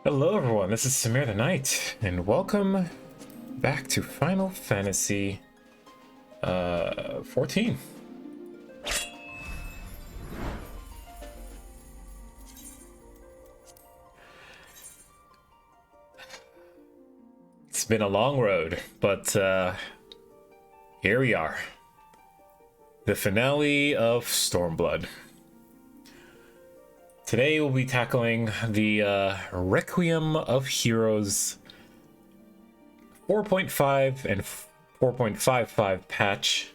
Hello everyone, this is Samir the Knight, and welcome back to Final Fantasy 14. It's been a long road, but here we are. The finale of Stormblood. Today we'll be tackling the Requiem of Heroes 4.5 and 4.55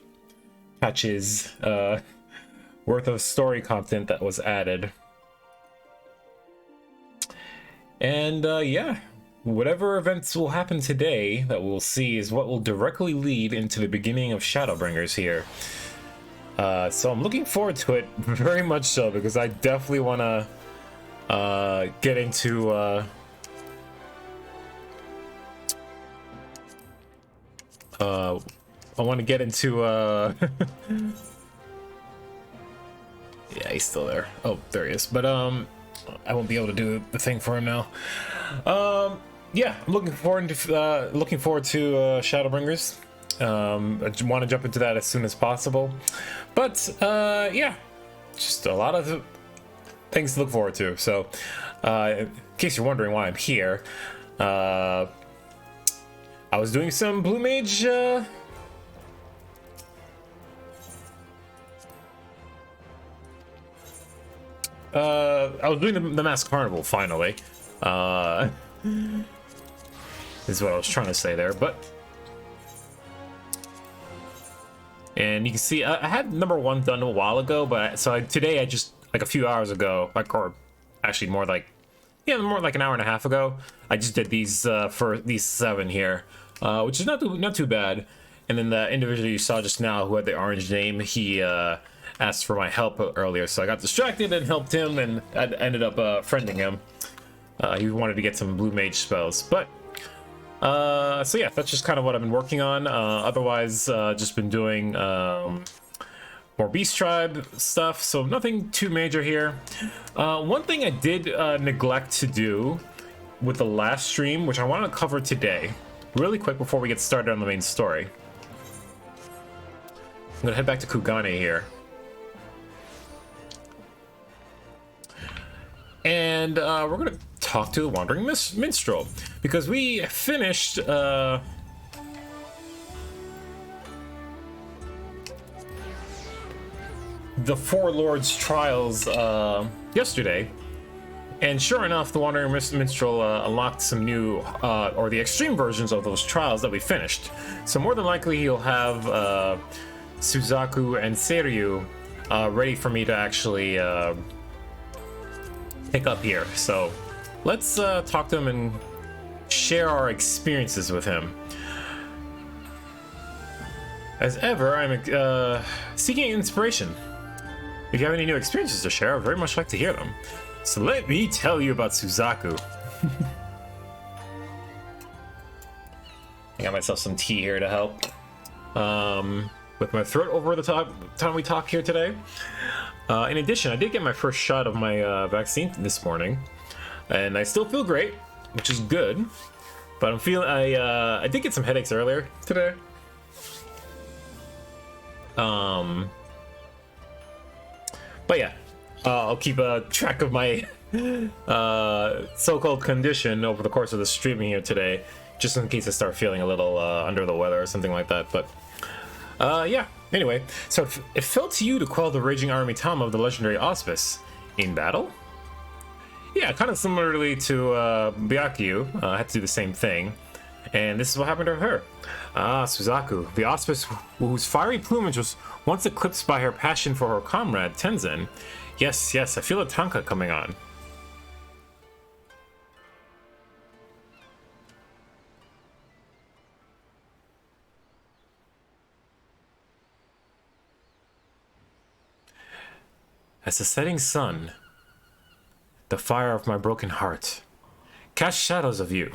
patches worth of story content that was added. And yeah, whatever events will happen today that we'll see is what will directly lead into the beginning of Shadowbringers here. So I'm looking forward to it very much so, because I definitely want to get into I want to get into yeah, he's still there. Oh, there he is. But I won't be able to do the thing for him now. Yeah, I'm looking forward to Shadowbringers. I just want to jump into that as soon as possible, but yeah, just a lot of things to look forward to. So in case you're wondering why I'm here, I was doing some Blue Mage I was doing the Masked Carnival finally, is what I was trying to say there. But and you can see I had number 1 done a while ago, but today I just, like a few hours ago, or actually more like an hour and a half ago, I just did these for these 7 here, which is not too bad. And then the individual you saw just now who had the orange name, he asked for my help earlier, so I got distracted and helped him, and I ended up friending him. He wanted to get some blue mage spells, but so yeah, that's just kind of what I've been working on. Otherwise, just been doing more Beast Tribe stuff, so nothing too major here. One thing I did neglect to do with the last stream, which I want to cover today, really quick before we get started on the main story. I'm gonna head back to Kugane here. And we're gonna talk to the Wandering Minstrel, because we finished the Four Lords trials yesterday, and sure enough, the Wandering Minstrel unlocked some new or the extreme versions of those trials that we finished. So more than likely he'll have Suzaku and Seiryu ready for me to actually pick up here. So let's talk to him and share our experiences with him. As ever, I'm seeking inspiration. If you have any new experiences to share, I'd very much like to hear them. So let me tell you about Suzaku. I got myself some tea here to help with my throat over the time we talk here today. In addition, I did get my first shot of my vaccine this morning, and I still feel great, which is good. But I'm feeling I did get some headaches earlier today. But yeah, I'll keep track of my so-called condition over the course of the streaming here today, just in case I start feeling a little under the weather or something like that. But yeah, anyway, so it fell to you to quell the raging army Tom of the legendary Auspice in battle? Yeah, kind of similarly to Byakuya, I had to do the same thing, and this is what happened to her. Suzaku, the Auspice whose fiery plumage was once eclipsed by her passion for her comrade, Tenzen. Yes, I feel a tanka coming on. As the setting sun, the fire of my broken heart, cast shadows of you,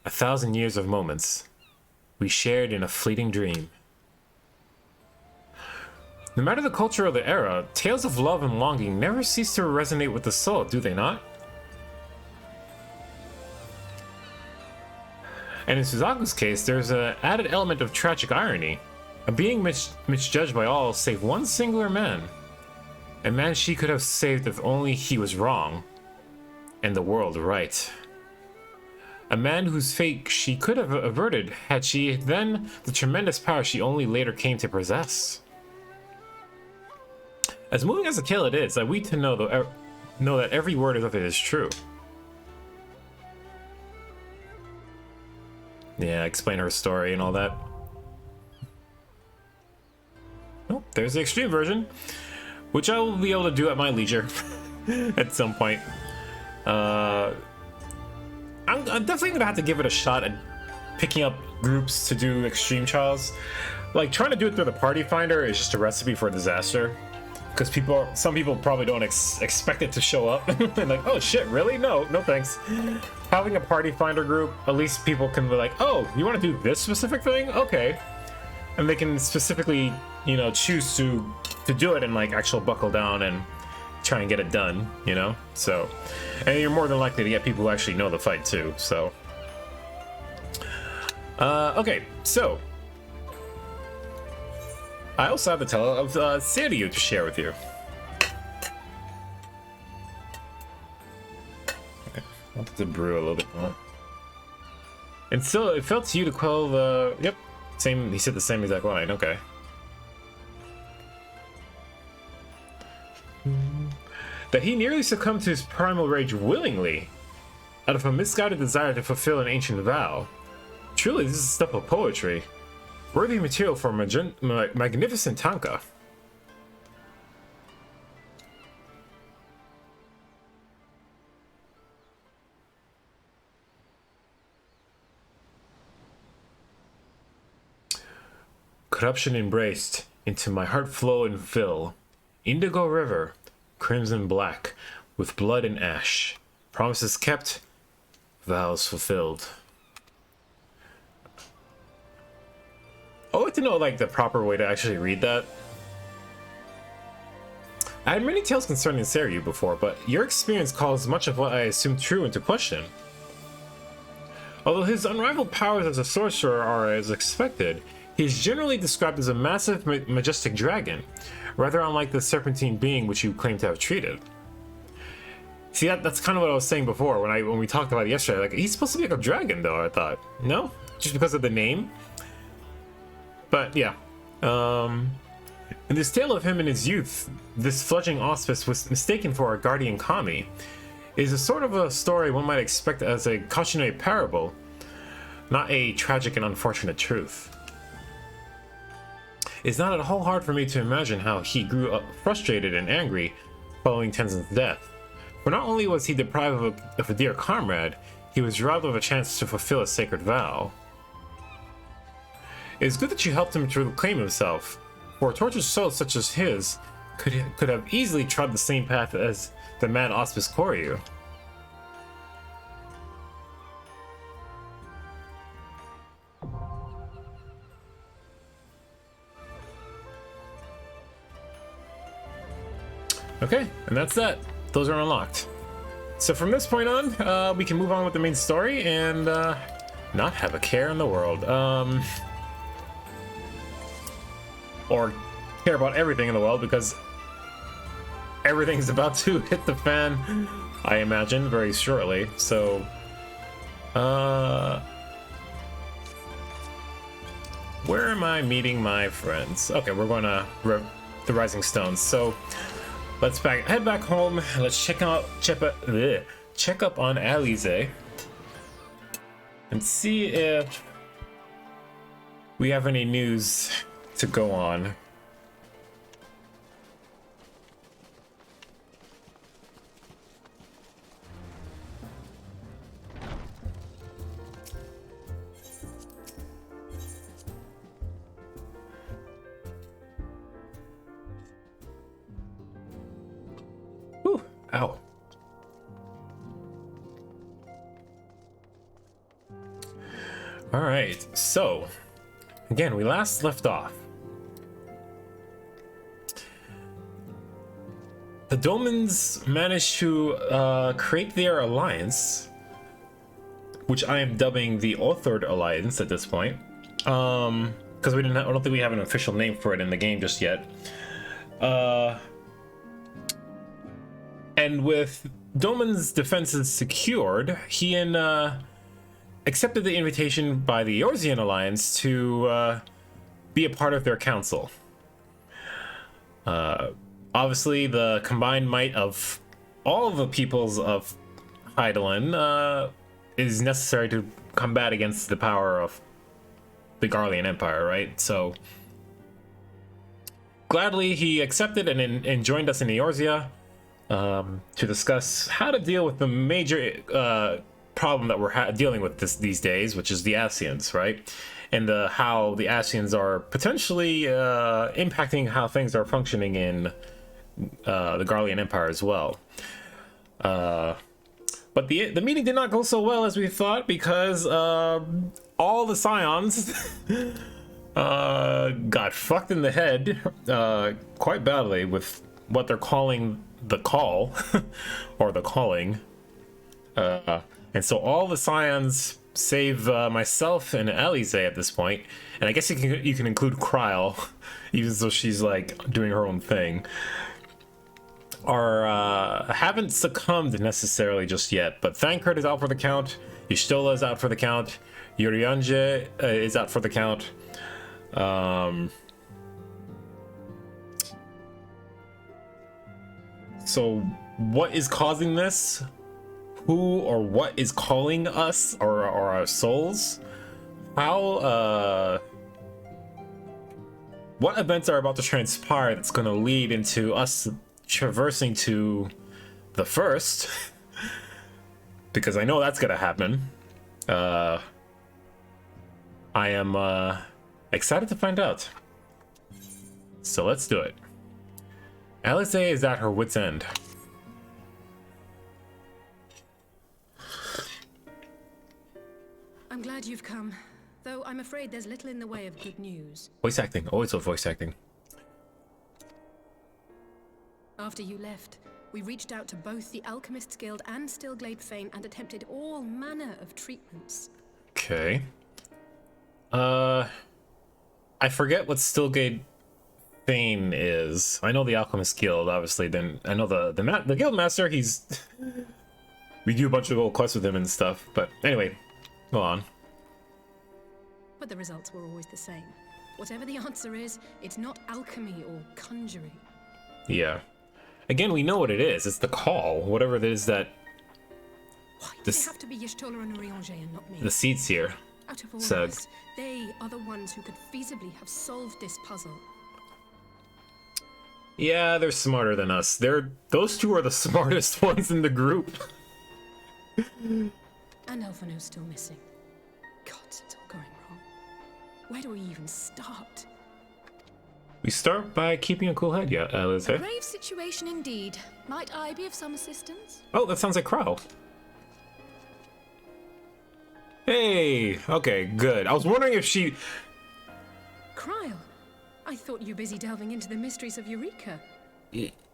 1,000 years of moments we shared in a fleeting dream. No matter the culture or the era, tales of love and longing never cease to resonate with the soul, do they not? And in Suzaku's case, there's an added element of tragic irony. A being misjudged by all save one singular man. A man she could have saved if only he was wrong, and the world right. A man whose fate she could have averted had she then the tremendous power she only later came to possess. As moving as a tale it is, we to know that every word of it is true. Yeah, explain her story and all that. Oh, there's the extreme version, which I will be able to do at my leisure at some point. I'm definitely gonna have to give it a shot at picking up groups to do extreme trials. Like, trying to do it through the party finder is just a recipe for disaster, because some people probably don't expect it to show up. And like, oh shit, really? No thanks. Having a party finder group, at least people can be like, oh, you want to do this specific thing? Okay. And they can specifically, you know, choose to do it and like actually buckle down and try and get it done, you know? So, and you're more than likely to get people who actually know the fight too, so. Okay, so. I also have the tale of Seiryu to share with you. Okay, I wanted to brew a little bit more. And still, it felt to you to quell the... Yep, same. He said the same exact line, okay. That he nearly succumbed to his primal rage willingly, out of a misguided desire to fulfill an ancient vow. Truly, this is stuff of poetry. Worthy material for a magnificent tanka. Corruption embraced, into my heart flow and fill. Indigo river, crimson black, with blood and ash. Promises kept, vows fulfilled. I would like to know, like, the proper way to actually read that. I had many tales concerning Seiryu before, but your experience calls much of what I assumed true into question. Although his unrivaled powers as a sorcerer are as expected, he is generally described as a massive, majestic dragon, rather unlike the serpentine being which you claim to have treated. See, that's kind of what I was saying before when we talked about it yesterday. Like, he's supposed to be like a dragon, though, I thought. No? Just because of the name? But yeah, in this tale of him in his youth, this fledgling auspice was mistaken for a guardian kami. It is a sort of a story one might expect as a cautionary parable, not a tragic and unfortunate truth. It's not at all hard for me to imagine how he grew up frustrated and angry following Tenzin's death. For not only was he deprived of a dear comrade, he was robbed of a chance to fulfill a sacred vow. It is good that you helped him to reclaim himself, for a tortured soul such as his could have easily trod the same path as the mad auspice Koryu. Okay, and that's that. Those are unlocked. So from this point on, we can move on with the main story and not have a care in the world. Or care about everything in the world, because everything's about to hit the fan, I imagine, very shortly. So, where am I meeting my friends? Okay, we're going to the Rising Stones. So, let's head back home. Let's check up on Alize and see if we have any news to go on. Whew, ow. All right, so again, we last left off. The Domans managed to create their alliance, which I am dubbing the Authored Alliance at this point, because I don't think we have an official name for it in the game just yet. And with Doman's defenses secured, he accepted the invitation by the Eorzean Alliance to be a part of their council. Obviously, the combined might of all the peoples of Hydaelyn is necessary to combat against the power of the Garlean Empire, right? So, gladly he accepted and joined us in Eorzea to discuss how to deal with the major problem that we're dealing with these days, which is the Ascians, right? And how the Ascians are potentially impacting how things are functioning in the Garlean Empire as well. But the meeting did not go so well as we thought, because all the Scions got fucked in the head quite badly with what they're calling the Call, or the Calling. And so all the Scions, save myself and Alize at this point, and I guess you can include Krile, even though she's like doing her own thing, haven't succumbed necessarily just yet. But Thancred is out for the count, Y'shtola is out for the count, Urianger is out for the count. So what is causing this? Who or what is calling us, or our souls? How, what events are about to transpire that's going to lead into us traversing to the first? Because I know that's going to happen. I am excited to find out. So let's do it. Alice is at her wit's end. I'm glad you've come, though I'm afraid there's little in the way of good news. Voice acting, always love voice acting. After you left, we reached out to both the Alchemists Guild and Stillglade Fane and attempted all manner of treatments. Okay. I forget what Stillglade Fane is. I know the Alchemist Guild, obviously. Then I know the Guild Master. We do a bunch of gold quests with him and stuff. But anyway, go on. But the results were always the same. Whatever the answer is, it's not alchemy or conjuring. Yeah. Again, we know what it is. It's the Call. Whatever it is that... Why does it have to be Y'shtola and Urianger and not me? The seeds here. Out of all of us, they are the ones who could feasibly have solved this puzzle. Yeah, they're smarter than us. Those two are the smartest ones in the group. And Elfano's still missing. God, it's all going wrong. Where do we even start? We start by keeping a cool head, yeah, Alice. A grave situation indeed. Might I be of some assistance? Oh, that sounds like Krile. Hey, okay, good. I was wondering if she... Krile, I thought you were busy delving into the mysteries of Eureka.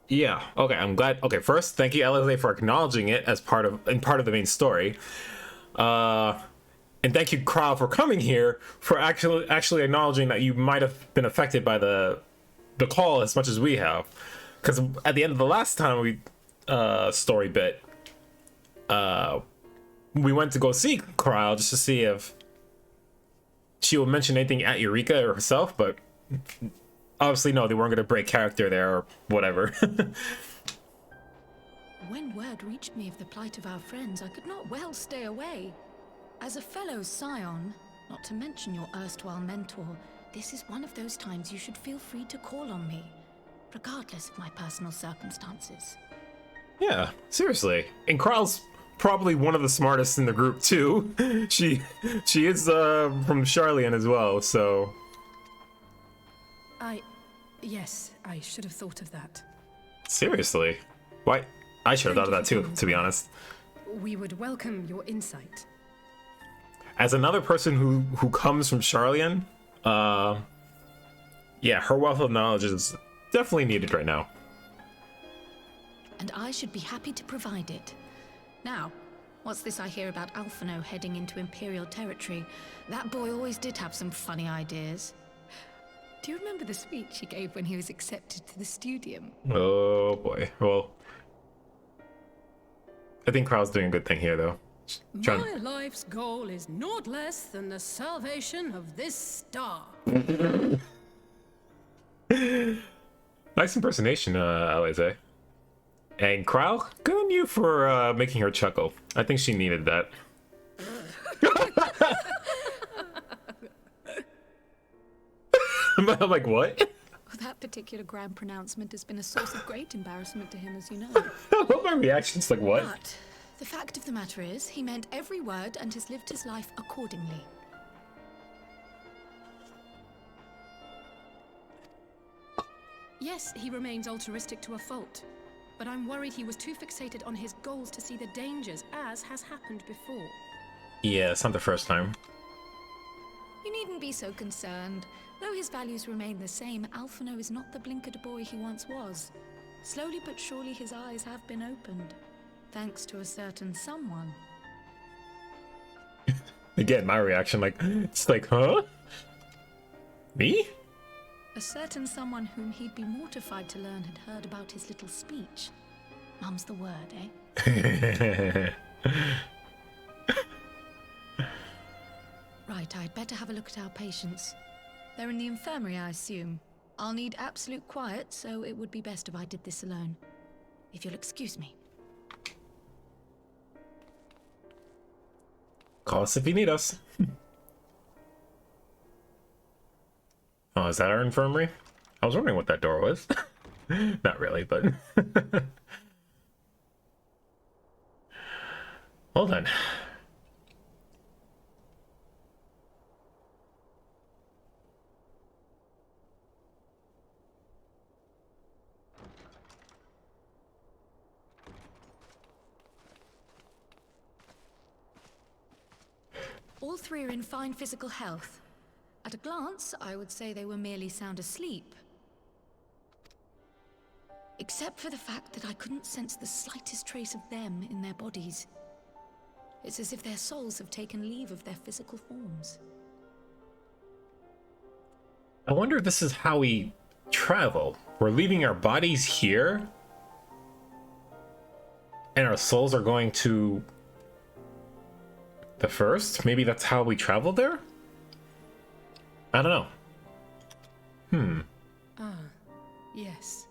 Yeah, okay, I'm glad. Okay, first, thank you, Alice, for acknowledging it as part of the main story. And thank you, Krile, for coming here, for actually acknowledging that you might have been affected by the Call as much as we have. Because at the end of the last time we story bit, we went to go see Krile just to see if she would mention anything at Eureka or herself, but obviously no, they weren't going to break character there or whatever. When word reached me of the plight of our friends, I could not well stay away. As a fellow Scion, not to mention your erstwhile mentor, this is one of those times you should feel free to call on me, regardless of my personal circumstances. Yeah, seriously. And Krile's probably one of the smartest in the group too. She is from Sharlayan as well, so... Yes, I should have thought of that. Seriously? Why? I should have thought of that too, to be honest. We would welcome your insight. As another person who comes from Sharlayan, yeah, her wealth of knowledge is definitely needed right now. And I should be happy to provide it. Now, What's this I hear about Alphino heading into Imperial territory? That boy always did have some funny ideas. Do you remember the speech he gave when he was accepted to the Studium? Oh boy. Well, I think Krile's doing a good thing here, though. My life's goal is naught less than the salvation of this star. Nice impersonation, Alize. And Krile, good on you for making her chuckle. I think she needed that. I'm like, what? Well, that particular grand pronouncement has been a source of great embarrassment to him, as you know. I love my reactions, like, what? But the fact of the matter is, he meant every word and has lived his life accordingly. Yes, he remains altruistic to a fault. But I'm worried he was too fixated on his goals to see the dangers, as has happened before. Yeah, it's not the first time. You needn't be so concerned. Though his values remain the same, Alphino is not the blinkered boy he once was. Slowly but surely his eyes have been opened. Thanks to a certain someone. Again, my reaction, like, it's like, huh? Me? A certain someone whom he'd be mortified to learn had heard about his little speech. Mum's the word, eh? Right, I'd better have a look at our patients. They're in the infirmary, I assume. I'll need absolute quiet, so it would be best if I did this alone. If you'll excuse me. Call us if you need us. Oh, is that our infirmary? I was wondering what that door was. Not really, but... Well then. All three are in fine physical health. At a glance, I would say they were merely sound asleep. Except for the fact that I couldn't sense the slightest trace of them in their bodies. It's as if their souls have taken leave of their physical forms. I wonder if this is how we travel. We're leaving our bodies here, and our souls are going to the first? Maybe that's how we travel there? I don't know. Ah, yes.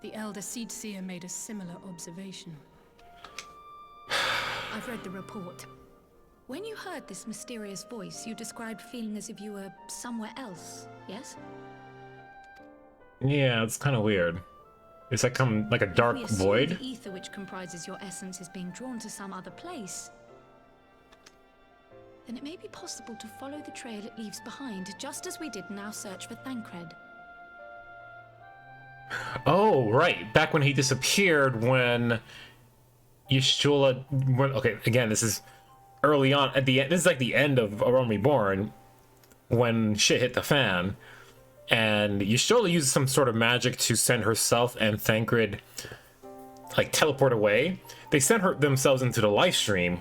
The Elder Seed Seer made a similar observation. I've read the report. When you heard this mysterious voice, you described feeling as if you were somewhere else, yes? Yeah, it's kind of weird. It's like like a dark We assume void. the ether which comprises your essence is being drawn to some other place. Then it may be possible to follow the trail it leaves behind, just as we did in our search for Thancred. Oh, right. Back when he disappeared, when Y'shtola... Okay, again, this is early on. At the end, this is like the end of A Realm Reborn, when shit hit the fan, and Y'shtola used some sort of magic to send herself and Thancred, like, teleport away. They sent themselves into the life stream,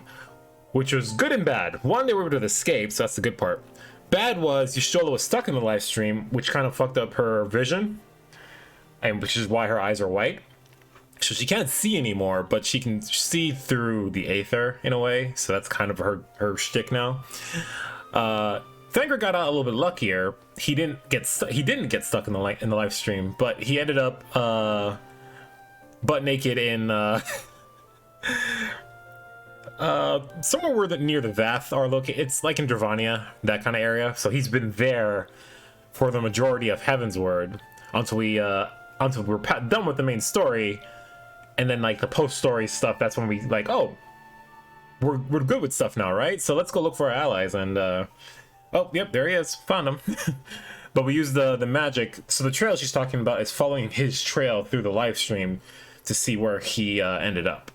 which was good and bad. One, they were able to escape, so that's the good part. Bad was Y'shtola was stuck in the live stream, which kind of fucked up her vision, and which is why her eyes are white. So she can't see anymore, but she can see through the aether in a way. So that's kind of her shtick now. Thancred got out a little bit luckier. He didn't get stuck in the live stream, but he ended up butt naked in somewhere where near the Vath are located. It's like in Dravania, that kind of area. So he's been there for the majority of Heavensward until we're done with the main story, and then like the post-story stuff. That's when we like, oh, we're good with stuff now, right? So let's go look for our allies. And oh, yep, there he is. Found him. But we used the magic. So the trail she's talking about is following his trail through the live stream to see where he ended up.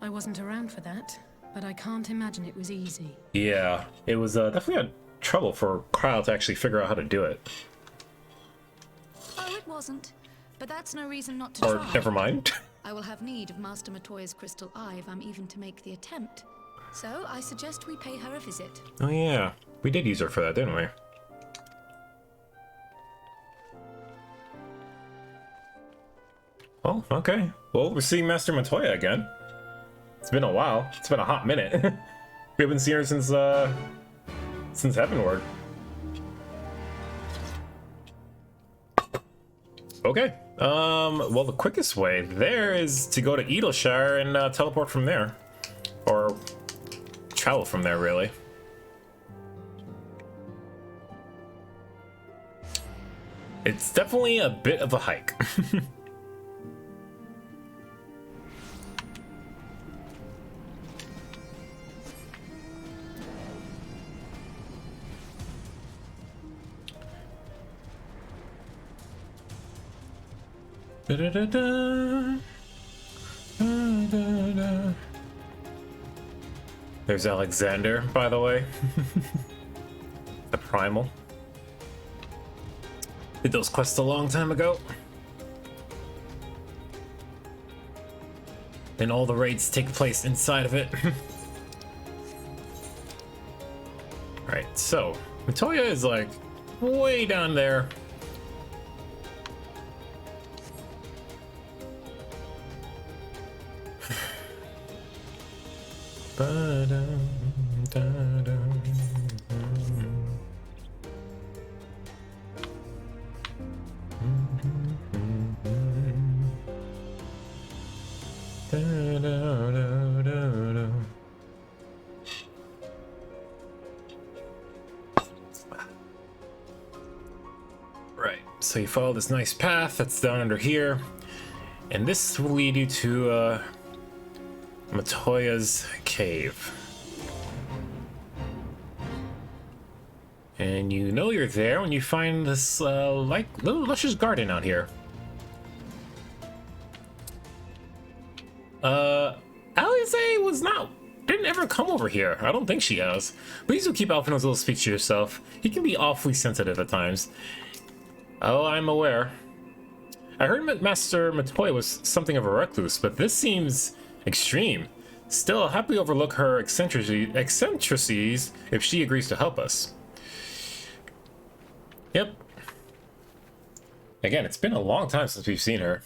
I wasn't around for that, but I can't imagine it was easy. Yeah, it was definitely a trouble for Krile to actually figure out how to do it. Oh, it wasn't. but that's no reason not to Or try. never mind. I will have need of Master Matoya's crystal eye if I'm even to make the attempt. So I suggest we pay her a visit. Oh yeah, we did use her for that, didn't we? Oh, okay. Well, we're seeing Master Matoya again. It's been a while. It's been a hot minute. We haven't seen her since Heavenward. Okay. Well, the quickest way there is to go to Edelshire and teleport from there. Or travel from there, really. It's definitely a bit of a hike. There's Alexander, by the way. The Primal. Did those quests a long time ago. And all the raids take place inside of it. Alright, so Matoya is like way down there. Right, so you follow this nice path that's down under here, and this will lead you to Matoya's cave. And you know you're there when you find this like little luscious garden out here. Alize didn't ever come over here. I don't think she has. Please do keep Alphinaud's little speech to yourself. He can be awfully sensitive at times. Oh, I'm aware. I heard Master Matoya was something of a recluse, but this seems extreme. Still, I'll happily overlook her eccentricities if she agrees to help us. Yep. Again, it's been a long time since we've seen her.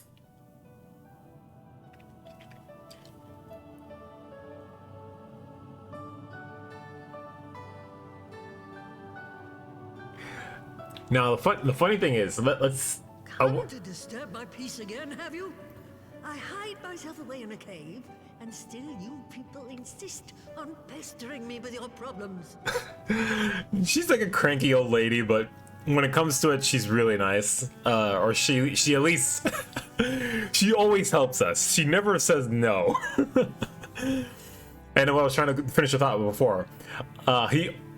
Now, the funny thing is, let's... Come to disturb my peace again, have you? I hide myself away in a cave, and still you people insist on pestering me with your problems. She's like a cranky old lady, but when it comes to it, she's really nice. Or she at least... she always helps us. She never says no. And what I was trying to finish the thought before.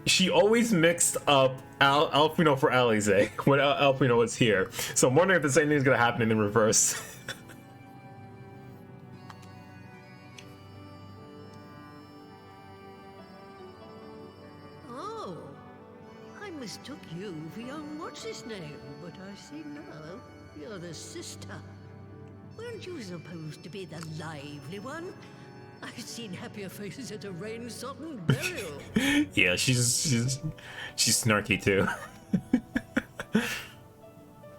She always mixed up Alphinaud for Alize when Alphinaud was here. So I'm wondering if the same thing's gonna happen in reverse. Oh, I mistook you for young what's-his-name, but I see now you're the sister. Weren't you supposed to be the lively one? I've seen happier faces at a rain-sodden burial. Yeah, she's snarky too.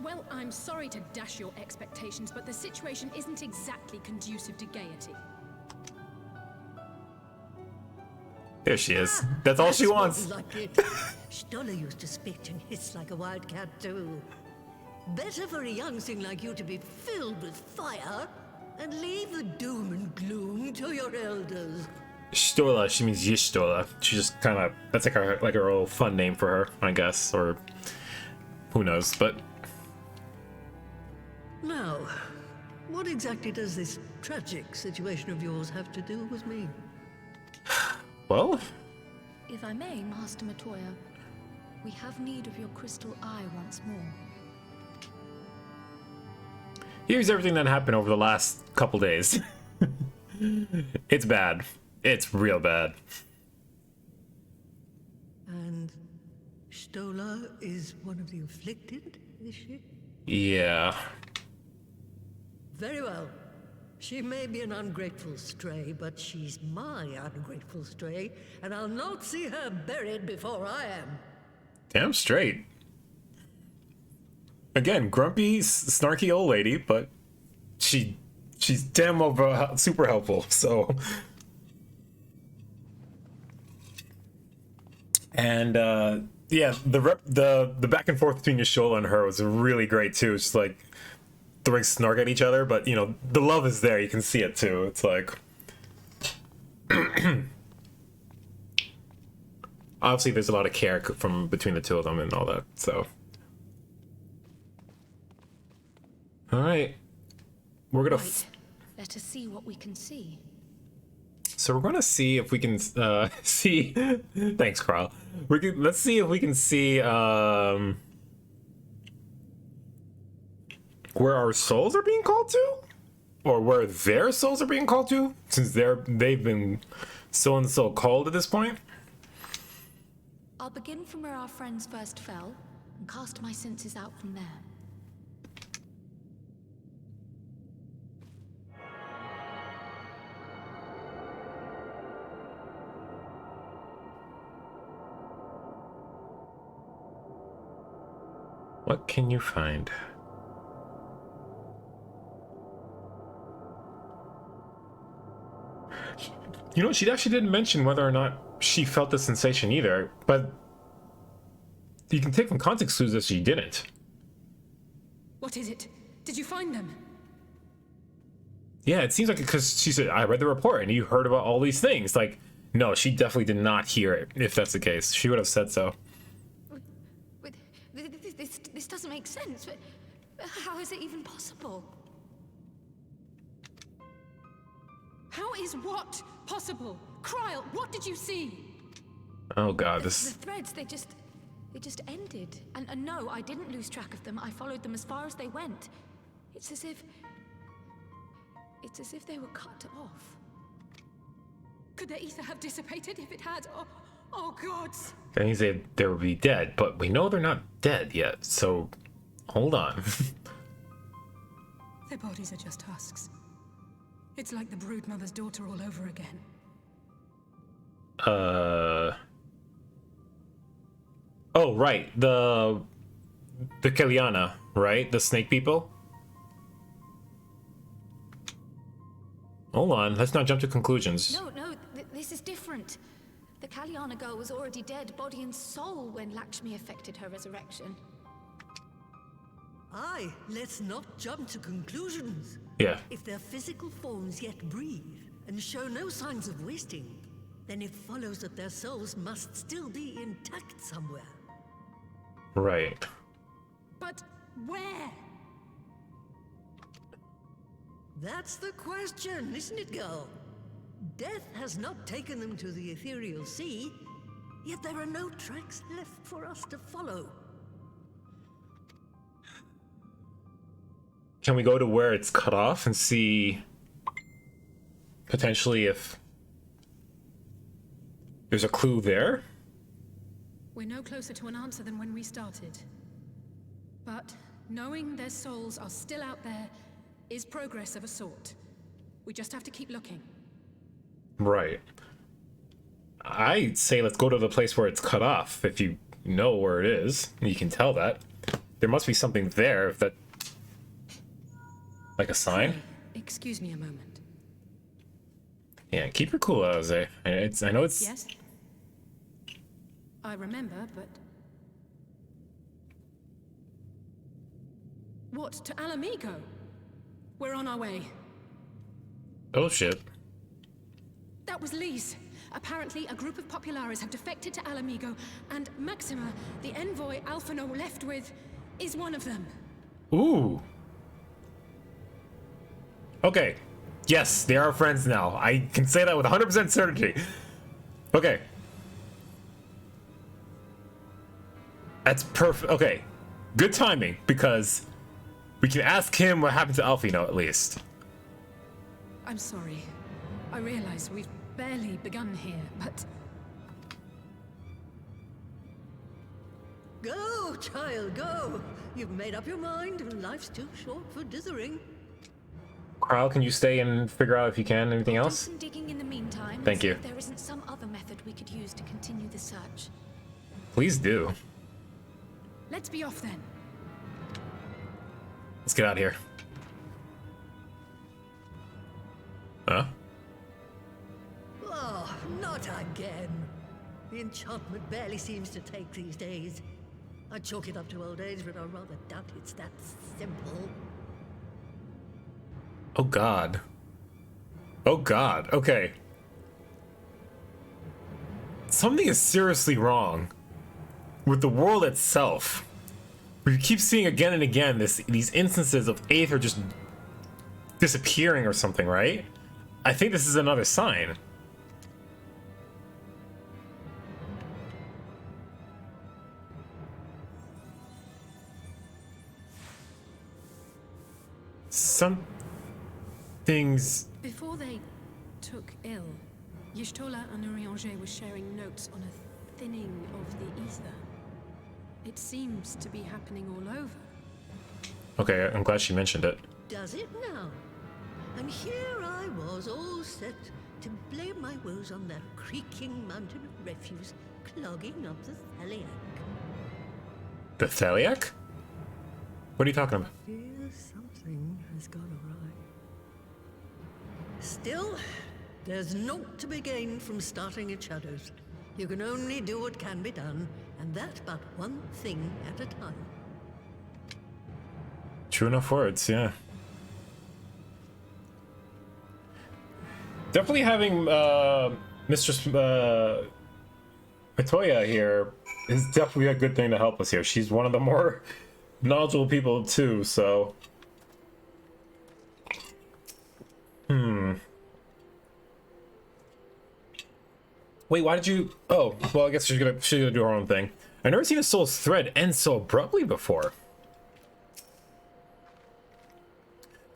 Well, I'm sorry to dash your expectations, but the situation isn't exactly conducive to gaiety. There she is. That's all she wants. Like it. Stoller used to spit and hiss like a wildcat too. Better for a young thing like you to be filled with fire and leave the doom and gloom to your elders. Stola, she means Yishtola. She just kind of, that's like her old fun name for her, I guess, or who knows, but... Now, what exactly does this tragic situation of yours have to do with me? Well? If I may, Master Matoya, we have need of your crystal eye once more. Here's everything that happened over the last couple days. It's bad. It's real bad. And Stoller is one of the afflicted, is she? Yeah. Very well. She may be an ungrateful stray, but she's my ungrateful stray, and I'll not see her buried before I am. Damn straight. Again, grumpy, snarky old lady, but she's damn over super helpful. So, and yeah, the back and forth between Yashola and her was really great too. It's just like throwing snark at each other, but you know the love is there. You can see it too. It's like obviously there's a lot of care from between the two of them and all that. So, all right, we're gonna. Right. Let us see what we can see. So we're gonna see if we can see. Thanks, Krile. Let's see if we can see where our souls are being called to, or where their souls are being called to, since they've been so and so called at this point. I'll begin from where our friends first fell and cast my senses out from there. What can you find? You know, she actually didn't mention whether or not she felt the sensation either, but you can take from context clues that she didn't. What is it? Did you find them? Yeah, it seems like because she said, I read the report and you heard about all these things. Like, no, she definitely did not hear it, if that's the case. She would have said so. This doesn't make sense. How is it even possible? How is what possible? Krile, what did you see? Oh god, The threads, they just ended. And no, I didn't lose track of them. I followed them as far as they went. It's as if they were cut off. Could their ether have dissipated if it had? Oh gods! That means they would be dead, but we know they're not dead yet, so hold on. Their bodies are just husks. It's like the broodmother's daughter all over again. Oh, right. The Kiliana, right? The snake people? Hold on, let's not jump to conclusions. No, this is different. The Kaliana girl was already dead, body and soul, when Lakshmi affected her resurrection. Aye, let's not jump to conclusions. Yeah. If their physical forms yet breathe and show no signs of wasting, then it follows that their souls must still be intact somewhere. Right. But where? That's the question, isn't it, girl? Death has not taken them to the ethereal sea, yet there are no tracks left for us to follow. Can we go to where it's cut off and see potentially if there's a clue there? We're no closer to an answer than when we started. But knowing their souls are still out there is progress of a sort. We just have to keep looking. Right. I'd say let's go to the place where it's cut off. If you know where it is, you can tell that. There must be something there, if that... like a sign? Excuse me a moment. Yeah, keep your cool, Jose. I know it's... Yes? I remember, but... What, to Alamigo? We're on our way. Oh, shit. That was Lise. Apparently, a group of Populares have defected to Alamigo, and Maxima, the envoy Alphino left with, is one of them. Ooh. Okay. Yes, they are friends now. I can say that with 100% certainty. Okay. That's perfect. Okay. Good timing, because we can ask him what happened to Alphino, at least. I'm sorry. I realize we've barely begun here, but... Go, child, go! You've made up your mind, and life's too short for dithering. Krile, can you stay and figure out if you can anything I'll do else? some digging in the meantime. Thank and see you. If there isn't some other method we could use to continue the search. Please do. Let's be off then. Let's get out of here. Huh? Oh, not again. The enchantment barely seems to take these days. I chalk it up to old age, but I rather doubt it's that simple. Oh god. Oh god. Okay. Something is seriously wrong with the world itself. We keep seeing again and again these instances of Aether just disappearing or something, right? I think this is another sign. Some things. Before they took ill, Y'shtola and Urianger were sharing notes on a thinning of the ether. It seems to be happening all over. Okay, I'm glad she mentioned it. Does it now? And here I was, all set to blame my woes on that creaking mountain of refuse clogging up the Thaliac. The Thaliac? What are you talking about? Fear something has gone awry. Still, there's naught to be gained from starting at shadows. You can only do what can be done, and that but one thing at a time. True enough words, yeah. Definitely having Mistress Matoya here is definitely a good thing to help us here. She's one of the more knowledgeable people too, so. Wait, why did you? Oh, well, I guess she's gonna do her own thing. I've never seen a soul's thread end so abruptly before.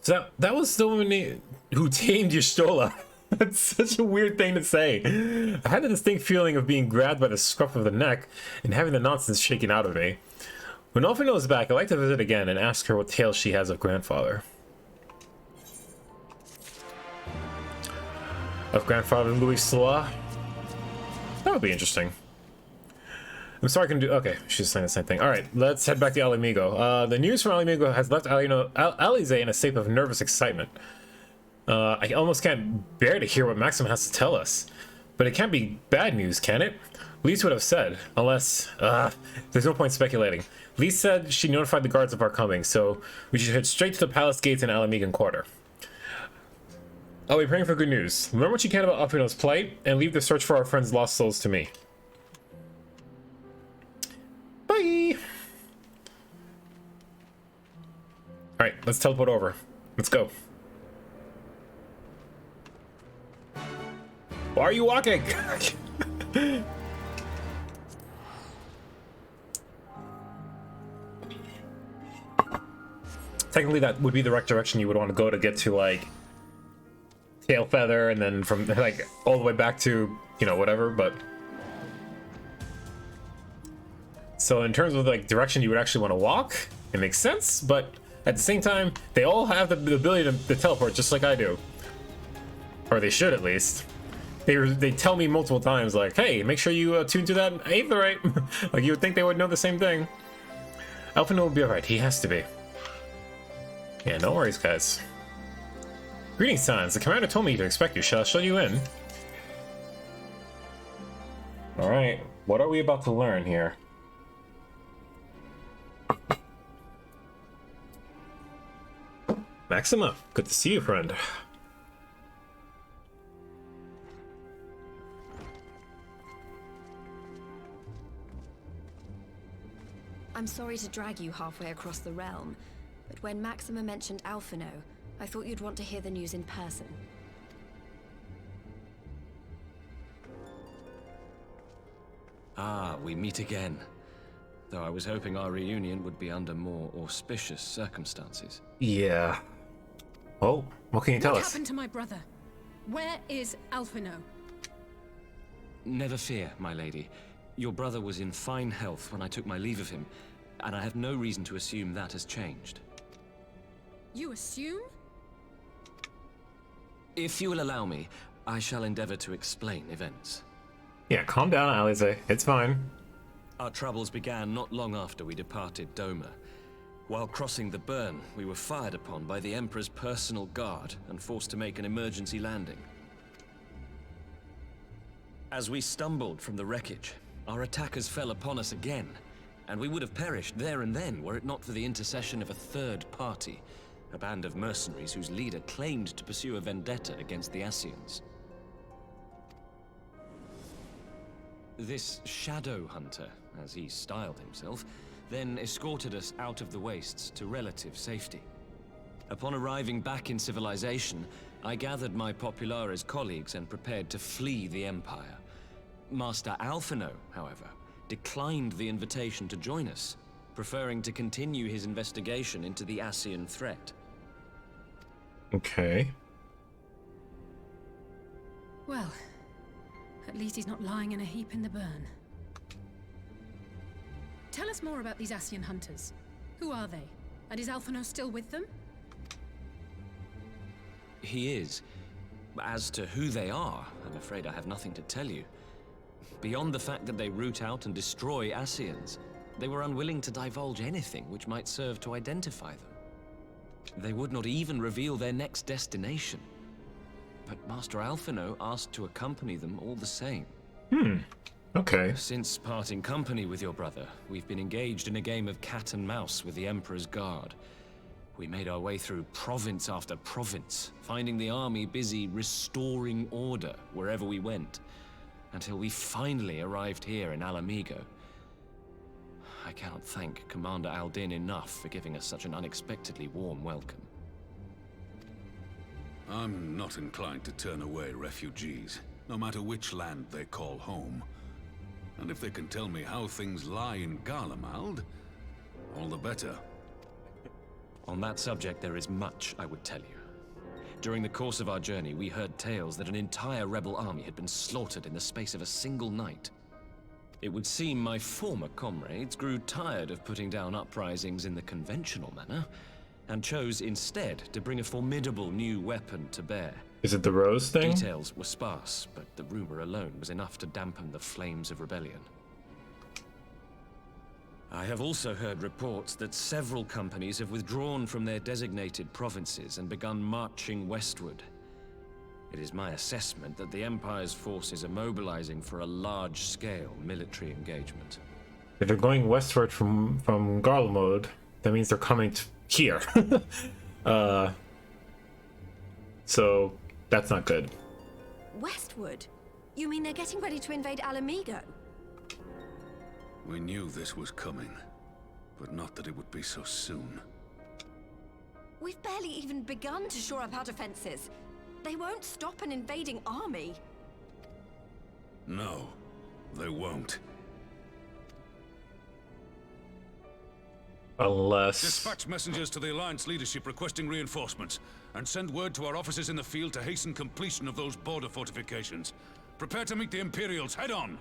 So that was the woman who tamed Y'shtola. That's such a weird thing to say. I had a distinct feeling of being grabbed by the scruff of the neck and having the nonsense shaken out of me. When Alphino is back, I'd like to visit again and ask her what tales she has of grandfather. Of grandfather Louis Sloa? That would be interesting. I'm sorry I can do. Okay, she's saying the same thing. Alright, let's head back to Alamigo. The news from Alamigo has left Alize in a state of nervous excitement. I almost can't bear to hear what Maxim has to tell us. But it can't be bad news, can it? Lise would have said, unless, there's no point speculating. Lise said she notified the guards of our coming, so we should head straight to the palace gates in Alamigan Quarter. I'll be praying for good news. Learn what you can about Alphino's plight, and leave the search for our friend's lost souls to me. Bye! Alright, let's teleport over. Let's go. Why are you walking? Technically, that would be the right direction you would want to go to get to, like, Tail Feather, and then from, like, all the way back to, you know, whatever, but... So in terms of, like, direction you would actually want to walk, it makes sense, but at the same time, they all have the ability to teleport just like I do. Or they should, at least. They tell me multiple times, like, hey, make sure you tune to that aetherite. Like, you would think they would know the same thing. Alphino will be alright, he has to be. Yeah, no worries, guys. Greetings, Scions. The commander told me to expect you. Shall I show you in? Alright, what are we about to learn here? Maxima, good to see you, friend. I'm sorry to drag you halfway across the realm, but when Maxima mentioned Alphino, I thought you'd want to hear the news in person. Ah, we meet again. Though I was hoping our reunion would be under more auspicious circumstances. Yeah. Oh, what can you tell What us? happened to my brother? Where is Alphino? Never fear, my lady. Your brother was in fine health when I took my leave of him, and I have no reason to assume that has changed. You assume? If you will allow me, I shall endeavor to explain events. Yeah, calm down, Alize. It's fine. Our troubles began not long after we departed Doma. While crossing the burn, we were fired upon by the Emperor's personal guard and forced to make an emergency landing. As we stumbled from the wreckage, our attackers fell upon us again, and we would have perished there and then were it not for the intercession of a third party, a band of mercenaries whose leader claimed to pursue a vendetta against the Ascians. This Shadow Hunter, as he styled himself, then escorted us out of the wastes to relative safety. Upon arriving back in civilization, I gathered my Populares colleagues and prepared to flee the Empire. Master Alphino, however, declined the invitation to join us, preferring to continue his investigation into the Ascian threat. Okay. Well, at least he's not lying in a heap in the burn. Tell us more about these Ascian hunters. Who are they? And is Alphino still with them? He is. As to who they are, I'm afraid I have nothing to tell you. Beyond the fact that they root out and destroy Ascians, they were unwilling to divulge anything which might serve to identify them. They would not even reveal their next destination. But Master Alphino asked to accompany them all the same. Okay. Since parting company with your brother, we've been engaged in a game of cat and mouse with the Emperor's guard. We made our way through province after province, finding the army busy restoring order wherever we went, until we finally arrived here in Alamigo. I cannot thank Commander Aldin enough for giving us such an unexpectedly warm welcome. I'm not inclined to turn away refugees, no matter which land they call home. And if they can tell me how things lie in Garlemald, all the better. On that subject, there is much I would tell you. During the course of our journey, we heard tales that an entire rebel army had been slaughtered in the space of a single night. It would seem my former comrades grew tired of putting down uprisings in the conventional manner, and chose instead to bring a formidable new weapon to bear. Is it the rose thing? Details were sparse, but the rumor alone was enough to dampen the flames of rebellion. I have also heard reports that several companies have withdrawn from their designated provinces and begun marching westward. It is my assessment that the Empire's forces are mobilizing for a large-scale military engagement. If they're going westward from Garlemald, that means they're coming here. So that's not good. Westward? You mean they're getting ready to invade Alamigo? We knew this was coming, but not that it would be so soon. We've barely even begun to shore up our defenses. They won't stop an invading army. No, they won't. Unless... Dispatch messengers to the Alliance leadership requesting reinforcements, and send word to our officers in the field to hasten completion of those border fortifications. Prepare to meet the Imperials head on!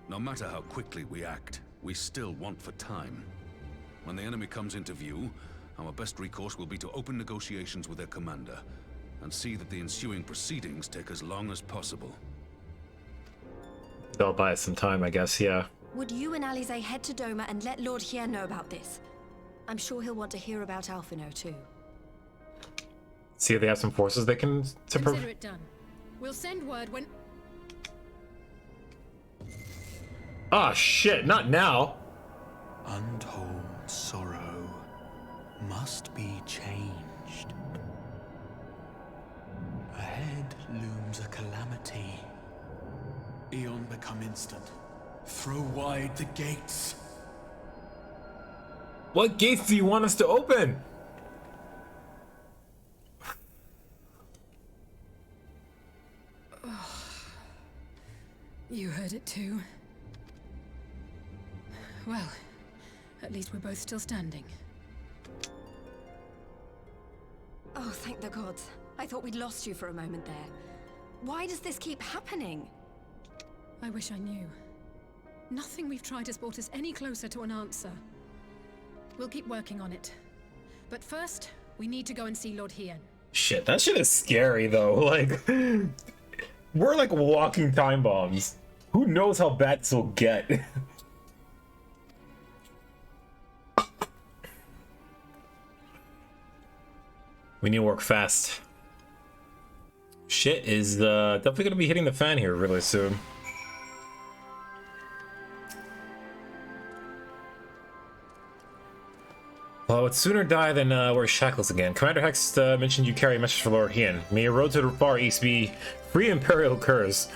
No matter how quickly we act, we still want for time. When the enemy comes into view, our best recourse will be to open negotiations with their commander, and see that the ensuing proceedings take as long as possible. They'll buy us some time, I guess, yeah. Would you and Alize head to Doma and let Lord Hien know about this? I'm sure he'll want to hear about Alphino too. See if they have some forces they can... Consider it done. We'll send word when... Ah, shit, not now. Untold sorrow must be changed. Ahead looms a calamity. Eon become instant. Throw wide the gates. What gates do you want us to open? You heard it too. Well, at least we're both still standing. Oh, thank the gods. I thought we'd lost you for a moment there. Why does this keep happening? I wish I knew. Nothing we've tried has brought us any closer to an answer. We'll keep working on it. But first, we need to go and see Lord Hien. Shit, that shit is scary though. Like, we're like walking time bombs. Who knows how bad this will get? We need to work fast. Shit is definitely gonna be hitting the fan here really soon. Well, it's sooner die than wear shackles again. Commander Hex mentioned you carry a message for Lord Hien. May your road to the far east be free Imperial curs.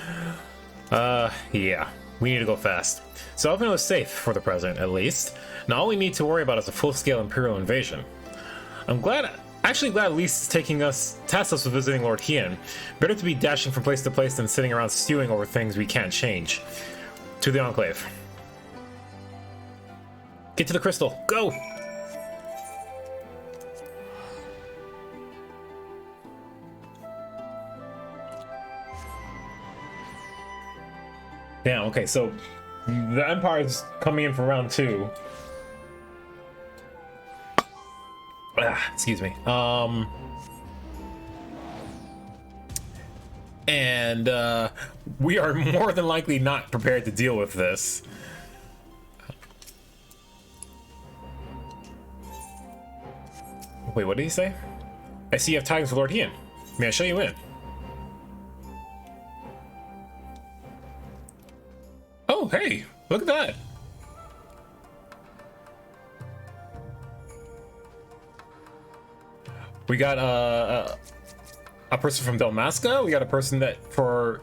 Yeah, we need to go fast. So Elvino is safe for the present, at least. Now all we need to worry about is a full-scale Imperial invasion. I'm actually glad Lise is tasked us with visiting Lord Hien. Better to be dashing from place to place than sitting around stewing over things we can't change. To the Enclave. Get to the crystal. Go! Damn, okay, so the Empire's coming in for round 2. Excuse me. And we are more than likely not prepared to deal with this. Wait, what did he say? I see you have tidings for Lord Hien. May I show you in? Oh, hey, look at that. We got a person from Dalmasca. We got a person that for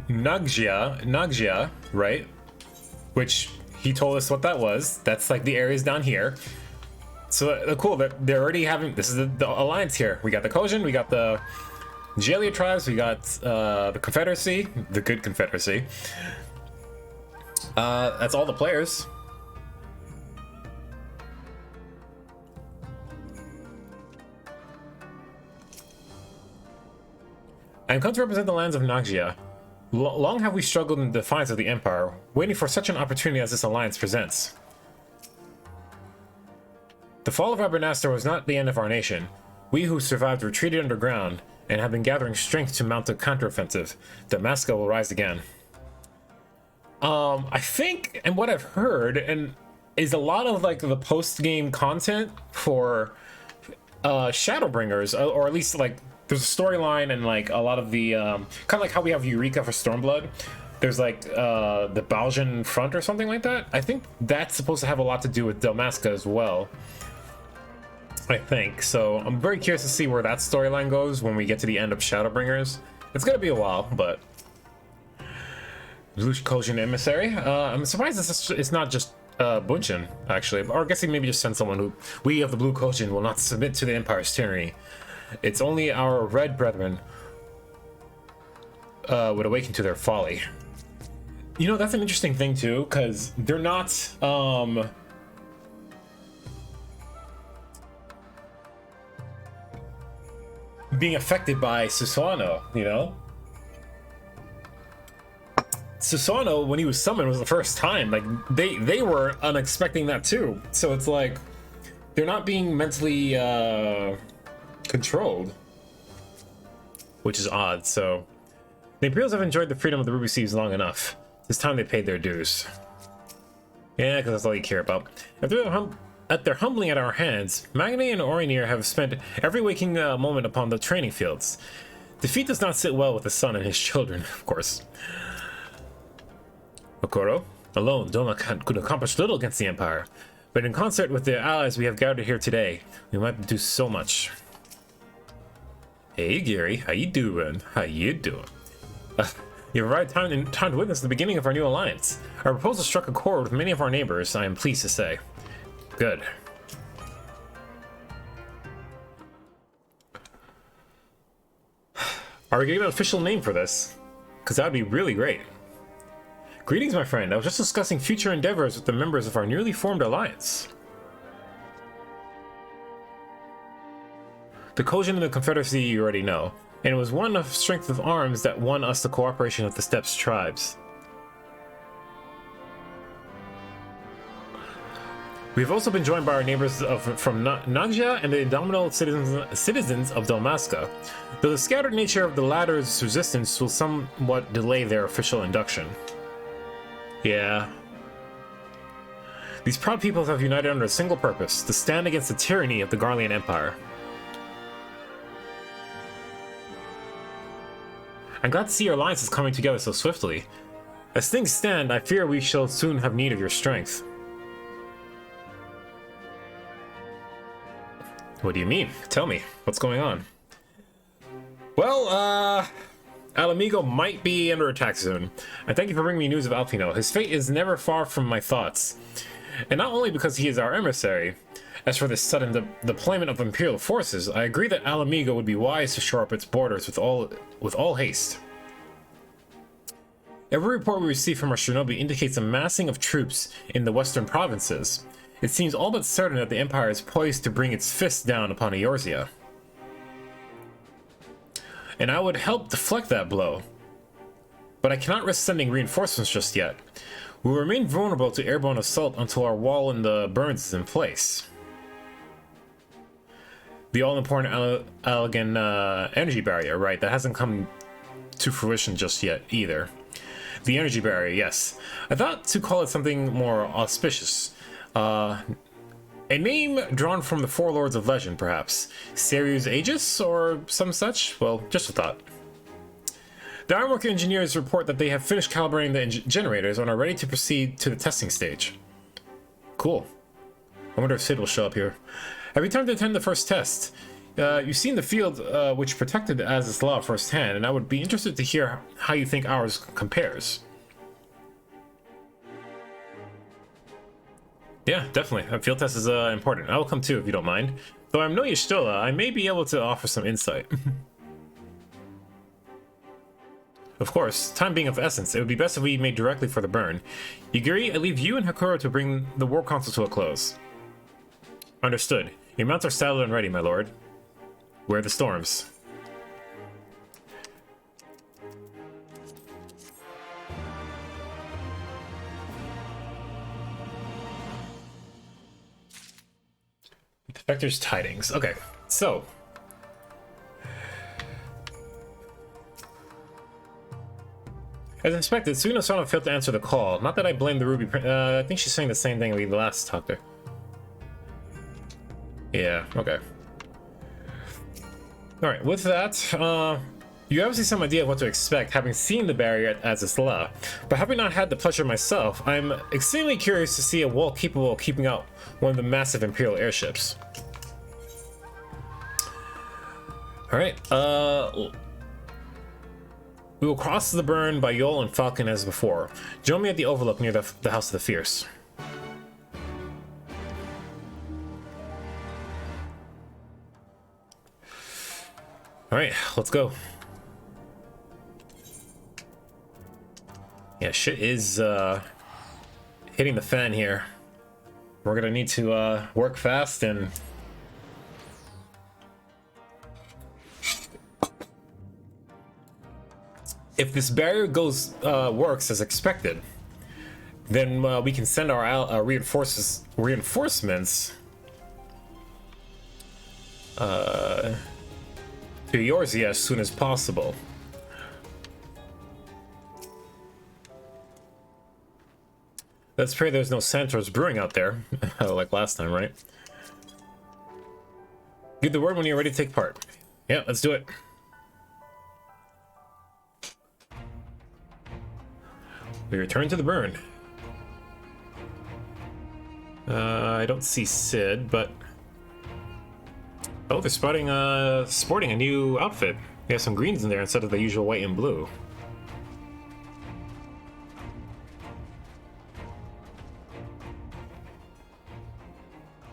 Nagia, right? Which he told us what that was. That's like the areas down here. So cool that they're already having. This is the alliance here. We got the Kojin. We got the Jalia tribes. We got the Confederacy, the good Confederacy. That's all the players. I am come to represent the lands of Nagia. Long have we struggled in defiance of the Empire, waiting for such an opportunity as this alliance presents. The fall of Abernastor was not the end of our nation. We who survived retreated underground and have been gathering strength to mount a counteroffensive. Dalmasca will rise again. I think, and what I've heard, and is a lot of like the post-game content for Shadowbringers, or at least like there's a storyline and like a lot of the kind of like how we have Eureka for Stormblood. There's like the Baljan front or something like that. I think that's supposed to have a lot to do with Dalmasca as well. I think so. I'm very curious to see where that storyline goes when we get to the end of Shadowbringers. It's gonna be a while, but Kojin emissary. I'm surprised it's not just Bunshin actually, or I guess he maybe just sent someone who we of the Blue Kojin will not submit to the Empire's tyranny. It's only our red brethren would awaken to their folly. You know, that's an interesting thing too, because they're not being affected by Suzaku, you know? Suzaku, when he was summoned, was the first time. Like, they were unexpecting that too. So it's like, they're not being mentally controlled. Which is odd, so... The Imperials have enjoyed the freedom of the Ruby Seas long enough. It's time they paid their dues. Yeah, because that's all you care about. At their humbling at our hands, Magni and Orinir have spent every waking moment upon the training fields. Defeat does not sit well with the son and his children, of course. Okoro, alone, Doma could accomplish little against the Empire, but in concert with the allies we have gathered here today, we might do so much. Hey Gary, how you doing? How you doing? You've arrived time to witness the beginning of our new alliance. Our proposal struck a chord with many of our neighbors, I am pleased to say. Good. Are we getting an official name for this? Because that would be really great. Greetings, my friend. I was just discussing future endeavors with the members of our newly formed alliance. The Kojin and the Confederacy you already know, and it was one of strength of arms that won us the cooperation of the Steppes tribes. We've also been joined by our neighbors from Nagja and the indomitable citizens of Dalmasca, though the scattered nature of the latter's resistance will somewhat delay their official induction. Yeah. These proud peoples have united under a single purpose, to stand against the tyranny of the Garlean Empire. I'm glad to see your alliance is coming together so swiftly. As things stand, I fear we shall soon have need of your strength. What do you mean? Tell me, what's going on? Well, Alamigo might be under attack soon. And thank you for bringing me news of Alpino. His fate is never far from my thoughts. And not only because he is our emissary. As for this sudden deployment of Imperial forces, I agree that Alamigo would be wise to shore up its borders with all haste. Every report we receive from our shinobi indicates a massing of troops in the western provinces. It seems all but certain that the Empire is poised to bring its fist down upon Eorzea. And I would help deflect that blow. But I cannot risk sending reinforcements just yet. We will remain vulnerable to airborne assault until our wall in the Burns is in place. The all-important Allegan energy barrier, right? That hasn't come to fruition just yet, either. The energy barrier, yes. I thought to call it something more auspicious. A name drawn from the Four Lords of Legend, perhaps. Seiryu's Aegis, or some such? Well, just a thought. The Ironworker engineers report that they have finished calibrating the generators and are ready to proceed to the testing stage. Cool. I wonder if Sid will show up here. I returned to attend the first test. You've seen the field which protected Az's law firsthand, and I would be interested to hear how you think ours compares. Yeah, definitely. A field test is important. I will come too if you don't mind. Though I'm no Y'shtola, I may be able to offer some insight. Of course, time being of essence, it would be best if we made directly for the burn. Yugiri, I leave you and Hakuro to bring the war council to a close. Understood. Your mounts are saddled and ready, my lord. Wear the storms. Defector's tidings. Okay, so as expected, Suno-sama failed to answer the call. Not that I blame the Ruby I think she's saying the same thing we last talked to her. Yeah, okay. Alright, with that, you obviously some idea of what to expect, having seen the barrier at Azisla. But having not had the pleasure myself, I'm extremely curious to see a wall capable of keeping out one of the massive Imperial airships. Alright, we will cross the burn by Yol and Falcon as before. Join me at the overlook near the House of the Fierce. Alright, let's go. Yeah, shit is hitting the fan here. We're gonna need to work fast and if this barrier works as expected, then we can send our reinforcements to Eorzea as soon as possible. Let's pray there's no Santos brewing out there, like last time, right? Give the word when you're ready to take part. Yeah, let's do it. We return to the burn. I don't see Sid, but oh, they're sporting a new outfit. They have some greens in there instead of the usual white and blue.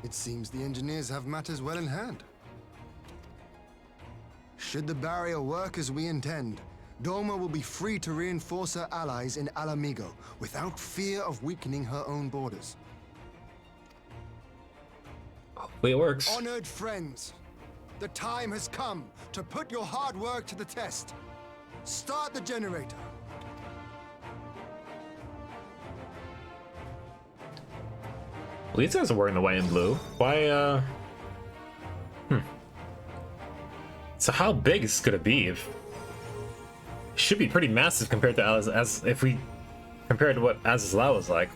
It seems the engineers have matters well in hand. Should the barrier work as we intend, Doma will be free to reinforce her allies in Alamigo without fear of weakening her own borders. Hopefully it works. Honored friends, the time has come to put your hard work to the test. Start the generator. Well, these guys are wearing the white and blue. Why, So how big is it gonna be? It should be pretty massive compared to as if we compared to what Azizla was like.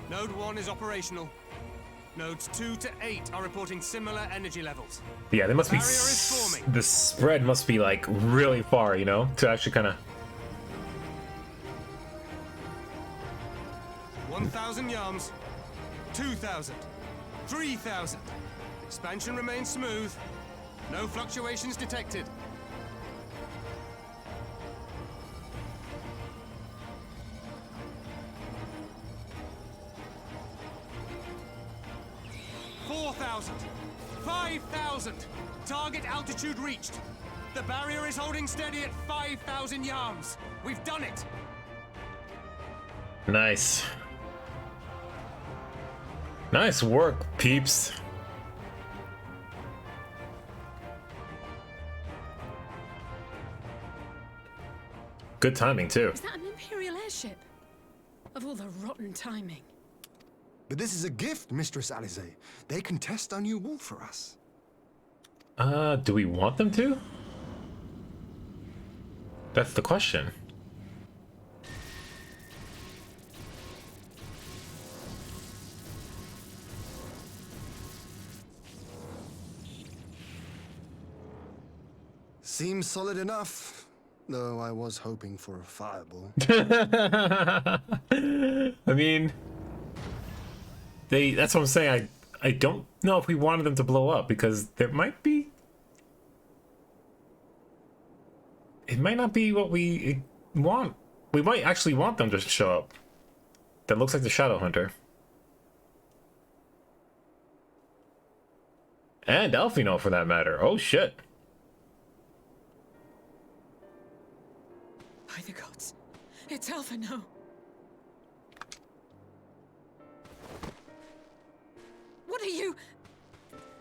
Node 1 is operational. Nodes 2 to 8 are reporting similar energy levels. Yeah, they must be. Barrier is forming. The spread must be like really far, you know, to actually kind of. 1,000 yards. 2,000. 3,000. Expansion remains smooth. No fluctuations detected. $4,000. 5,000. Target altitude reached. The barrier is holding steady at 5,000 yards. We've done it. Nice. Nice work, peeps. Good timing, too. Is that an Imperial airship? Of all the rotten timing. But this is a gift, Mistress Alize. They can test our new wall for us. Do we want them to? That's the question. Seems solid enough, though I was hoping for a fireball. I mean, that's what I'm saying. I don't know if we wanted them to blow up because there might be. It might not be what we want. We might actually want them to show up. That looks like the Shadow Hunter. And Elfino for that matter. Oh shit. By the gods. It's Elfino. What are you?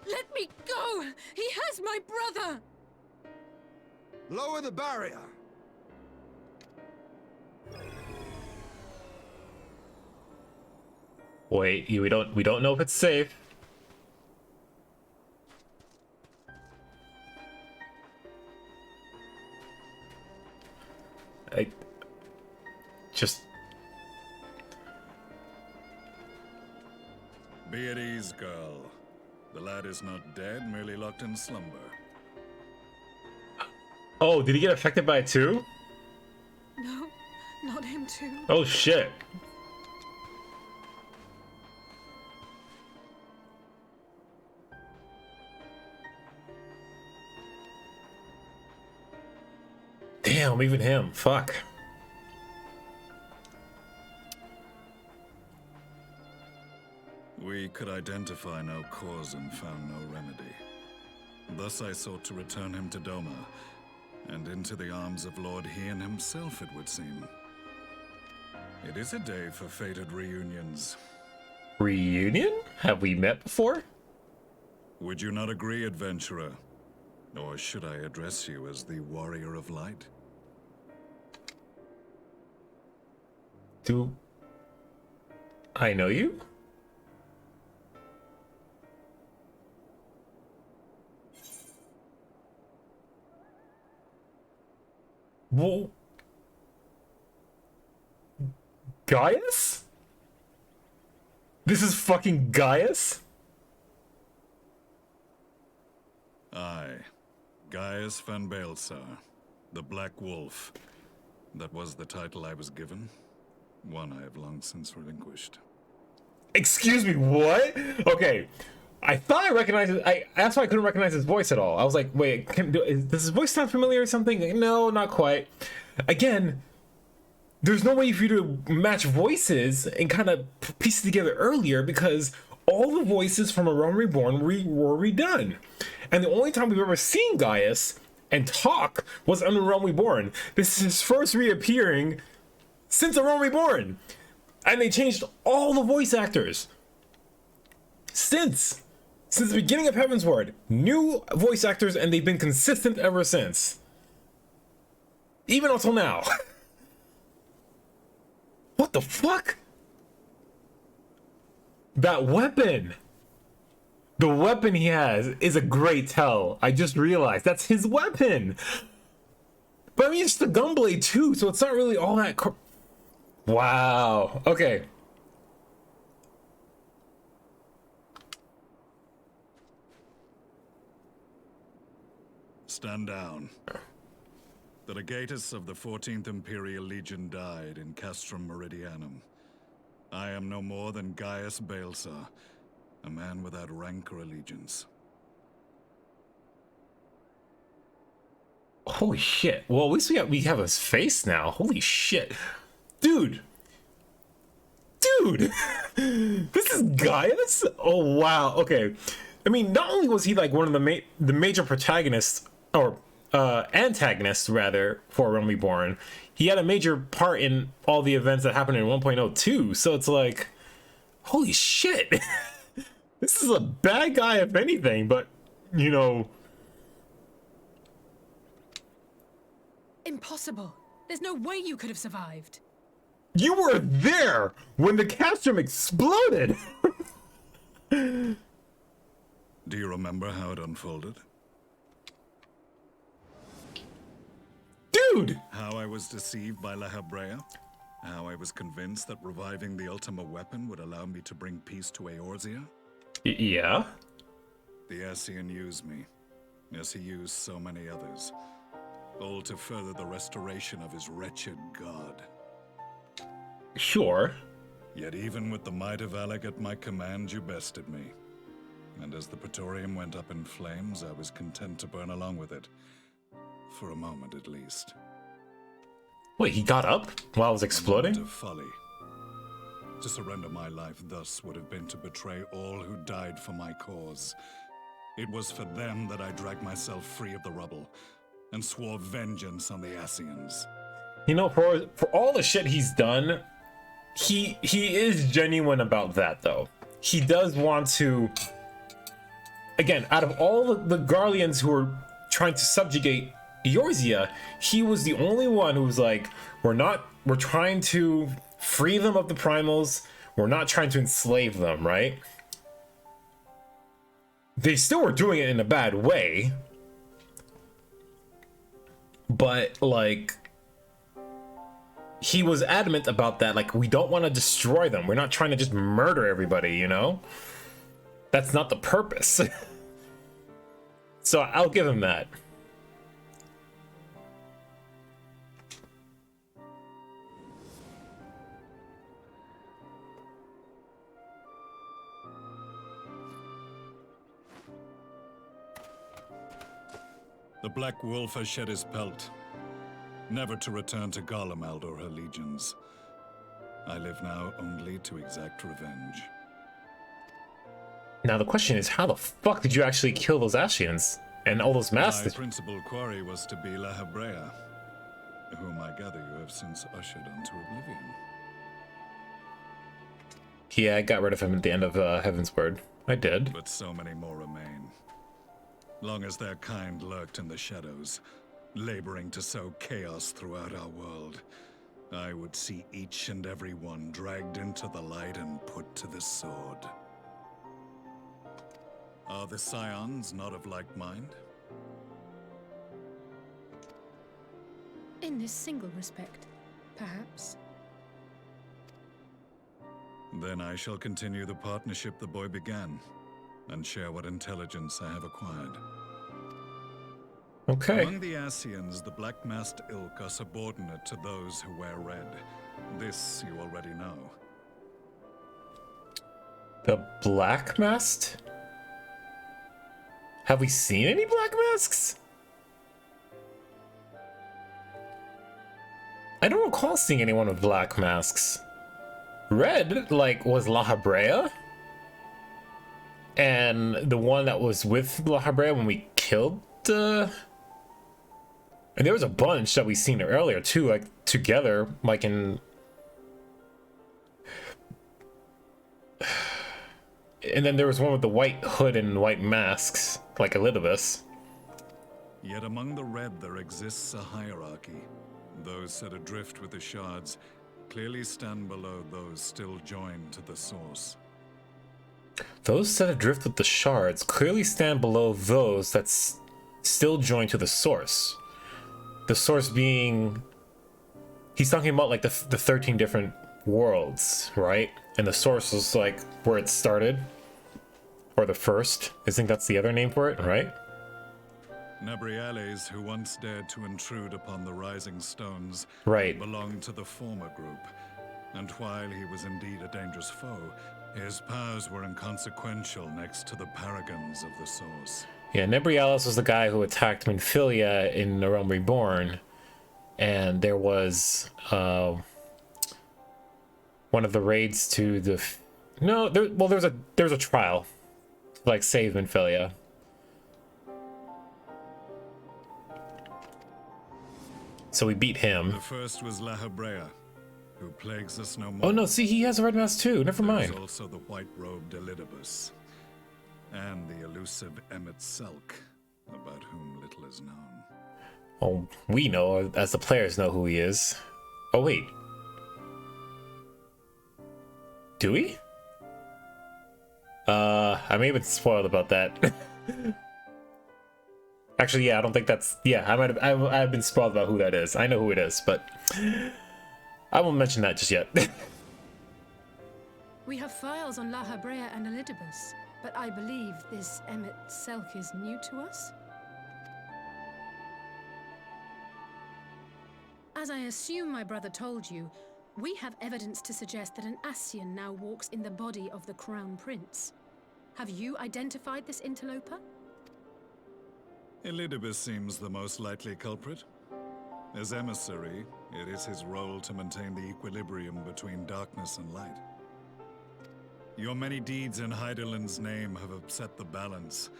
Let me go! He has my brother! Lower the barrier! Wait, we don't know if it's safe. Just be at ease, girl. The lad is not dead, merely locked in slumber. Oh, did he get affected by it too? No, not him too. Oh shit. Damn, even him. Fuck. We could identify no cause and found no remedy. Thus I sought to return him to Doma, and into the arms of Lord Hien himself, it would seem. It is a day for fated reunions. Reunion? Have we met before? Would you not agree, adventurer? Or should I address you as the Warrior of Light? Do I know you? Whoa. Gaius? This is fucking Gaius? Aye. Gaius van Baelsar, the Black Wolf. That was the title I was given. One I have long since relinquished. Excuse me, what? Okay. I thought I recognized it. That's why I couldn't recognize his voice at all. I was like, wait, does his voice sound familiar or something? No, not quite. Again, there's no way for you to match voices and kind of piece it together earlier because all the voices from A Realm Reborn were redone. And the only time we've ever seen Gaius and talk was on A Realm Reborn. This is his first reappearing since A Realm Reborn. And they changed all the voice actors. Since. Since the beginning of Heaven's Word, new voice actors, and they've been consistent ever since. Even until now. What the fuck? That weapon! The weapon he has is a great tell. I just realized that's his weapon! But I mean, it's the gunblade too, so it's not really all that wow. Okay. Stand down. The legatus of the 14th Imperial Legion died in Castrum Meridianum. I am no more than Gaius Baelsar, a man without rank or allegiance. Holy shit. Well, at least we have his face now. Holy shit. Dude. Dude. This is Gaius? Oh, wow. Okay. I mean, not only was he like one of the major protagonists, or antagonists rather, for Realm Reborn, he had a major part in all the events that happened in 1.02. So it's like, holy shit. This is a bad guy if anything, but you know. Impossible. There's no way you could have survived. You were there when the Catchup exploded. Do you remember how it unfolded? Dude! How I was deceived by La Habrea? How I was convinced that reviving the Ultima weapon would allow me to bring peace to Eorzea? Yeah? The Ascian used me, as he used so many others, all to further the restoration of his wretched god. Sure. Yet even with the might of Alec at my command, you bested me. And as the Praetorium went up in flames, I was content to burn along with it. For a moment, at least. Wait, he got up while it was exploding? A moment of folly. To surrender my life thus would have been to betray all who died for my cause. It was for them that I dragged myself free of the rubble, and swore vengeance on the Ascians. You know, for all the shit he's done, he is genuine about that, though. He does want to... Again, out of all the Garleans who were trying to subjugate Eorzea, he was the only one who was like, we're trying to free them of the primals, we're not trying to enslave them, right? They still were doing it in a bad way, but like, he was adamant about that. Like, we don't want to destroy them, we're not trying to just murder everybody, you know? That's not the purpose. So I'll give him that. The Black Wolf has shed his pelt, never to return to Garlemald or her legions. I live now only to exact revenge. Now the question is, how the fuck did you actually kill those Ascians and all those My masters? principal quarry was to be La Habrea, whom I gather you have since ushered onto oblivion. Yeah, I got rid of him at the end of Heaven's Word. I did. But so many more remain. Long as their kind lurked in the shadows, laboring to sow chaos throughout our world, I would see each and every one dragged into the light and put to the sword. Are the Scions not of like mind? In this single respect, perhaps. Then I shall continue the partnership the boy began, and share what intelligence I have acquired. Okay. Among the Ascians, the Black Masked Ilk are subordinate to those who wear red. This you already know. The Black Masked? Have we seen any Black Masks? I don't recall seeing anyone with Black Masks. Red, like, was La Habrea? And the one that was with La Habrea when we killed the... And there was a bunch that we seen earlier too, like together, like in... And then there was one with the white hood and white masks, like Elidibus. Yet among the red there exists a hierarchy. Those set adrift with the shards clearly stand below those still joined to the source. Those set adrift with the shards clearly stand below those that's still joined to the source. The source being... He's talking about like the 13 different worlds, right? And the source is like where it started. Or the first. I think that's the other name for it, right? Nebriales, who once dared to intrude upon the Rising Stones, right, belonged to the former group. And while he was indeed a dangerous foe, his powers were inconsequential next to the paragons of the source. Yeah, Nebriales was the guy who attacked Minfilia in The Realm Reborn. And there was one of the raids to the... No, there's a trial to, like, save Minfilia. So we beat him. The first was La Hebrea, who plagues us no more. Oh no, see, he has a red mask too. Never mind. There's also the white-robed Elidibus, and the elusive Emmett Selk, about whom little is known. Oh, we know, as the players know who he is. Oh wait. Do we? I may have been spoiled about that. Actually, yeah, I don't think that's... Yeah, I've been spoiled about who that is. I know who it is, but I won't mention that just yet. We have files on La Hebrea and Elidibus, but I believe this Emmett Selk is new to us? As I assume my brother told you, we have evidence to suggest that an Ascian now walks in the body of the Crown Prince. Have you identified this interloper? Elidibus seems the most likely culprit. As emissary, it is his role to maintain the equilibrium between darkness and light. Your many deeds in Hydaelyn's name have upset the balance,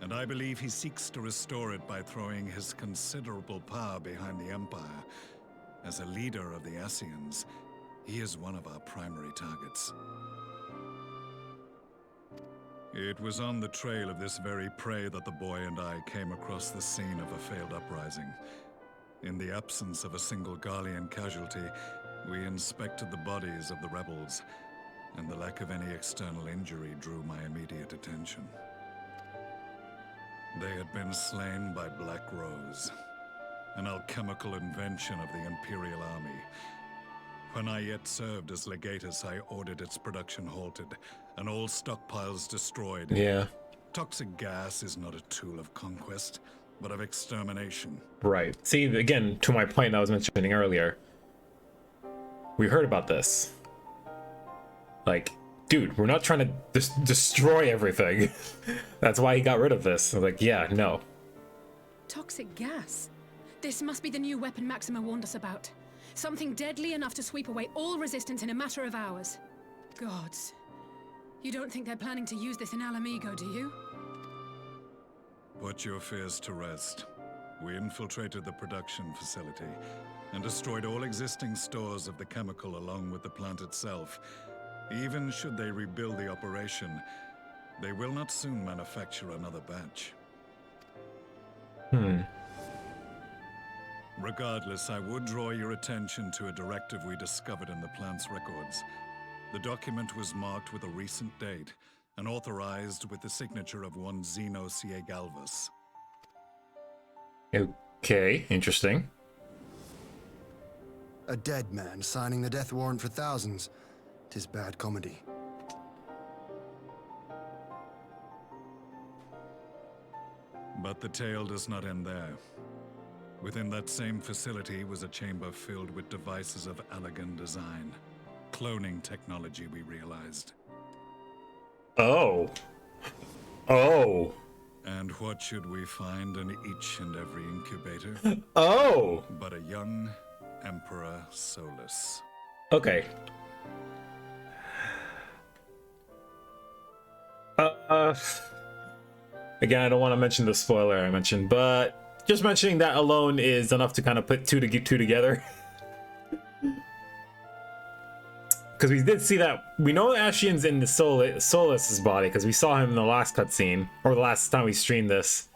and I believe he seeks to restore it by throwing his considerable power behind the Empire. As a leader of the Ascians, he is one of our primary targets. It was on the trail of this very prey that the boy and I came across the scene of a failed uprising. In the absence of a single Garlean casualty, we inspected the bodies of the rebels, and the lack of any external injury drew my immediate attention. They had been slain by Black Rose, an alchemical invention of the Imperial Army. When I yet served as legatus, I ordered its production halted, and all stockpiles destroyed. Yeah. Toxic gas is not a tool of conquest, but of extermination. Right. See, again, to my point I was mentioning earlier, we heard about this. Like, dude, we're not trying to destroy everything. That's why he got rid of this. I'm like, yeah, no. Toxic gas? This must be the new weapon Maxima warned us about. Something deadly enough to sweep away all resistance in a matter of hours. Gods. You don't think they're planning to use this in Alamigo, do you? Put your fears to rest. We infiltrated the production facility and destroyed all existing stores of the chemical along with the plant itself. Even should they rebuild the operation, they will not soon manufacture another batch. Regardless, I would draw your attention to a directive we discovered in the plant's records. The document was marked with a recent date and authorized with the signature of one Zeno Siegalvus. Okay, interesting. A dead man signing the death warrant for thousands. 'Tis bad comedy. But the tale does not end there. Within that same facility was a chamber filled with devices of elegant design. Cloning technology, we realized. Oh. Oh. And what should we find in each and every incubator? Oh. But a young Emperor Solus. Okay. Again, I don't want to mention the spoiler I mentioned, but just mentioning that alone is enough to kind of put two together. because we did see that. We know Ascian's in the Solus's body because we saw him in the last cutscene, or the last time we streamed this.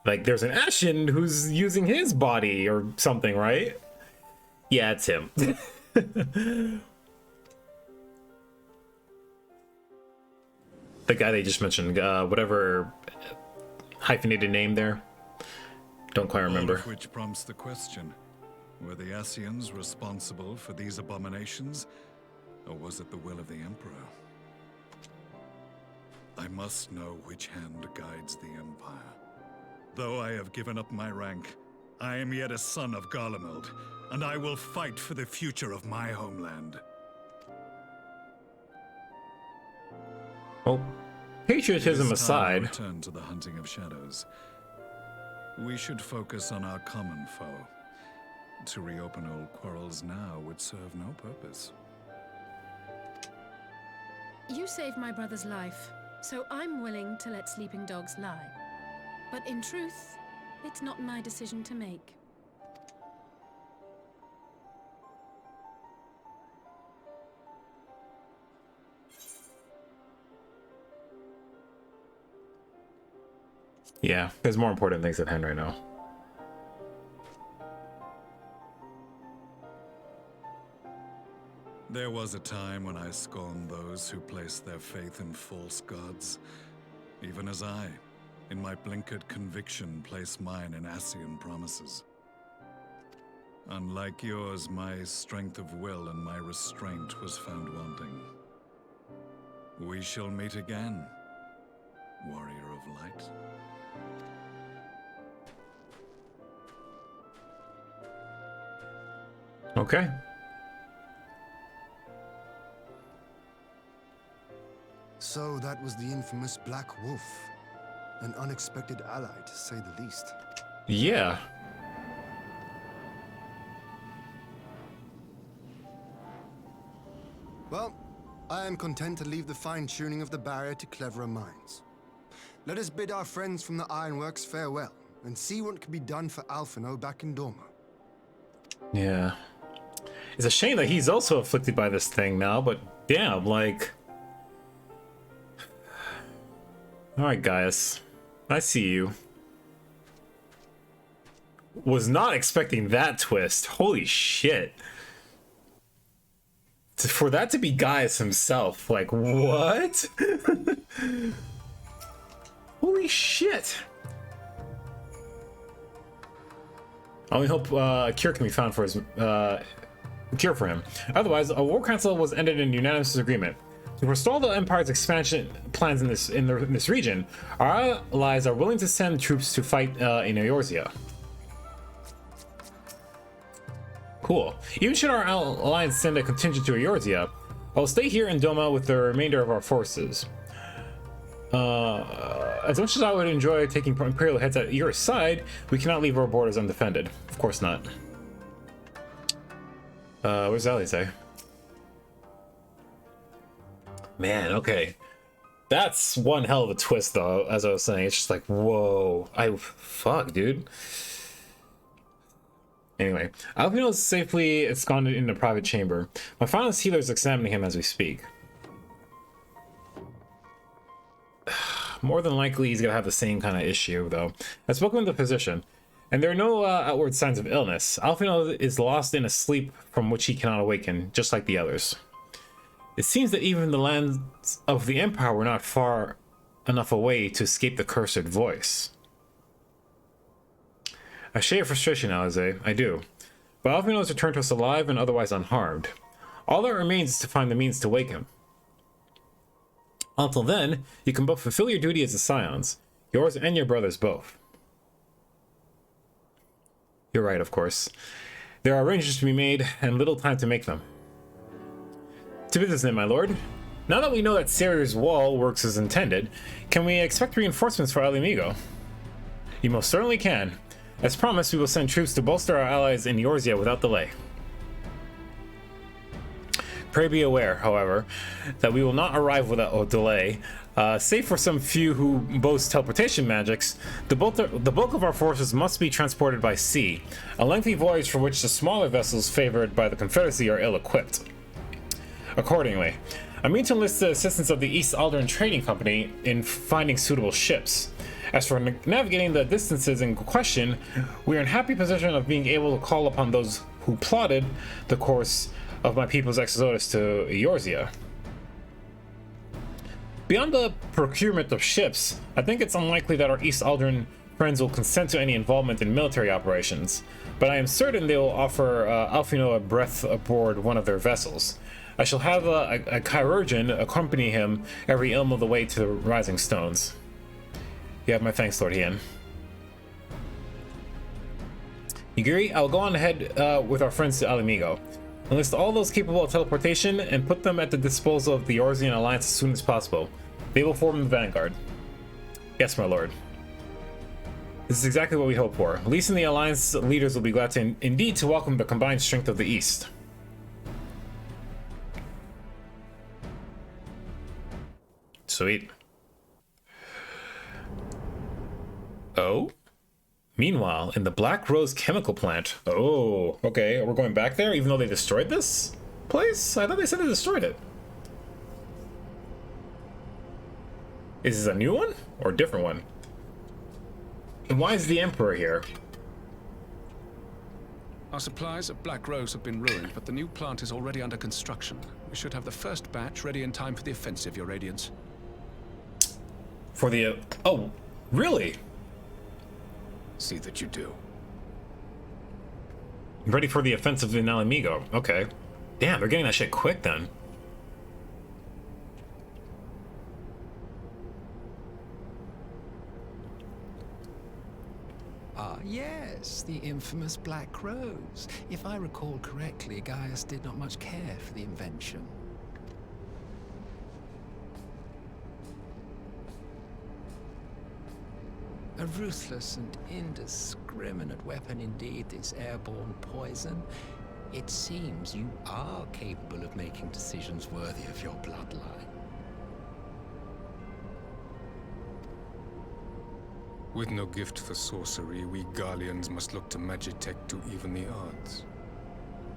Like, there's an Ascian who's using his body or something, right? Yeah, it's him. The guy they just mentioned, whatever hyphenated name there. Don't quite remember. All of which prompts the question: were the Ascians responsible for these abominations, or was it the will of the Emperor? I must know which hand guides the Empire. Though I have given up my rank, I am yet a son of Garlemald, and I will fight for the future of my homeland. Well, patriotism aside, Return to the hunting of shadows. We should focus on our common foe. To reopen old quarrels now would serve no purpose. You saved my brother's life, so I'm willing to let sleeping dogs lie. But in truth, it's not my decision to make. yeah, there's more important things at hand right now. There was a time when I scorned those who placed their faith in false gods, even as I, in my blinkered conviction, place mine in Ascian promises. Unlike yours, my strength of will and my restraint was found wanting. We shall meet again, warrior of light. Okay. So that was the infamous Black Wolf. An unexpected ally, to say the least. Yeah. Well, I am content to leave the fine-tuning of the barrier to cleverer minds. Let us bid our friends from the Ironworks farewell, and see what can be done for Alphino back in Dorma. Yeah. It's a shame that he's also afflicted by this thing now, but damn, like... Alright, guys. I see you. Was not expecting that twist. Holy shit. For that to be Gaius himself, like, what? Holy shit. I only hope a cure can be found for his cure for him. Otherwise, a war council was ended in unanimous agreement. To forestall the Empire's expansion plans in this region, our allies are willing to send troops to fight in Eorzea. Cool. Even should our alliance send a contingent to Eorzea, I'll stay here in Doma with the remainder of our forces. As much as I would enjoy taking Imperial heads at your side, we cannot leave our borders undefended. Of course not. Where's Alize? Man, okay. That's one hell of a twist, though, as I was saying. It's just like, whoa. Fuck, dude. Anyway, Alphino is safely ensconced in a private chamber. My finest healer is examining him as we speak. More than likely, he's gonna have the same kind of issue, though. I've spoken with the physician, and there are no outward signs of illness. Alphino is lost in a sleep from which he cannot awaken, just like the others. It seems that even the lands of the Empire were not far enough away to escape the cursed voice. I share your frustration, Alize. I do. But Alphino has returned to us alive and otherwise unharmed. All that remains is to find the means to wake him. Until then, you can both fulfill your duty as the Scions, yours and your brother's both. You're right, of course. There are arrangements to be made, and little time to make them. To business then, my lord. Now that we know that Seiryu's wall works as intended, can we expect reinforcements for Alamigo? You most certainly can. As promised, we will send troops to bolster our allies in Eorzea without delay. Pray be aware, however, that we will not arrive without a delay. Save for some few who boast teleportation magics, the bulk of our forces must be transported by sea, a lengthy voyage for which the smaller vessels favored by the Confederacy are ill-equipped. accordingly. I mean to enlist the assistance of the East Aldern Trading Company in finding suitable ships. As for navigating the distances in question, we are in happy position of being able to call upon those who plotted the course of my people's exodus to Eorzea. Beyond the procurement of ships, I think it's unlikely that our East Aldern friends will consent to any involvement in military operations, but I am certain they will offer Alfino a berth aboard one of their vessels. I shall have a chirurgeon accompany him every elm of the way to the Rising Stones. You have my thanks, Lord Hien. You agree? I'll go on ahead with our friends to Alamigo. Enlist all those capable of teleportation and put them at the disposal of the Eorzean Alliance as soon as possible. They will form the vanguard. Yes, my lord. This is exactly what we hope for. Least in the Alliance leaders will be glad to indeed to welcome the combined strength of the East. Sweet. Oh? Meanwhile, in the Black Rose chemical plant. Oh, okay. We're going back there even though they destroyed this place? I thought they said they destroyed it. Is this a new one or a different one? And why is the Emperor here? Our supplies of Black Rose have been ruined, but the new plant is already under construction. We should have the first batch ready in time for the offensive, Your Radiance. For the... oh, really? See that you do. Ready for the offensive in Alamigo. Okay. Damn, they're getting that shit quick then. Ah, yes, the infamous Black Rose. If I recall correctly, Gaius did not much care for the invention. A ruthless and indiscriminate weapon indeed, this airborne poison. It seems you are capable of making decisions worthy of your bloodline. With no gift for sorcery, we Garleans must look to Magitech to even the odds.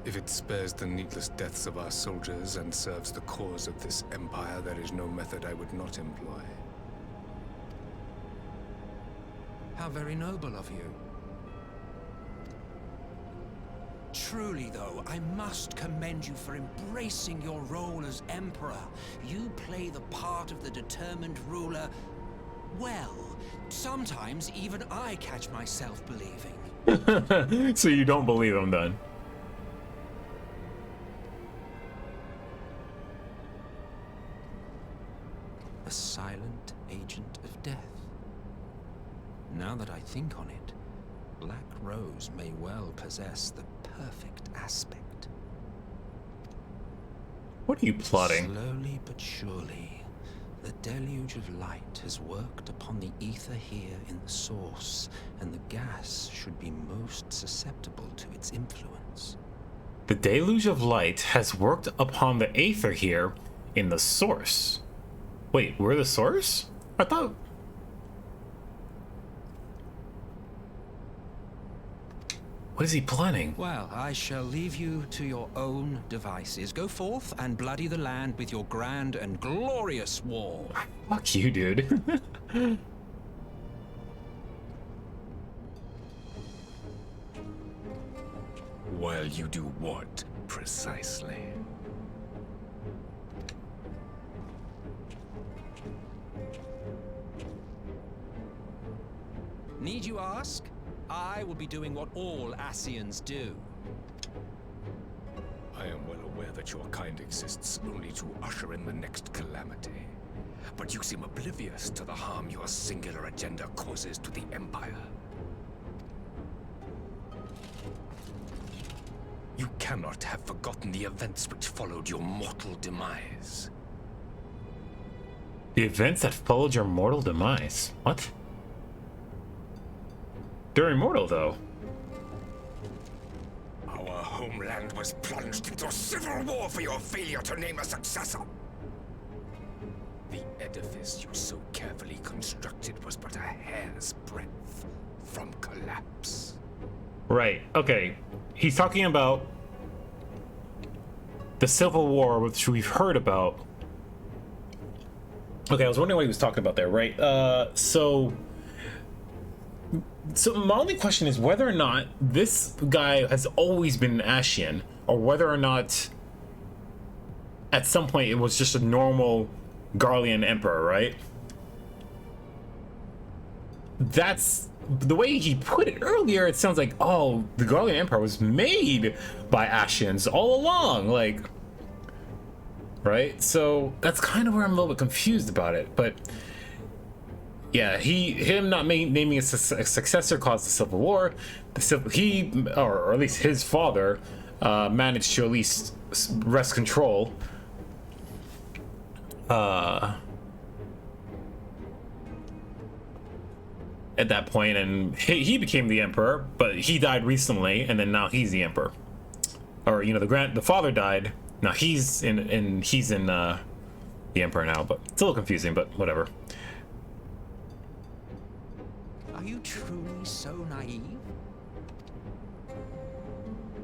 If it spares the needless deaths of our soldiers and serves the cause of this empire, there is no method I would not employ. How very noble of you. Truly, though, I must commend you for embracing your role as Emperor. You play the part of the determined ruler well. Sometimes even I catch myself believing. So you don't believe him then? A silent agent of death. Now that I think on it, Black Rose may well possess the perfect aspect. What are you plotting? Slowly but surely, the deluge of light has worked upon the ether here in the source, and the gas should be most susceptible to its influence. The deluge of light has worked upon the aether here in the source. Wait, we're the source? I thought... What is he planning? Well, I shall leave you to your own devices. Go forth and bloody the land with your grand and glorious war. Fuck you, dude. While you do what, precisely? Need you ask? I will be doing what all Ascians do. I am well aware that your kind exists only to usher in the next calamity. But you seem oblivious to the harm your singular agenda causes to the Empire. You cannot have forgotten the events which followed your mortal demise. The events that followed your mortal demise? What? They're immortal, though. Our homeland was plunged into civil war for your failure to name a successor. The edifice you so carefully constructed was but a hair's breadth from collapse. Right, okay. He's talking about the Civil War, which we've heard about. Okay, I was wondering what he was talking about there, right? So my only question is whether or not this guy has always been an Ascian, or whether or not at some point it was just a normal Garlean emperor, right? That's the way he put it earlier. It sounds like, oh, the Garlean emperor was made by Ascians all along, like, right? So that's kind of where I'm a little bit confused about it. But yeah, him not naming a successor caused the Civil War. Or at least his father, managed to at least wrest control. At that point, and he became the emperor, but he died recently, and then now he's the emperor. Or, you know, the father died. Now he's in the emperor now, but it's a little confusing, but whatever. Are you truly so naive?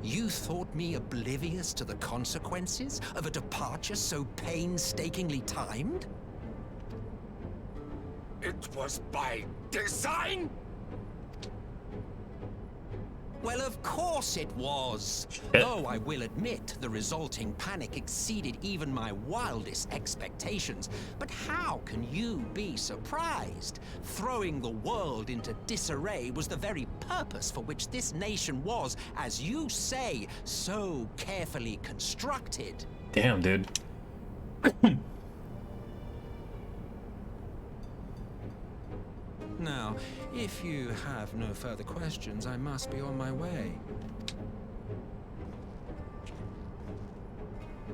You thought me oblivious to the consequences of a departure so painstakingly timed? It was by design? Well, of course it was. Yeah. Though I will admit, the resulting panic exceeded even my wildest expectations. But how can you be surprised? Throwing the world into disarray was the very purpose for which this nation was, as you say, so carefully constructed. Damn, dude. Now, if you have no further questions, I must be on my way.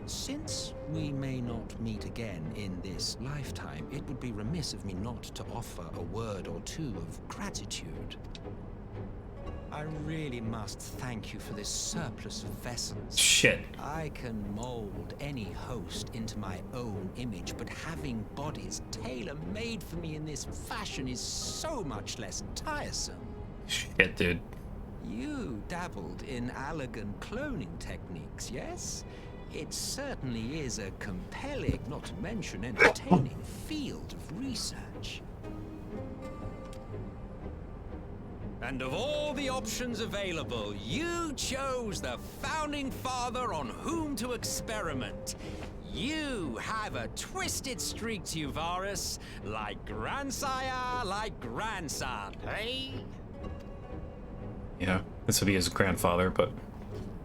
Since we may not meet again in this lifetime, it would be remiss of me not to offer a word or two of gratitude. I really must thank you for this surplus of vessels. Shit. I can mold any host into my own image, but having bodies tailor-made for me in this fashion is so much less tiresome. Shit, dude. You dabbled in elegant cloning techniques, yes? It certainly is a compelling, not to mention entertaining, field of research. And of all the options available, you chose the founding father on whom to experiment. You have a twisted streak to you, Varus, like grandsire, like grandson, hey? Yeah, this would be his grandfather, but...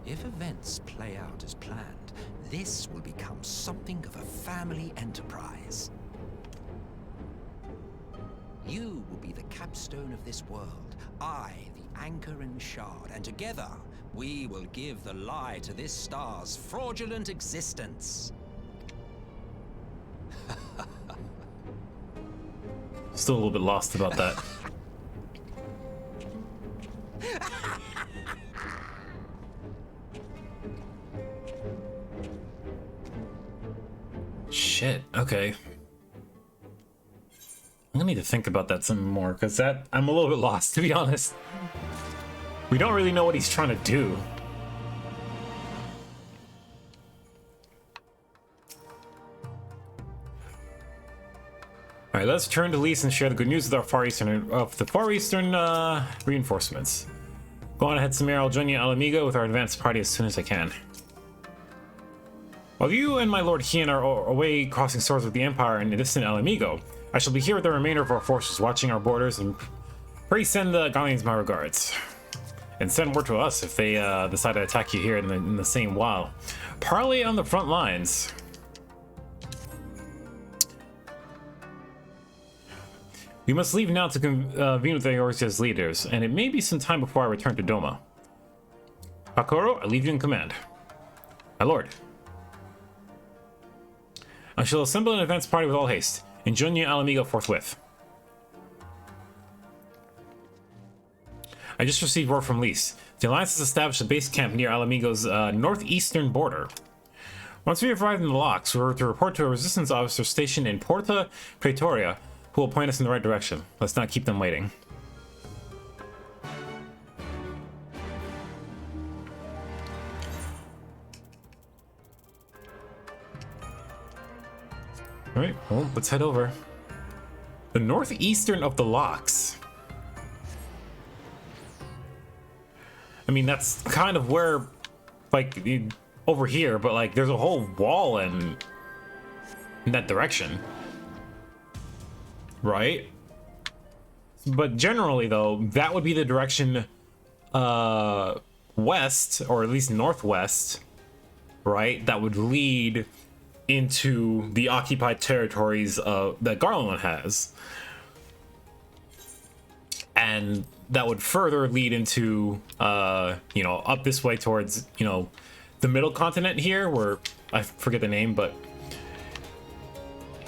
If events play out as planned, this will become something of a family enterprise. You will be the capstone of this world, I the anchor and shard, and together we will give the lie to this star's fraudulent existence. Still a little bit lost about that. Shit, okay. I'm gonna need to think about that some more, because I'm a little bit lost, to be honest. We don't really know what he's trying to do. Alright, let's turn to Lise and share the good news with the Far Eastern reinforcements. Go on ahead, Samir. I'll join you at Alamigo with our advanced party as soon as I can. While you and my Lord Hien are away crossing swords with the Empire in the distant Alamigo, I shall be here with the remainder of our forces, watching our borders, and pray send the Gallians my regards. And send word to us if they decide to attack you here in the same while. Parley on the front lines. We must leave now to convene with the Eorzea's leaders, and it may be some time before I return to Doma. Hakoro, I leave you in command. My lord. I shall assemble an advance party with all haste, and join you at Alamigo forthwith. I just received word from Lise. The Alliance has established a base camp near Alamigo's northeastern border. Once we have arrived in the locks, we're to report to a resistance officer stationed in Porta Praetoria, who will point us in the right direction. Let's not keep them waiting. Alright, well, let's head over. The northeastern of the locks. I mean, that's kind of where, like, over here, but like, there's a whole wall in that direction. Right? But generally, though, that would be the direction west, or at least northwest, right? That would lead into the occupied territories that Garland has. And that would further lead into, you know, up this way towards, you know, the middle continent here, where I forget the name, but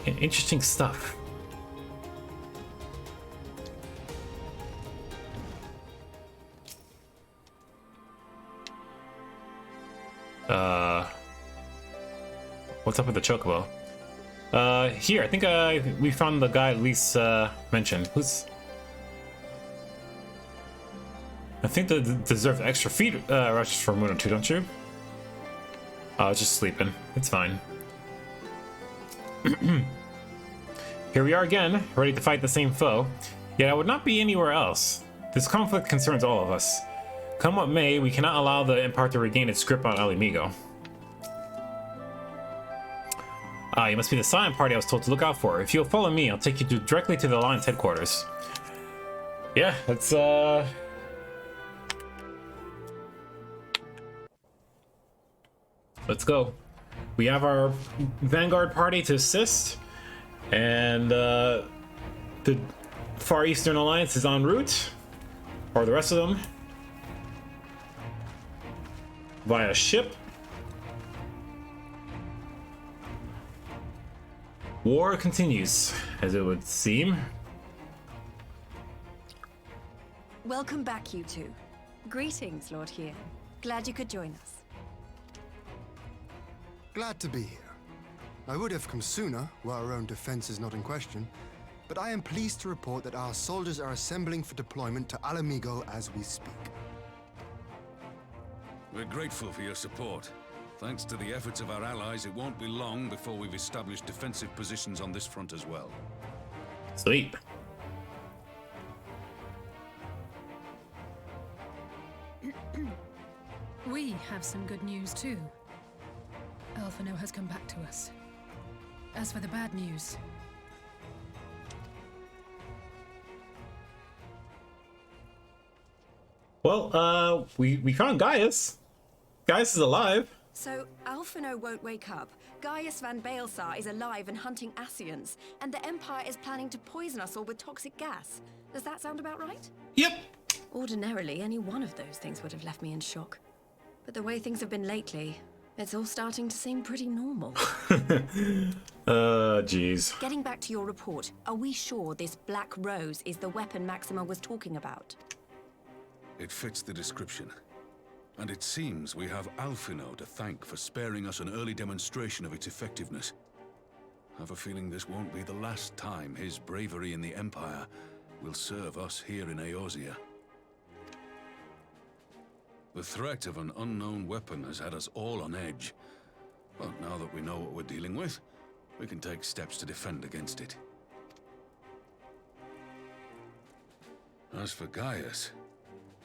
interesting stuff. What's up with the chocobo? Here, I think we found the guy Elise mentioned. Who's? I think they deserve extra feet rushes for Muno too, don't you? Oh, it's just sleeping. It's fine. Here we are again, ready to fight the same foe. Yet I would not be anywhere else. This conflict concerns all of us. Come what may, we cannot allow the Empire to regain its grip on Alamigo. Ah, you must be the Scion party I was told to look out for. If you'll follow me, I'll take you directly to the Alliance headquarters. Yeah, that's let's go. We have our Vanguard party to assist, and the Far Eastern Alliance is en route, or the rest of them, via ship. War continues, as it would seem. Welcome back, you two. Greetings, Lord Hien. Glad you could join us. Glad to be here. I would have come sooner, while our own defense is not in question, but I am pleased to report that our soldiers are assembling for deployment to Alamigo as we speak. We're grateful for your support. Thanks to the efforts of our allies, it won't be long before we've established defensive positions on this front as well. Sweet. We have some good news too. Alphino has come back to us. As for the bad news, well, we found Gaius. Gaius is alive. So, Alphino won't wake up. Gaius van Baelsar is alive and hunting Ascians, and the Empire is planning to poison us all with toxic gas. Does that sound about right? Yep. Ordinarily, any one of those things would have left me in shock. But the way things have been lately, it's all starting to seem pretty normal. Jeez. Getting back to your report, are we sure this Black Rose is the weapon Maxima was talking about? It fits the description. And it seems we have Alphino to thank for sparing us an early demonstration of its effectiveness. I have a feeling this won't be the last time his bravery in the Empire will serve us here in Eorzea. The threat of an unknown weapon has had us all on edge. But now that we know what we're dealing with, we can take steps to defend against it. As for Gaius,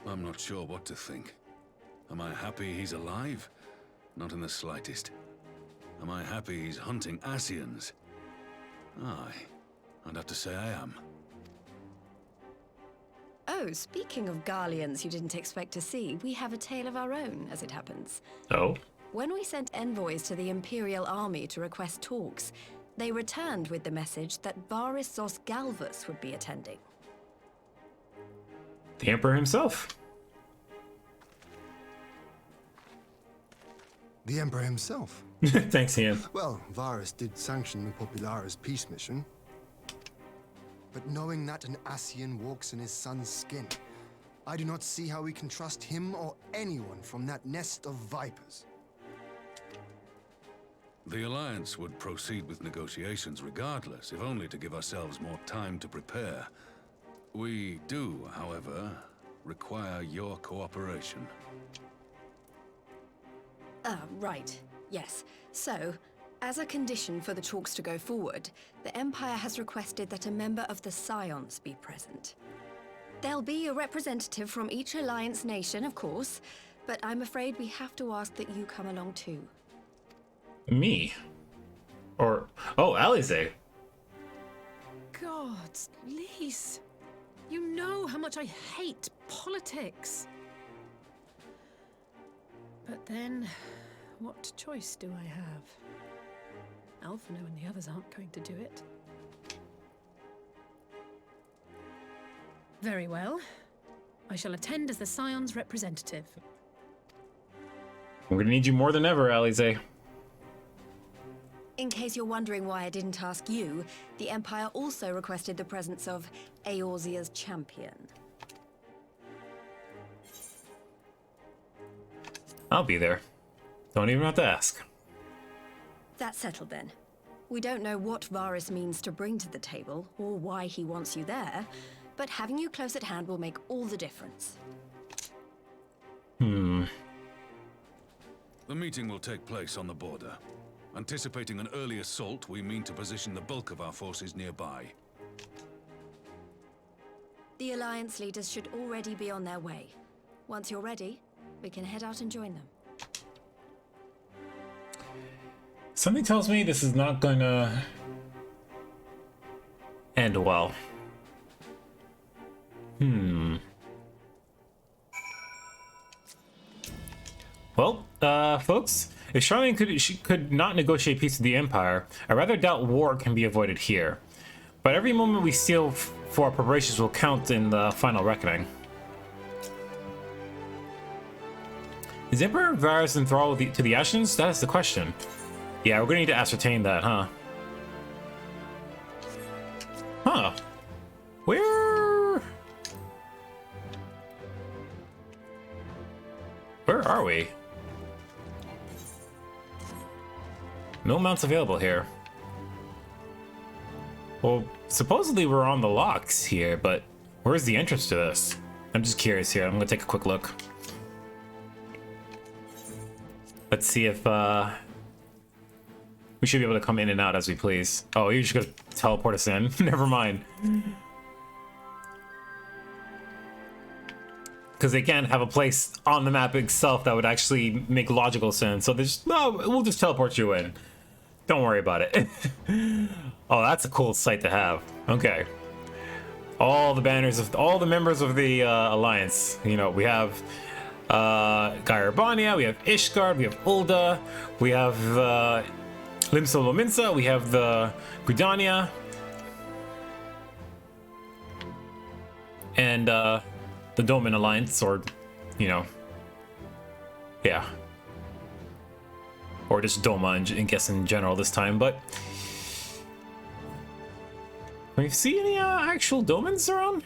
I'm not sure what to think. Am I happy he's alive? Not in the slightest. Am I happy he's hunting Ascians? Aye, I'd have to say I am. Oh, speaking of Garleans you didn't expect to see, we have a tale of our own, as it happens. Oh? When we sent envoys to the Imperial Army to request talks, they returned with the message that Varissos Galvus would be attending. The Emperor himself. The Emperor himself. Thanks, Ian. Well, Varus did sanction the Popularis peace mission. But knowing that an Ascian walks in his son's skin, I do not see how we can trust him or anyone from that nest of vipers. The Alliance would proceed with negotiations regardless, if only to give ourselves more time to prepare. We do, however, require your cooperation. Right. Yes. So, As a condition for the talks to go forward, the Empire has requested that a member of the Scions be present. There'll be a representative from each Alliance nation, of course, but I'm afraid we have to ask that you come along too. Me? Or... oh, Alize. Gods, Lise. You know how much I hate politics. But then, what choice do I have? Alphino and the others aren't going to do it. Very well. I shall attend as the Scion's representative. We're gonna need you more than ever, Alize. In case you're wondering why I didn't ask you, the Empire also requested the presence of Eorzea's champion. I'll be there. Don't even have to ask. That's settled then. We don't know what Varys means to bring to the table, or why he wants you there, but having you close at hand will make all the difference. The meeting will take place on the border. Anticipating an early assault, we mean to position the bulk of our forces nearby. The Alliance leaders should already be on their way. Once you're ready, we can head out and join them. Something tells me this is not gonna end well. Well, folks, if Charlene could not negotiate peace with the Empire, I rather doubt war can be avoided here. But every moment we steal for our preparations will count in the final reckoning. Is Emperor Varys enthralled to the Ashens? That is the question. Yeah, we're gonna need to ascertain that, huh? Huh. Where are we? No mounts available here. Well, supposedly we're on the locks here, but where's the entrance to this? I'm just curious here. I'm gonna take a quick look. Let's see if we should be able to come in and out as we please. Oh, you're just gonna teleport us in? Never mind. Because they can't have a place on the map itself that would actually make logical sense. So there's no, we'll just teleport you in. Don't worry about it. Oh, that's a cool sight to have. Okay. All the banners of all the members of the Alliance. You know, we have Gairbania, we have Ishgard, we have Ulda, we have Limsa Lominsa, we have the Gridania, and the Doman Alliance, or, you know, yeah. Or just Doma, I guess, in general this time, but... Can we see any actual Domans around?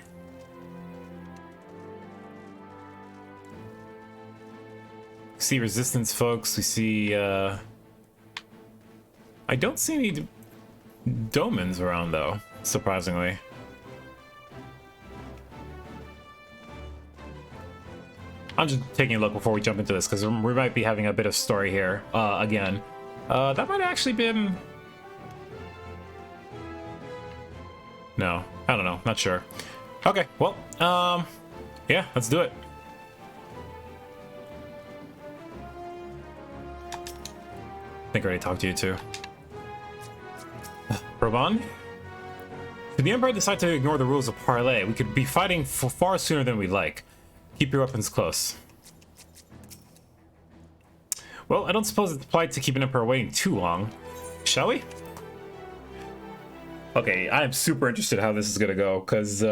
We see Resistance folks, we see, I don't see any Domans around, though, surprisingly. I'm just taking a look before we jump into this, because we might be having a bit of story here, again. That might have actually been... No, I don't know, not sure. Okay, well, yeah, let's do it. I think I already talked to you too. Roban? If the Empire decide to ignore the rules of Parley, we could be fighting for far sooner than we'd like. Keep your weapons close. Well, I don't suppose it's polite to keep an Emperor waiting too long. Shall we? Okay, I am super interested how this is gonna go, because,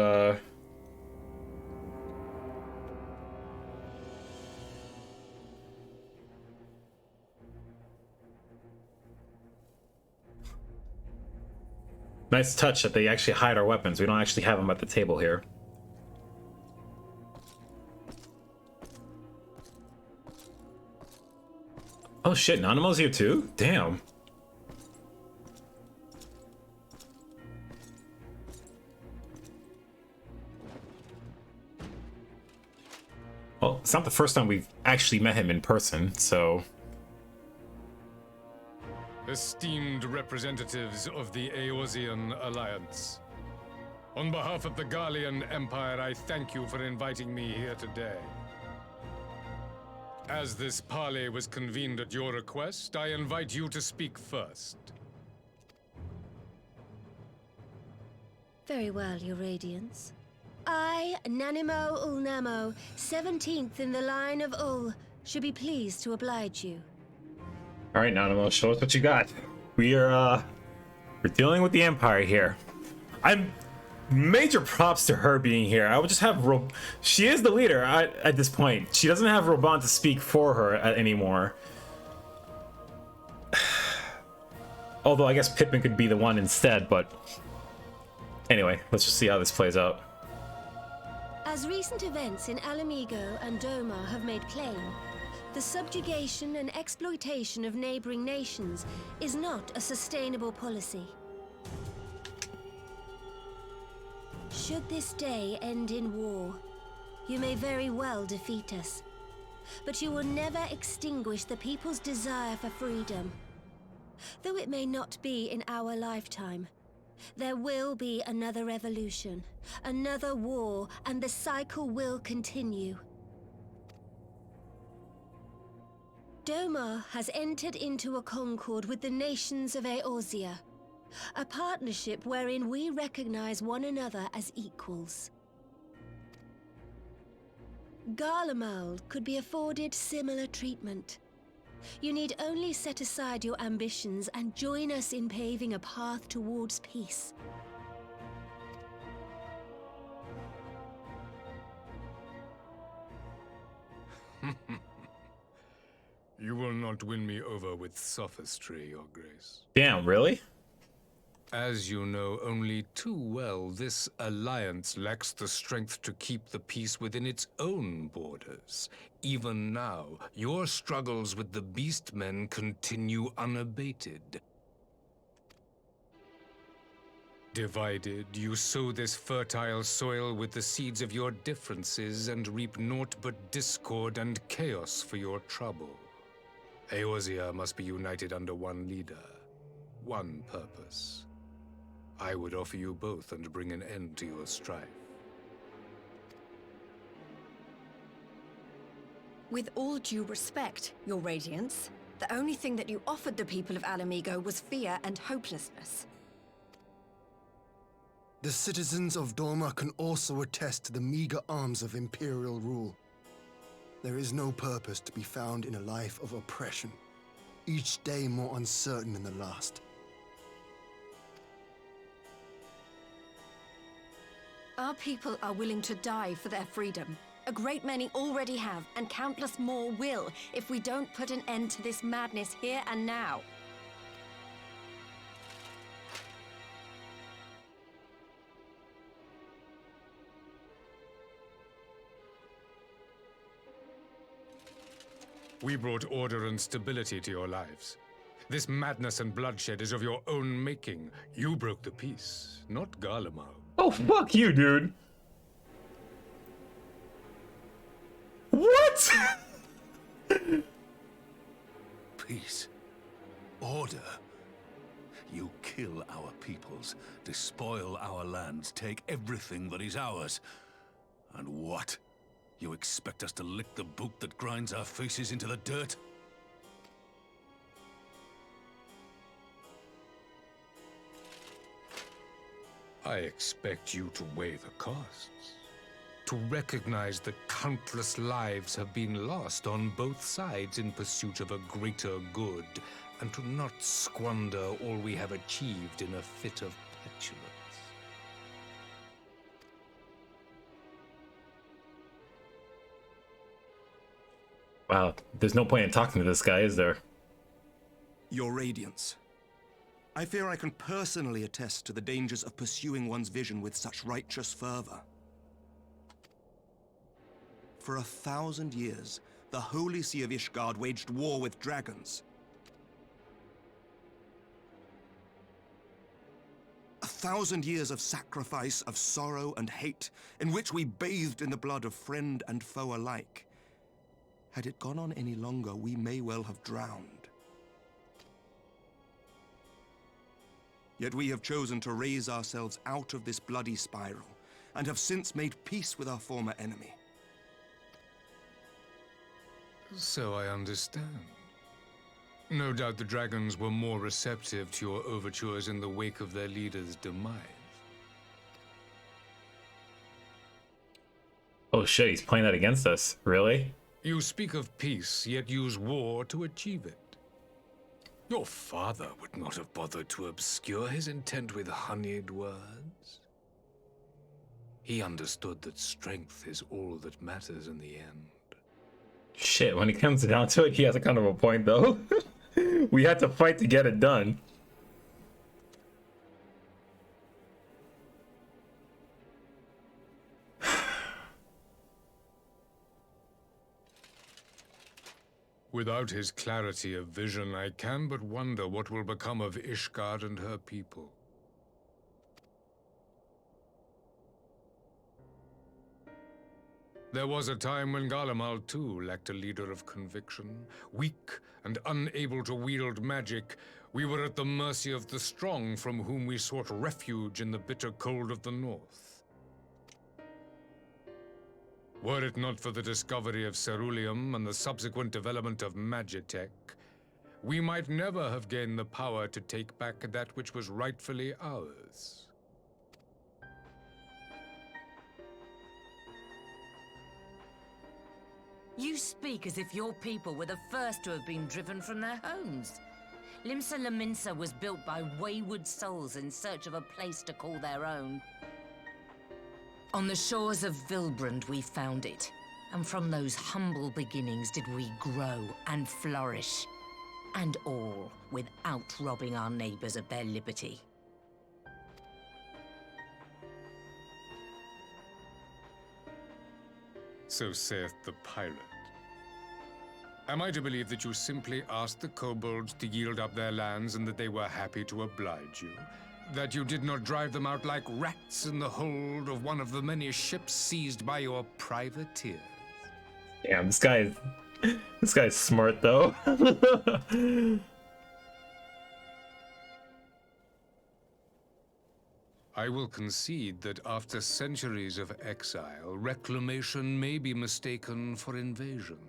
nice touch that they actually hide our weapons. We don't actually have them at the table here. Oh shit, Nanamo's here too? Damn. Well, it's not the first time we've actually met him in person, so... esteemed representatives of the Eorzean Alliance. On behalf of the Gallian Empire, I thank you for inviting me here today. As this parley was convened at your request, I invite you to speak first. Very well, Your Radiance. I, Nanimo Ulnamo, 17th in the line of Ul, should be pleased to oblige you. All right, Nanimo, show us what you got. We're dealing with the Empire here. I'm major props to her being here. I would just have she is the leader at this point. She doesn't have Roban to speak for her anymore. Although I guess Pippin could be the one instead, but anyway, let's just see how this plays out. As recent events in Alamigo and Doma have made plain, the subjugation and exploitation of neighboring nations is not a sustainable policy. Should this day end in war, you may very well defeat us, but you will never extinguish the people's desire for freedom. Though it may not be in our lifetime, there will be another revolution, another war, and the cycle will continue. Doma has entered into a concord with the nations of Eorzea, a partnership wherein we recognize one another as equals. Garlemald could be afforded similar treatment. You need only set aside your ambitions and join us in paving a path towards peace. You will not win me over with sophistry, Your Grace. Damn, really? As you know only too well, this alliance lacks the strength to keep the peace within its own borders. Even now, your struggles with the Beastmen continue unabated. Divided, you sow this fertile soil with the seeds of your differences and reap naught but discord and chaos for your trouble. Eorzea must be united under one leader, one purpose. I would offer you both and bring an end to your strife. With all due respect, Your Radiance, the only thing that you offered the people of Alamigo was fear and hopelessness. The citizens of Doma can also attest to the meager arms of Imperial rule. There is no purpose to be found in a life of oppression, each day more uncertain than the last. Our people are willing to die for their freedom. A great many already have, and countless more will, if we don't put an end to this madness here and now. We brought order and stability to your lives. This madness and bloodshed is of your own making. You broke the peace, not Garlemald. Oh, fuck you, dude. What? Peace. Order. You kill our peoples, despoil our lands, take everything that is ours. And what? You expect us to lick the boot that grinds our faces into the dirt? I expect you to weigh the costs. To recognize that countless lives have been lost on both sides in pursuit of a greater good, and to not squander all we have achieved in a fit of petulance. Wow, there's no point in talking to this guy, is there? Your Radiance. I fear I can personally attest to the dangers of pursuing one's vision with such righteous fervor. For 1,000 years, the Holy See of Ishgard waged war with dragons. 1,000 years of sacrifice, of sorrow and hate, in which we bathed in the blood of friend and foe alike. Had it gone on any longer, we may well have drowned. Yet we have chosen to raise ourselves out of this bloody spiral, and have since made peace with our former enemy. So I understand. No doubt the dragons were more receptive to your overtures in the wake of their leader's demise. Oh shit, he's playing that against us. Really? You speak of peace, yet use war to achieve it. Your father would not have bothered to obscure his intent with honeyed words. He understood that strength is all that matters in the end. Shit, when it comes down to it, he has a kind of a point though. We had to fight to get it done. Without his clarity of vision, I can but wonder what will become of Ishgard and her people. There was a time when Garlemald too lacked a leader of conviction. Weak and unable to wield magic, we were at the mercy of the strong from whom we sought refuge in the bitter cold of the north. Were it not for the discovery of ceruleum and the subsequent development of Magitech, we might never have gained the power to take back that which was rightfully ours. You speak as if your people were the first to have been driven from their homes. Limsa Lominsa was built by wayward souls in search of a place to call their own. On the shores of Vilbrand we found it, and from those humble beginnings did we grow and flourish. And all without robbing our neighbors of their liberty. So saith the pirate. Am I to believe that you simply asked the kobolds to yield up their lands and that they were happy to oblige you? That you did not drive them out like rats in the hold of one of the many ships seized by your privateers? Damn, this guy is smart though. I will concede that after centuries of exile, reclamation may be mistaken for invasion.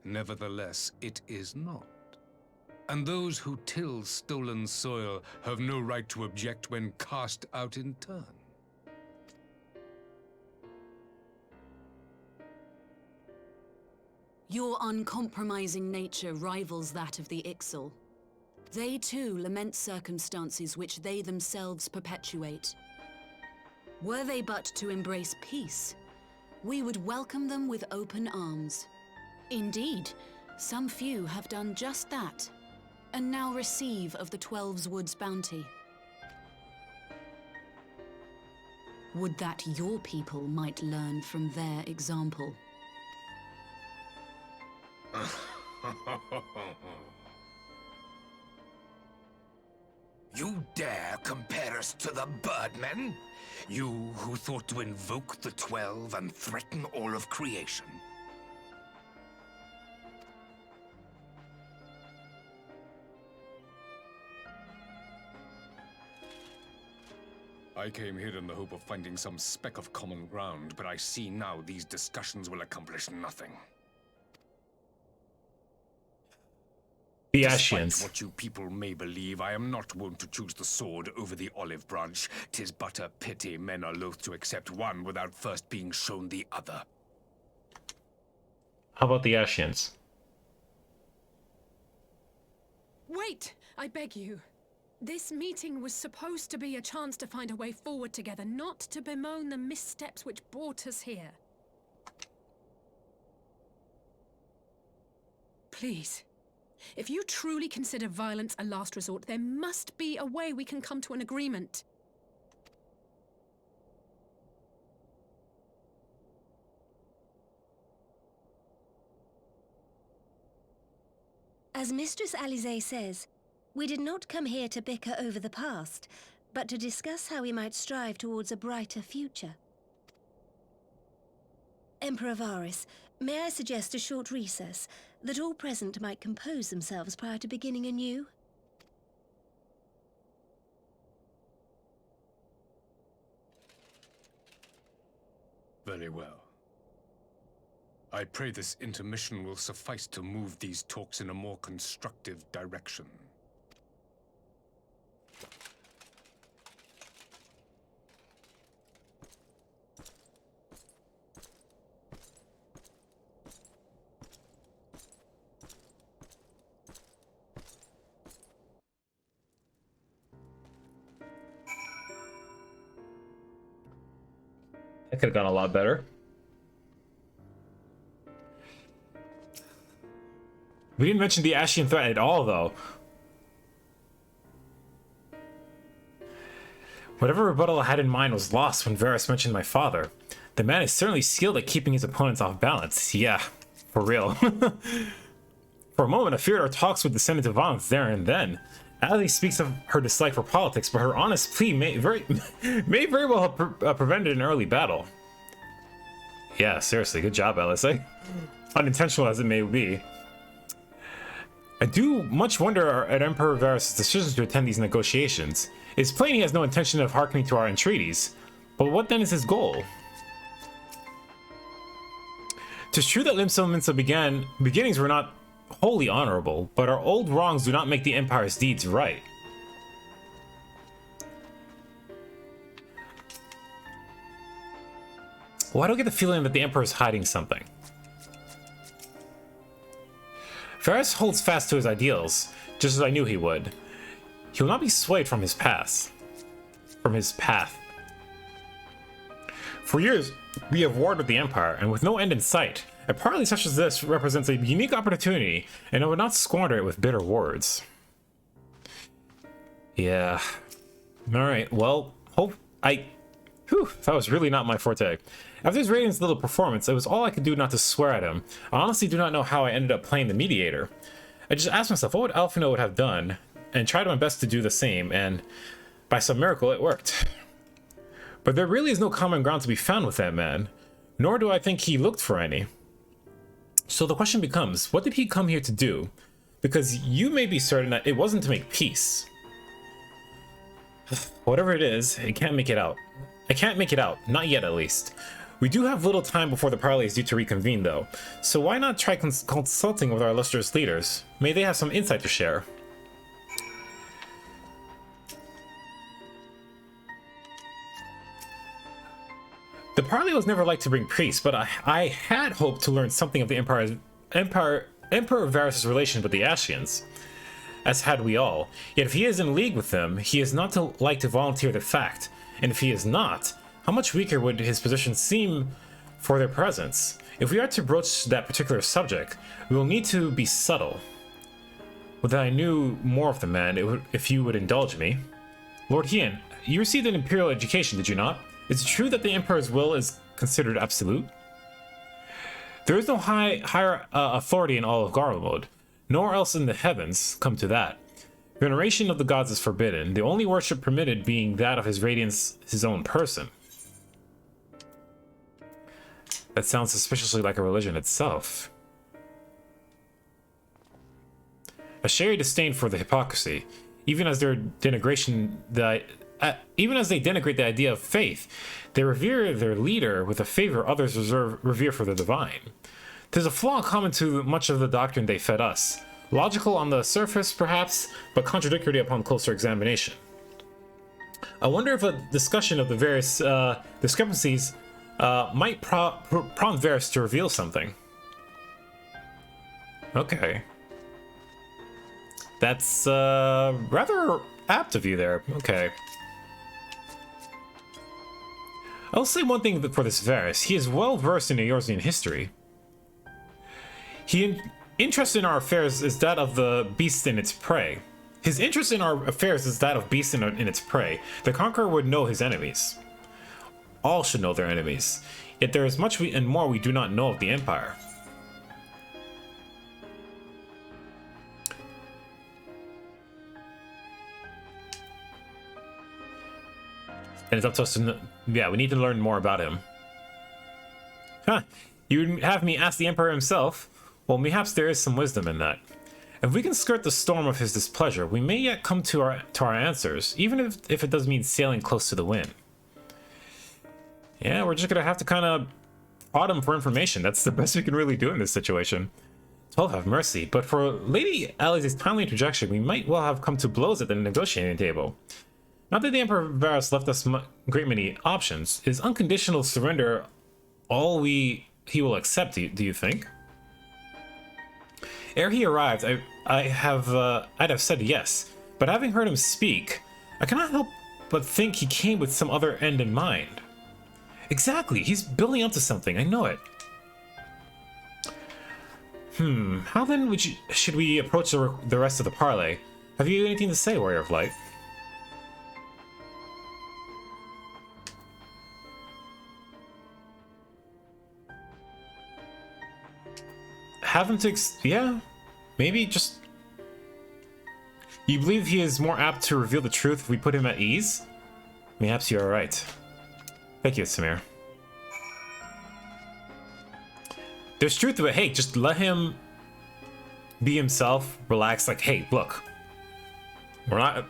Nevertheless, it is not. And those who till stolen soil have no right to object when cast out in turn. Your uncompromising nature rivals that of the Ixal. They too lament circumstances which they themselves perpetuate. Were they but to embrace peace, we would welcome them with open arms. Indeed, some few have done just that, and now receive of the 12's Wood's bounty. Would that your people might learn from their example. You dare compare us to the Birdmen? You who thought to invoke the 12 and threaten all of creation? I came here in the hope of finding some speck of common ground, but I see now these discussions will accomplish nothing. The Despite Ashians. what you people may believe, I am not wont to choose the sword over the olive branch. 'Tis but a pity men are loath to accept one without first being shown the other. How about the Ashians? Wait, I beg you. This meeting was supposed to be a chance to find a way forward together, not to bemoan the missteps which brought us here. Please, if you truly consider violence a last resort, there must be a way we can come to an agreement. As Mistress Alisaie says, we did not come here to bicker over the past, but to discuss how we might strive towards a brighter future. Emperor Varys, may I suggest a short recess, that all present might compose themselves prior to beginning anew? Very well. I pray this intermission will suffice to move these talks in a more constructive direction. That could have gone a lot better. We didn't mention the Ascian threat at all, though. Whatever rebuttal I had in mind was lost when Varus mentioned my father. The man is certainly skilled at keeping his opponents off balance. Yeah, for real. For a moment, I feared our talks would descend into violence there and then. Ali speaks of her dislike for politics, but her honest plea may very well have prevented an early battle. Yeah, seriously, good job, LSA. Unintentional as it may be. I do much wonder at Emperor Varus' decision to attend these negotiations. It's plain he has no intention of hearkening to our entreaties, but what then is his goal? 'Tis true that Limsa beginnings were not wholly honorable, but our old wrongs do not make the Empire's deeds right. Well, I don't get the feeling that the Emperor is hiding something. Varus holds fast to his ideals, just as I knew he would. He will not be swayed from his path. For years, we have warred with the Empire, and with no end in sight. A parley such as this represents a unique opportunity, and I would not squander it with bitter words. Yeah. Alright, well, that was really not my forte. After his Radiant's little performance, it was all I could do not to swear at him. I honestly do not know how I ended up playing the mediator. I just asked myself what would Alphino would have done, and tried my best to do the same, and by some miracle it worked. But there really is no common ground to be found with that man, nor do I think he looked for any. So the question becomes, what did he come here to do? Because you may be certain that it wasn't to make peace. Whatever it is, I can't make it out. Not yet at least. We do have little time before the parley is due to reconvene though, so why not try consulting with our illustrious leaders? May they have some insight to share. The parley was never like to bring priests, but I had hoped to learn something of the Emperor Varus' relation with the Ascians, as had we all. Yet if he is in league with them, he is not like to volunteer the fact, and if he is not, how much weaker would his position seem for their presence? If we are to broach that particular subject, we will need to be subtle. Would that I knew more of the man, if you would indulge me. Lord Hien, you received an imperial education, did you not? Is it true that the Emperor's will is considered absolute? There is no higher authority in all of Garlemald, nor else in the heavens, come to that. Veneration of the gods is forbidden, the only worship permitted being that of his radiance, his own person. That sounds suspiciously like a religion itself. A share disdain for the hypocrisy, even as they denigrate the idea of faith, they revere their leader with a favor others revere for the divine. 'Tis a flaw common to much of the doctrine they fed us. Logical on the surface, perhaps, but contradictory upon closer examination. I wonder if a discussion of the various discrepancies might prompt Varus to reveal something. Okay. That's rather apt of you there. Okay. I'll say one thing for this Varus. He is well versed in Eorzean history. His interest in our affairs is that of the beast in its prey. His interest in our affairs is that of beast in its prey. The conqueror would know his enemies. All should know their enemies. Yet there is much and more we do not know of the Empire. And it's up to us to know. Yeah, we need to learn more about him. Huh. You have me ask the Emperor himself? Well, perhaps there is some wisdom in that. If we can skirt the storm of his displeasure, we may yet come to our answers, even if it does mean sailing close to the wind. Yeah, we're just gonna have to kind of prod him for information. That's the best we can really do in this situation. 12 have mercy, but for Lady Alice's timely interjection, we might well have come to blows at the negotiating table. Not that the Emperor Varus left us a great many options. Is unconditional surrender all he will accept, do you think? Ere he arrived, I'd have said yes, but having heard him speak, I cannot help but think he came with some other end in mind. Exactly, he's building up to something, I know it. How then should we approach the rest of the parley? Have you anything to say, Warrior of Light? Have him to yeah, maybe just... You believe he is more apt to reveal the truth if we put him at ease? Perhaps you are right. Thank you, Samir. There's truth to it. Hey, just let him be himself, relax, like, hey, look. We're not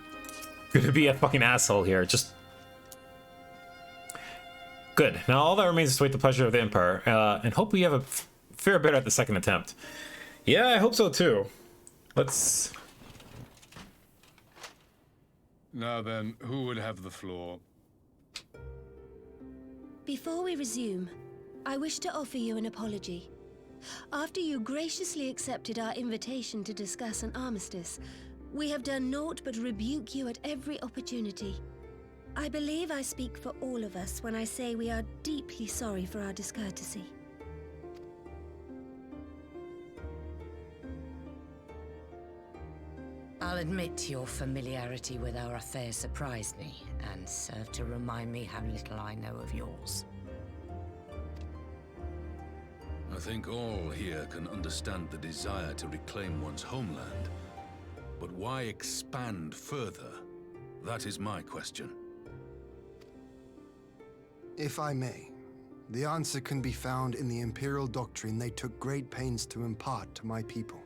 gonna be a fucking asshole here, just... Good. Now all that remains is to wait the pleasure of the Emperor, and hope we have a fair bit at the second attempt. Yeah, I hope so too. Let's... Now then, who would have the floor? Before we resume, I wish to offer you an apology. After you graciously accepted our invitation to discuss an armistice, we have done naught but rebuke you at every opportunity. I believe I speak for all of us when I say we are deeply sorry for our discourtesy. I'll admit your familiarity with our affair surprised me, and served to remind me how little I know of yours. I think all here can understand the desire to reclaim one's homeland. But why expand further? That is my question. If I may, the answer can be found in the Imperial doctrine they took great pains to impart to my people.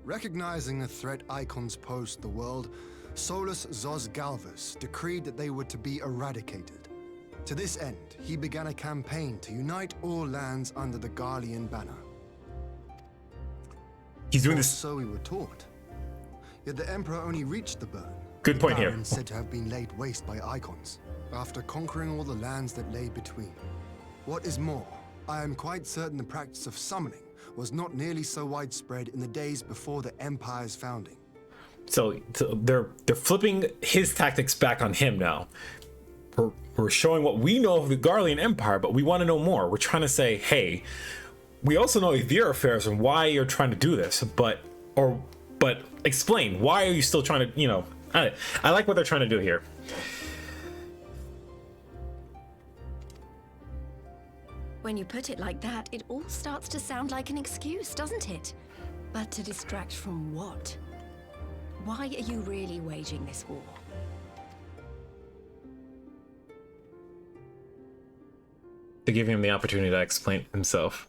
Recognizing the threat icons posed to the world, Solus Zos Galvus decreed that they were to be eradicated. To this end, he began a campaign to unite all lands under the Garlean banner. He's doing this. So we were taught. Yet the Emperor only reached the burn. Good point here. Said to have been laid waste by icons, after conquering all the lands that lay between. What is more, I am quite certain the practice of summoning was not nearly so widespread in the days before the Empire's founding. So they're flipping his tactics back on him now. We're showing what we know of the Garlean Empire, but we want to know more. We're trying to say, hey, we also know of your affairs and why you're trying to do this, but explain, why are you still trying to, you know, I like what they're trying to do here. When you put it like that, it all starts to sound like an excuse, doesn't it? But to distract from what? Why are you really waging this war? To give him the opportunity to explain himself.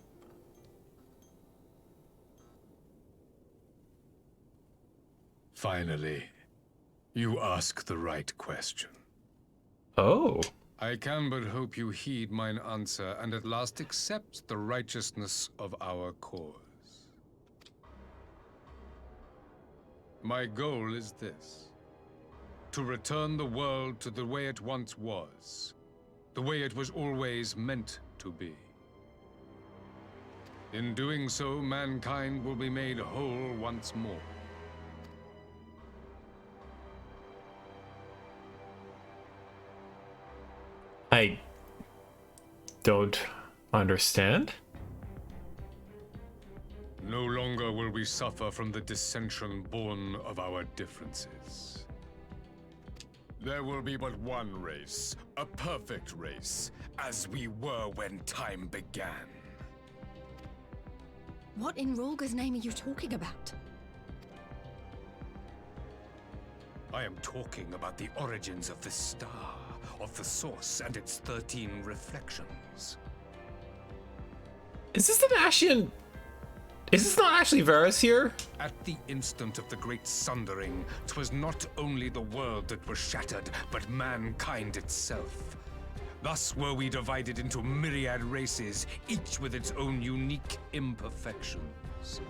Finally, you ask the right question. Oh. I can but hope you heed mine answer and at last accept the righteousness of our cause. My goal is this: to return the world to the way it once was, the way it was always meant to be. In doing so, mankind will be made whole once more. I don't understand. No longer will we suffer from the dissension born of our differences. There will be but one race, a perfect race, as we were when time began. What in Rolga's name are you talking about? I am talking about the origins of the star, of the source and its 13 reflections. Is this an Ashian? Is this not actually Varus here? At the instant of the great sundering, 'twas not only the world that was shattered, but mankind itself. Thus were we divided into myriad races, each with its own unique imperfections.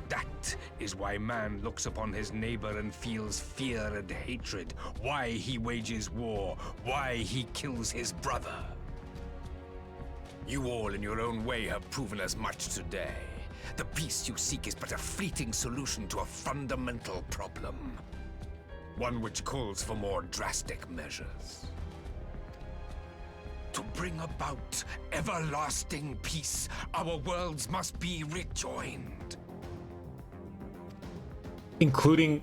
That is why man looks upon his neighbor and feels fear and hatred, why he wages war, why he kills his brother. You all in your own way have proven as much today. The peace you seek is but a fleeting solution to a fundamental problem. One which calls for more drastic measures. To bring about everlasting peace, our worlds must be rejoined. Including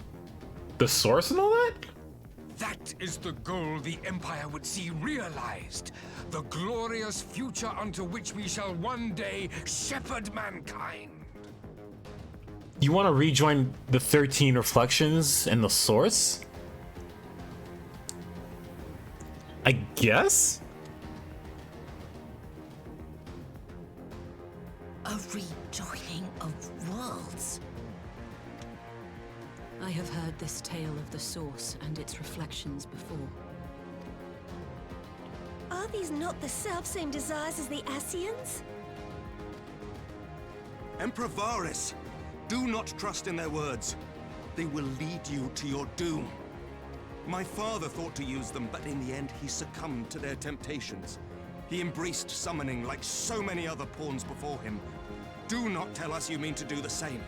the source and all that? That is the goal the Empire would see realized. The glorious future unto which we shall one day shepherd mankind. You want to rejoin the 13 reflections and the source? I guess? A rejoining of worlds. I have heard this tale of the source and its reflections before. Are these not the self-same desires as the Ascians? Emperor Varys, do not trust in their words. They will lead you to your doom. My father thought to use them, but in the end he succumbed to their temptations. He embraced summoning like so many other pawns before him. Do not tell us you mean to do the same.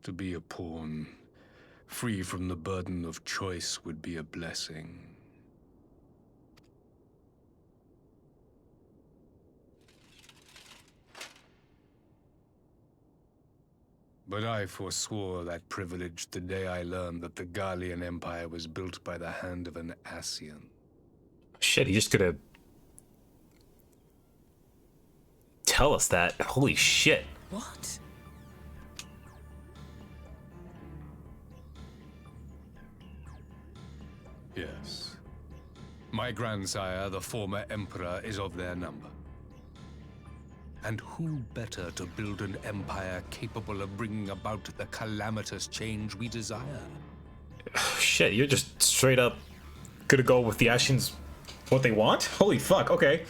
To be a pawn, free from the burden of choice, would be a blessing. But I forswore that privilege the day I learned that the Gallian Empire was built by the hand of an Ascian. Shit, he just could tell us that. Holy shit. What? Yes. My grandsire, the former emperor, is of their number. And who better to build an empire capable of bringing about the calamitous change we desire? Shit, you're just straight up gonna go with the Ascians what they want? Holy fuck, okay.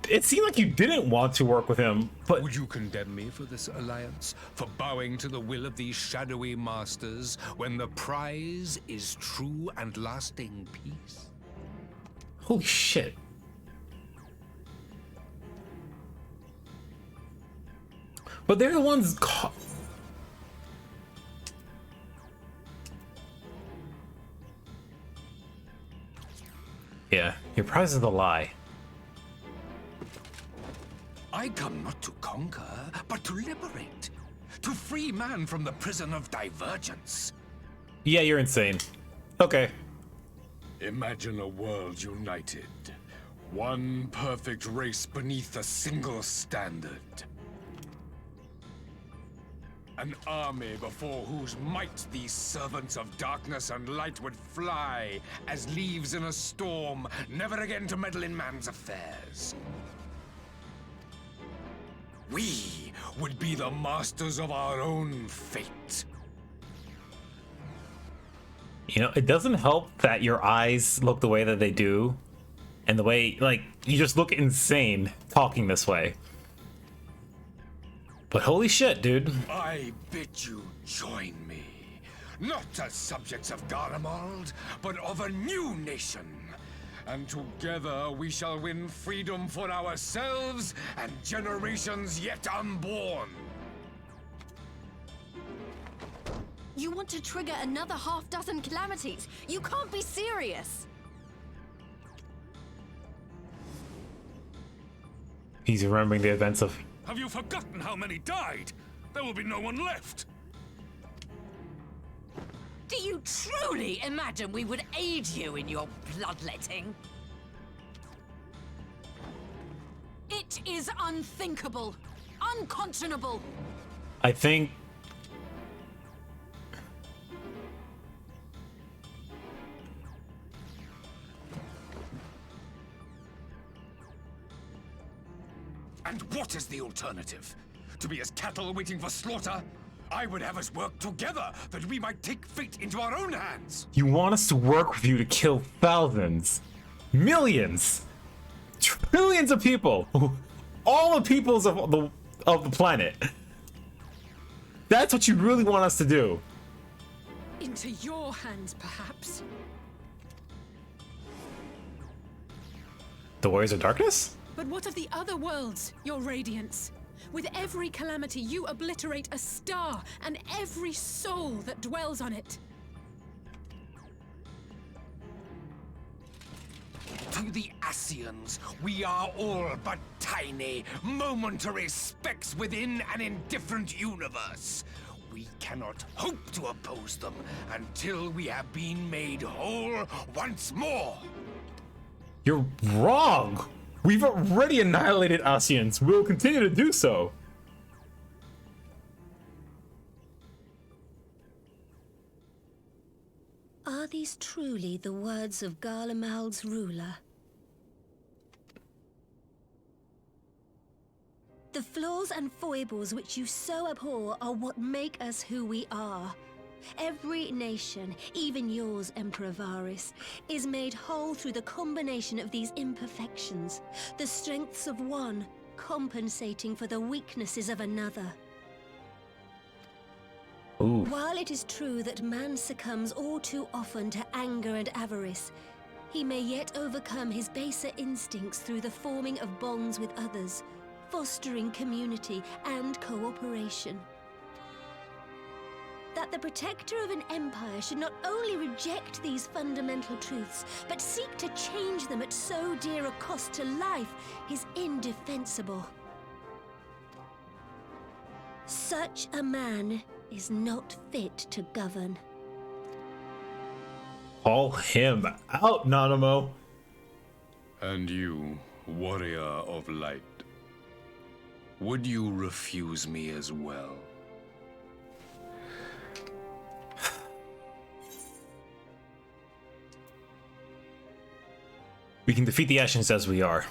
It seemed like you didn't want to work with him, but... Would you condemn me for this alliance? For bowing to the will of these shadowy masters, when the prize is true and lasting peace? Holy shit. But they're the ones... Yeah, your prize is the lie. I come not to conquer, but to liberate. To free man from the prison of divergence. Yeah, you're insane. Okay. Imagine a world united. One perfect race beneath a single standard. An army before whose might these servants of darkness and light would fly as leaves in a storm, never again to meddle in man's affairs. We would be the masters of our own fate. You know, it doesn't help that your eyes look the way that they do, and the way, like, you just look insane talking this way. But holy shit, dude. I bid you join me, not as subjects of Garlemald, but of a new nation. And together we shall win freedom for ourselves and generations yet unborn. You want to trigger another half-dozen calamities? You can't be serious! He's remembering the events of... Have you forgotten how many died? There will be no one left. Do you truly imagine we would aid you in your bloodletting? It is unthinkable, unconscionable. I think... And what is the alternative? To be as cattle waiting for slaughter? I would have us work together, that we might take fate into our own hands. You want us to work with you to kill thousands, millions, trillions of people, all the peoples of the planet. That's what you really want us to do. Into your hands, perhaps. The Warriors of Darkness? But what of the other worlds, your radiance? With every calamity, you obliterate a star and every soul that dwells on it. To the Ascians, we are all but tiny, momentary specks within an indifferent universe. We cannot hope to oppose them until we have been made whole once more. You're wrong! We've already annihilated Ascians. We'll continue to do so. Are these truly the words of Garlemald's ruler? The flaws and foibles which you so abhor are what make us who we are. Every nation, even yours, Emperor Varys, is made whole through the combination of these imperfections, the strengths of one compensating for the weaknesses of another. Ooh. While it is true that man succumbs all too often to anger and avarice, he may yet overcome his baser instincts through the forming of bonds with others, fostering community and cooperation. That the protector of an empire should not only reject these fundamental truths, but seek to change them at so dear a cost to life is indefensible. Such a man is not fit to govern. Call him out, Nanamo. And you, warrior of light, would you refuse me as well? We can defeat the Ascians as we are.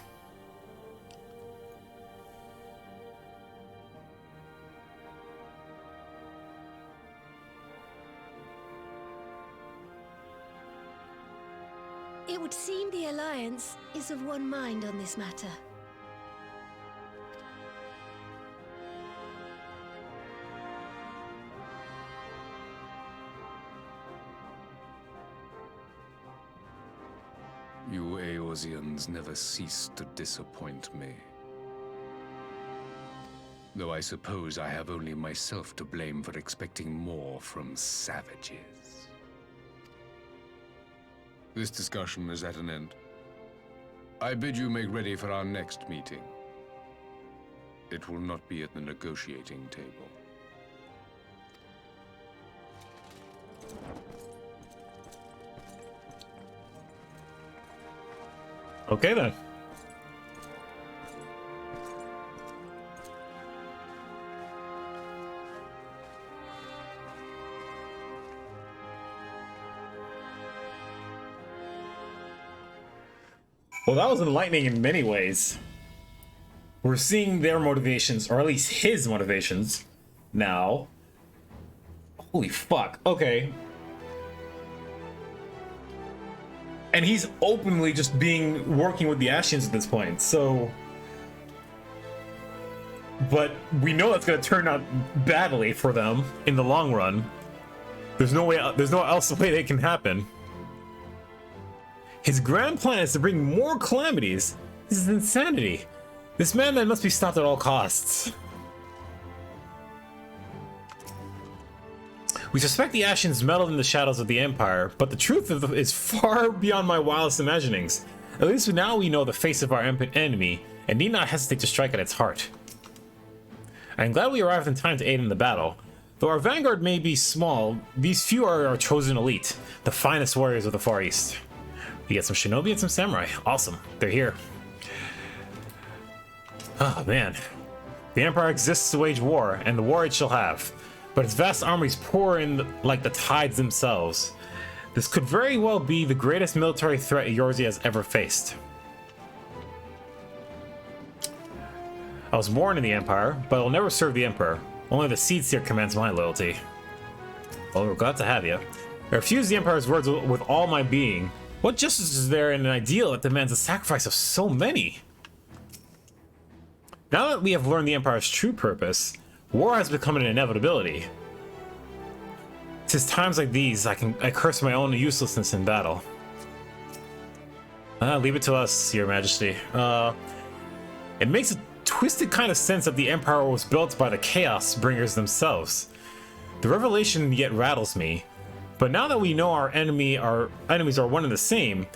It would seem the Alliance is of one mind on this matter. You Eorzeans never cease to disappoint me. Though I suppose I have only myself to blame for expecting more from savages. This discussion is at an end. I bid you make ready for our next meeting. It will not be at the negotiating table. Okay then. Well, that was enlightening in many ways. We're seeing their motivations, or at least his motivations, now. Holy fuck, okay. And he's openly just working with the Ascians at this point, so... But we know that's gonna turn out badly for them in the long run. There's no else way they can happen. His grand plan is to bring more calamities. This is insanity. This man then must be stopped at all costs. We suspect the Ascians meddled in the shadows of the Empire, but the truth is far beyond my wildest imaginings. At least now we know the face of our enemy, and need not hesitate to strike at its heart. I am glad we arrived in time to aid in the battle. Though our vanguard may be small, these few are our chosen elite, the finest warriors of the Far East. We get some shinobi and some samurai. Awesome, they're here. Oh man. The Empire exists to wage war, and the war it shall have. But its vast armies pour in like the tides themselves. This could very well be the greatest military threat Eorzea has ever faced. I was born in the Empire, but I'll never serve the Emperor. Only the seat here commands my loyalty. Well, we're glad to have you. I refuse the Empire's words with all my being. What justice is there in an ideal that demands the sacrifice of so many? Now that we have learned the Empire's true purpose, war has become an inevitability. 'Tis times like these I curse my own uselessness in battle. Leave it to us, Your Majesty. It makes a twisted kind of sense that the Empire was built by the Chaos Bringers themselves. The revelation yet rattles me, but now that we know our enemies are one and the same,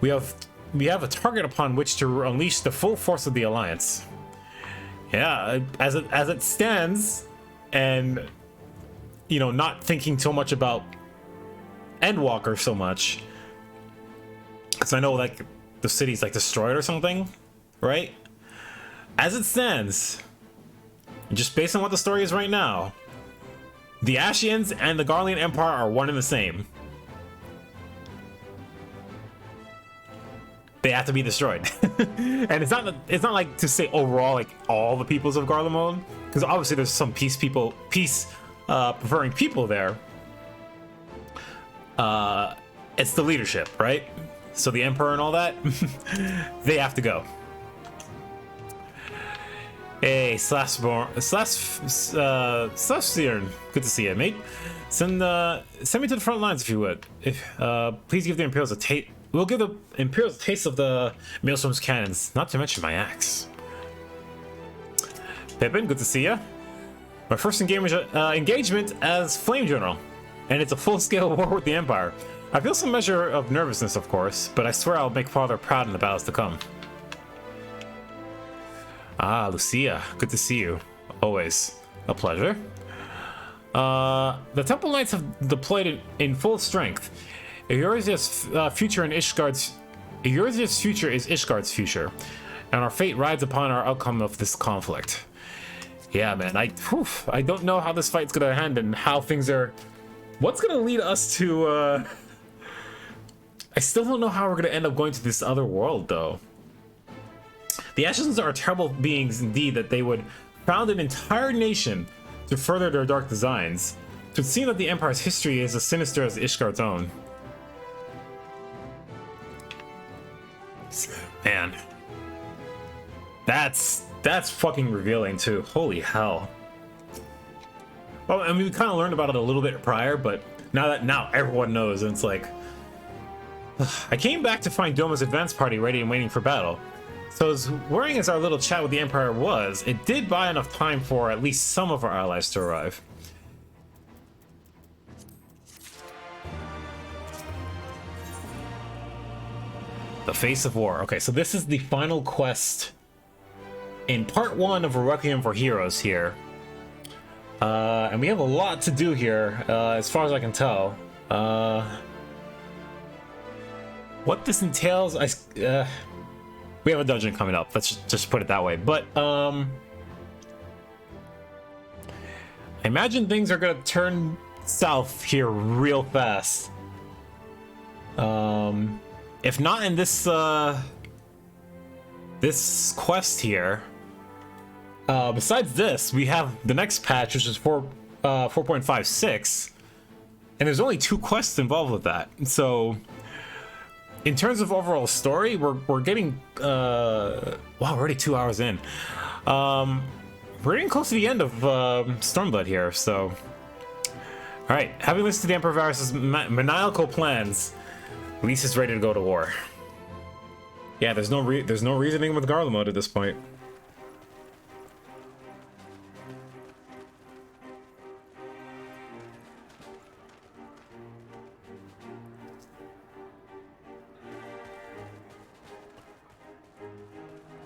we have a target upon which to unleash the full force of the Alliance. Yeah, as it stands, and you know, not thinking so much about Endwalker so much, because I know like the city's like destroyed or something, right? As it stands, just based on what the story is right now, the Ascians and the Garlean Empire are one and the same. They have to be destroyed. And it's not like to say overall like all the peoples of Garlemald, because obviously there's some peace preferring people there. It's the leadership, right? So the Emperor and all that, they have to go. Hey, Slasborn, good to see you, mate. Send me to the front lines if you would. Please give the Imperials a taste. We'll give the Imperials a taste of the Maelstrom's cannons, not to mention my axe. Pippin, good to see you. My first engagement as Flame General, and it's a full-scale war with the Empire. I feel some measure of nervousness, of course, but I swear I'll make Father proud in the battles to come. Ah, Lucia, good to see you. Always a pleasure. The Temple Knights have deployed in full strength. Eorzea's future is Ishgard's future, and our fate rides upon our outcome of this conflict. Yeah, man, I don't know how this fight's gonna end and how things are. What's gonna lead us to? I still don't know how we're gonna end up going to this other world, though. The Ascians are terrible beings indeed, that they would found an entire nation to further their dark designs. It would seem that the Empire's history is as sinister as Ishgard's own. Man, that's fucking revealing too. Holy hell. Well, I mean, we kind of learned about it a little bit prior, but now everyone knows, and it's like, I came back to find Doma's advance party ready and waiting for battle. So as worrying as our little chat with the Empire was, it did buy enough time for at least some of our allies to arrive. The Face of War. Okay, so this is the final quest in part 1 of Requiem for Heroes here. And we have a lot to do here, as far as I can tell. What this entails, we have a dungeon coming up, let's just put it that way. But I imagine things are gonna turn south here real fast. If not in this this quest here, besides this, we have the next patch, which is 4.56, and there's only 2 quests involved with that. So in terms of overall story, we're getting wow, we're already 2 hours in. We're getting close to the end of Stormblood here. So, all right, having listened to the Emperor Varus's maniacal plans, Lys is ready to go to war. Yeah, there's no reasoning with Garlemald at this point.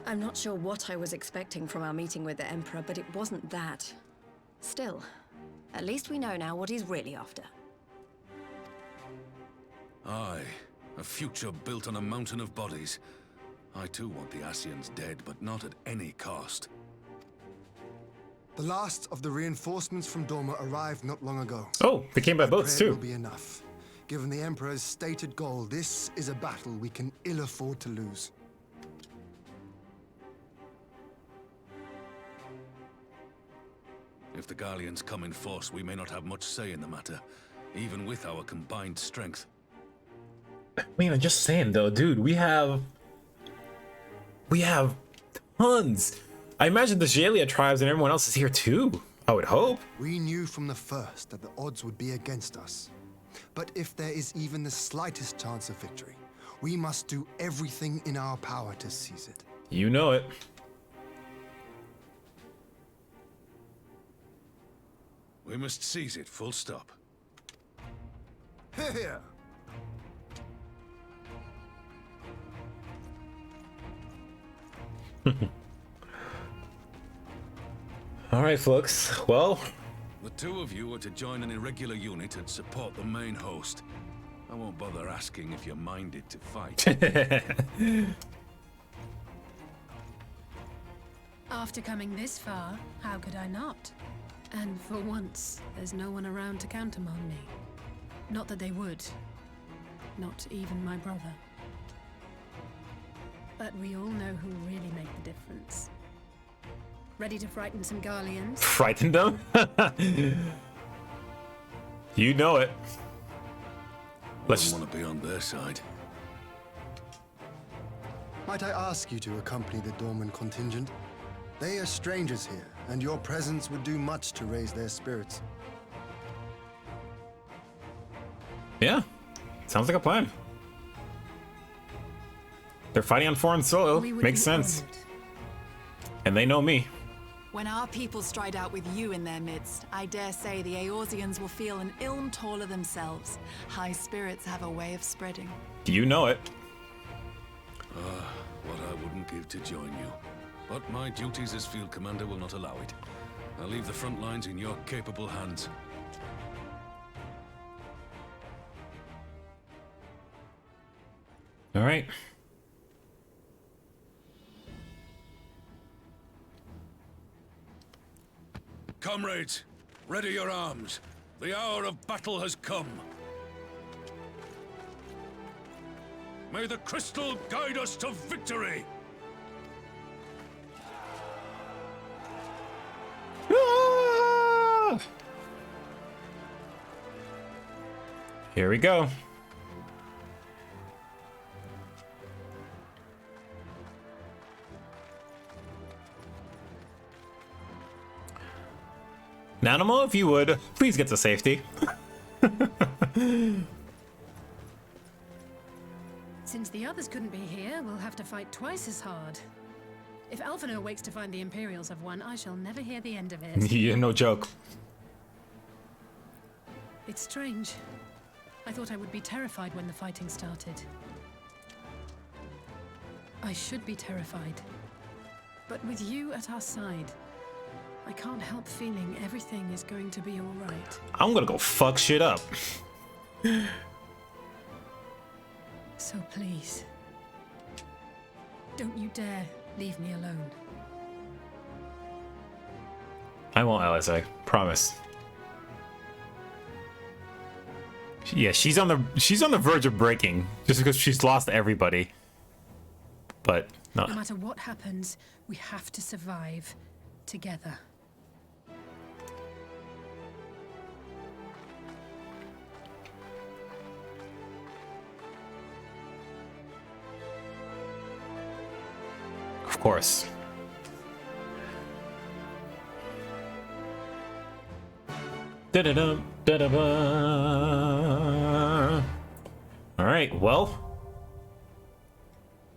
I'm not sure what I was expecting from our meeting with the Emperor, but it wasn't that. Still, at least we know now what he's really after. Aye, a future built on a mountain of bodies. I too want the Ascians dead, but not at any cost. The last of the reinforcements from Doma arrived not long ago. Oh, they came by boats too. Will be enough. Given the Emperor's stated goal, this is a battle we can ill afford to lose. If the Garleans come in force, we may not have much say in the matter, even with our combined strength. I mean, I'm just saying though, dude, we have tons. I imagine the Jalia tribes and everyone else is here too. I would hope. We knew from the first that the odds would be against us. But if there is even the slightest chance of victory, we must do everything in our power to seize it. You know it. We must seize it, full stop. Here! Alright, folks. Well, The two of you are to join an irregular unit and support the main host. I won't bother asking if you're minded to fight. After coming this far, how could I not? And for once, there's no one around to countermand me. Not that they would. Not even my brother. But we all know who really make the difference. Ready to frighten some Garleans? frighten them? You know it. Let's want to be on their side. Might I ask you to accompany the Dorman contingent? They are strangers here, and your presence would do much to raise their spirits. Yeah, sounds like a plan. They're fighting on foreign soil. Makes sense. And they know me. When our people stride out with you in their midst, I dare say the Eorzeans will feel an ilm taller themselves. High spirits have a way of spreading. You know it. What I wouldn't give to join you. But my duties as field commander will not allow it. I'll leave the front lines in your capable hands. All right. Comrades, ready your arms. The hour of battle has come. May the crystal guide us to victory! Ah! Here we go. Nanimo, if you would, please get to safety. Since the others couldn't be here, we'll have to fight twice as hard. If Alphino wakes to find the Imperials have won, I shall never hear the end of it. Yeah, no joke. It's strange. I thought I would be terrified when the fighting started. I should be terrified. But with you at our side, I can't help feeling everything is going to be all right. I'm gonna go fuck shit up. So please, don't you dare leave me alone. I won't, LSA. Promise. Yeah, she's on the verge of breaking just because she's lost everybody. But no. No matter what happens, we have to survive together. Of course. Da-da-dum, da-da-ba. All right, well.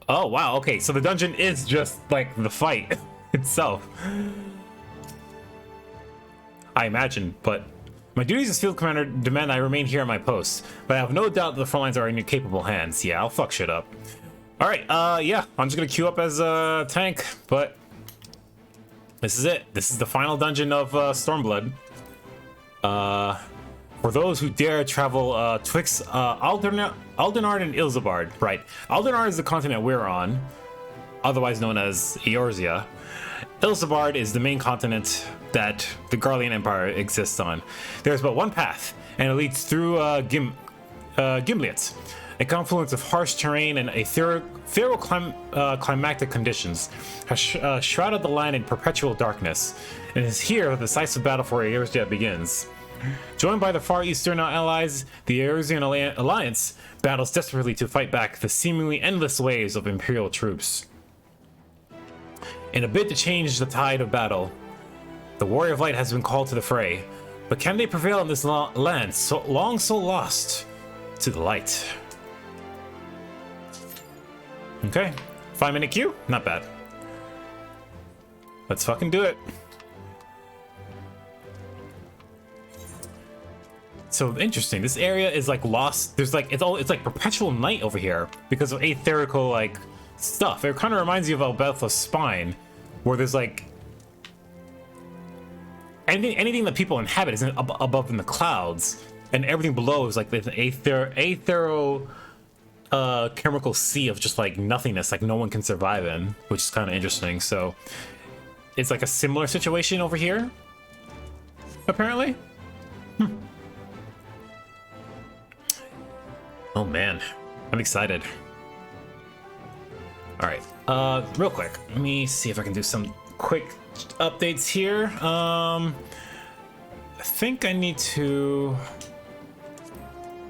Oh, wow, okay, so the dungeon is just like the fight itself. I imagine, but my duties as field commander demand I remain here on my post, but I have no doubt that the front lines are in your capable hands. Yeah, I'll fuck shit up. All right, yeah, I'm just gonna queue up as a tank, but this is it. This is the final dungeon of Stormblood. For those who dare travel twixt Aldenard and Ilzabard, right? Aldenard is the continent we're on, otherwise known as Eorzea. Ilzabard is the main continent that the Garlean Empire exists on. There's but one path, and it leads through Ghimlyt, a confluence of harsh terrain and climactic conditions, has shrouded the land in perpetual darkness, and it is here that the decisive battle for Eorzea begins. Joined by the Far Eastern allies, the Eorzean Alliance battles desperately to fight back the seemingly endless waves of Imperial troops. In a bid to change the tide of battle, the Warrior of Light has been called to the fray, but can they prevail in this land so lost to the light? Okay, 5-minute queue, not bad. Let's fucking do it. So interesting. This area is like lost. There's like it's like perpetual night over here because of aetherical like stuff. It kind of reminds you of Albetha's Spine, where there's like anything that people inhabit is above in the clouds, and everything below is like this chemical sea of just like nothingness, like no one can survive in, which is kind of interesting. So it's like a similar situation over here, apparently. Oh man, I'm excited. All right, real quick, let me see if I can do some quick updates here. I think I need to,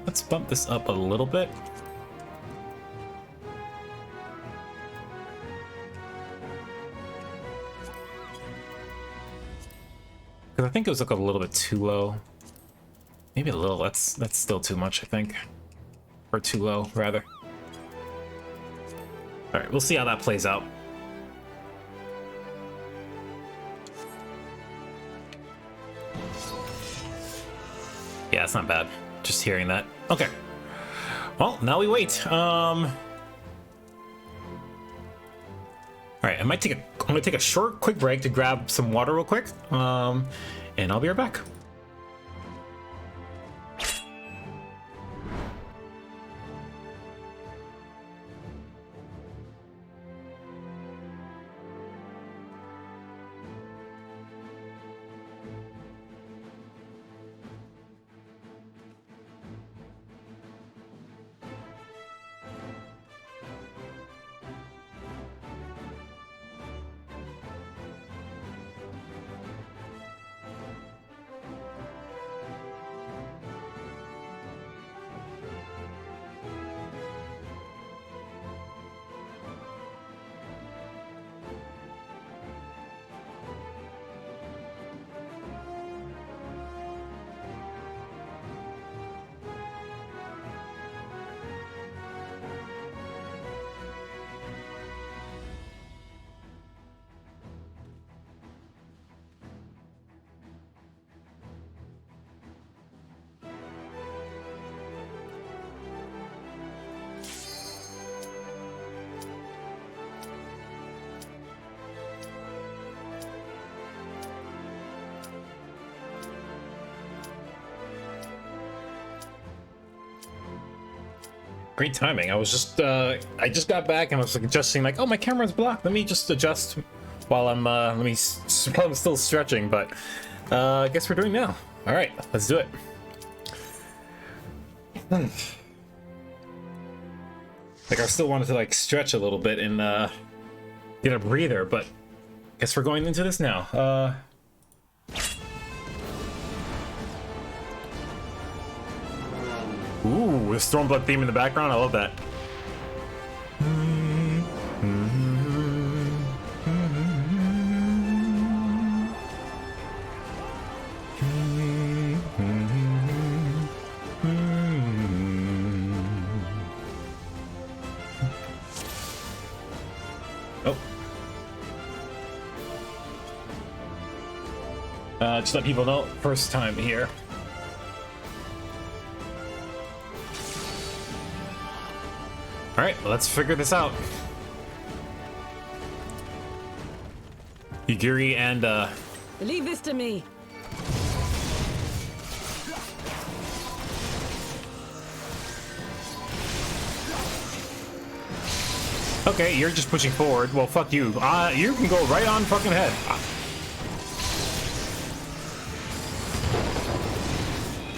let's bump this up a little bit. Because I think it was like a little bit too low. Maybe a little, that's still too much, I think. Or too low, rather. All right, we'll see how that plays out. Yeah, it's not bad. Just hearing that. Okay. Well, now we wait. All right, I'm gonna take a short, quick break to grab some water real quick. And I'll be right back. Great timing. I was just, I just got back and I was like adjusting, like, oh, my camera's blocked. Let me just adjust while I'm, while I'm still stretching, but I guess we're doing now. All right, let's do it. Like, I still wanted to like stretch a little bit and get a breather, but guess we're going into this now. Ooh, the Stormblood theme in the background. I love that. Oh. Just let people know, first time here. All right, let's figure this out. Yugiri and leave this to me. Okay, you're just pushing forward. Well, fuck you. You can go right on fucking ahead.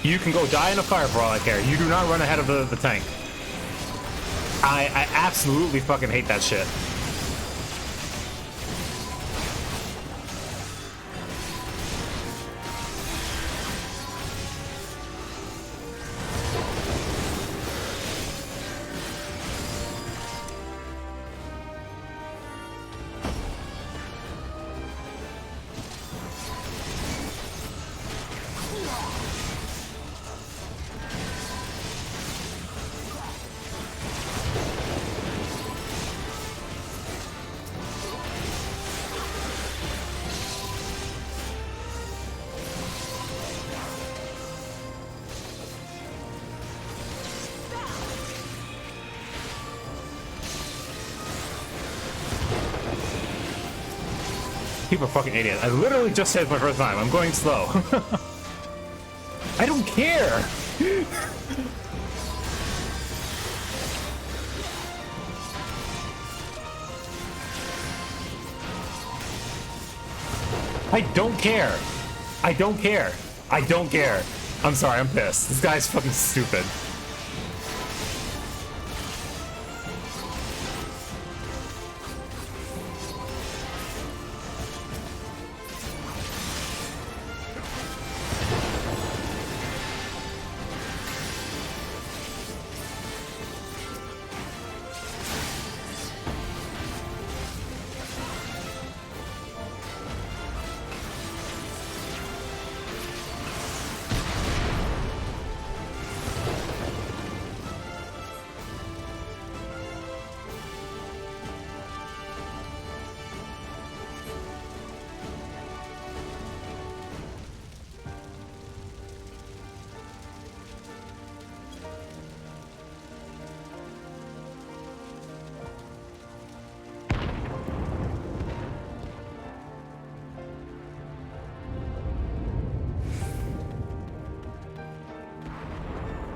You can go die in a fire for all I care. You do not run ahead of the tank. I absolutely fucking hate that shit. People are fucking idiots. I literally just said it my first time. I'm going slow. I don't care. I don't care. I don't care. I don't care. I'm sorry, I'm pissed. This guy's fucking stupid.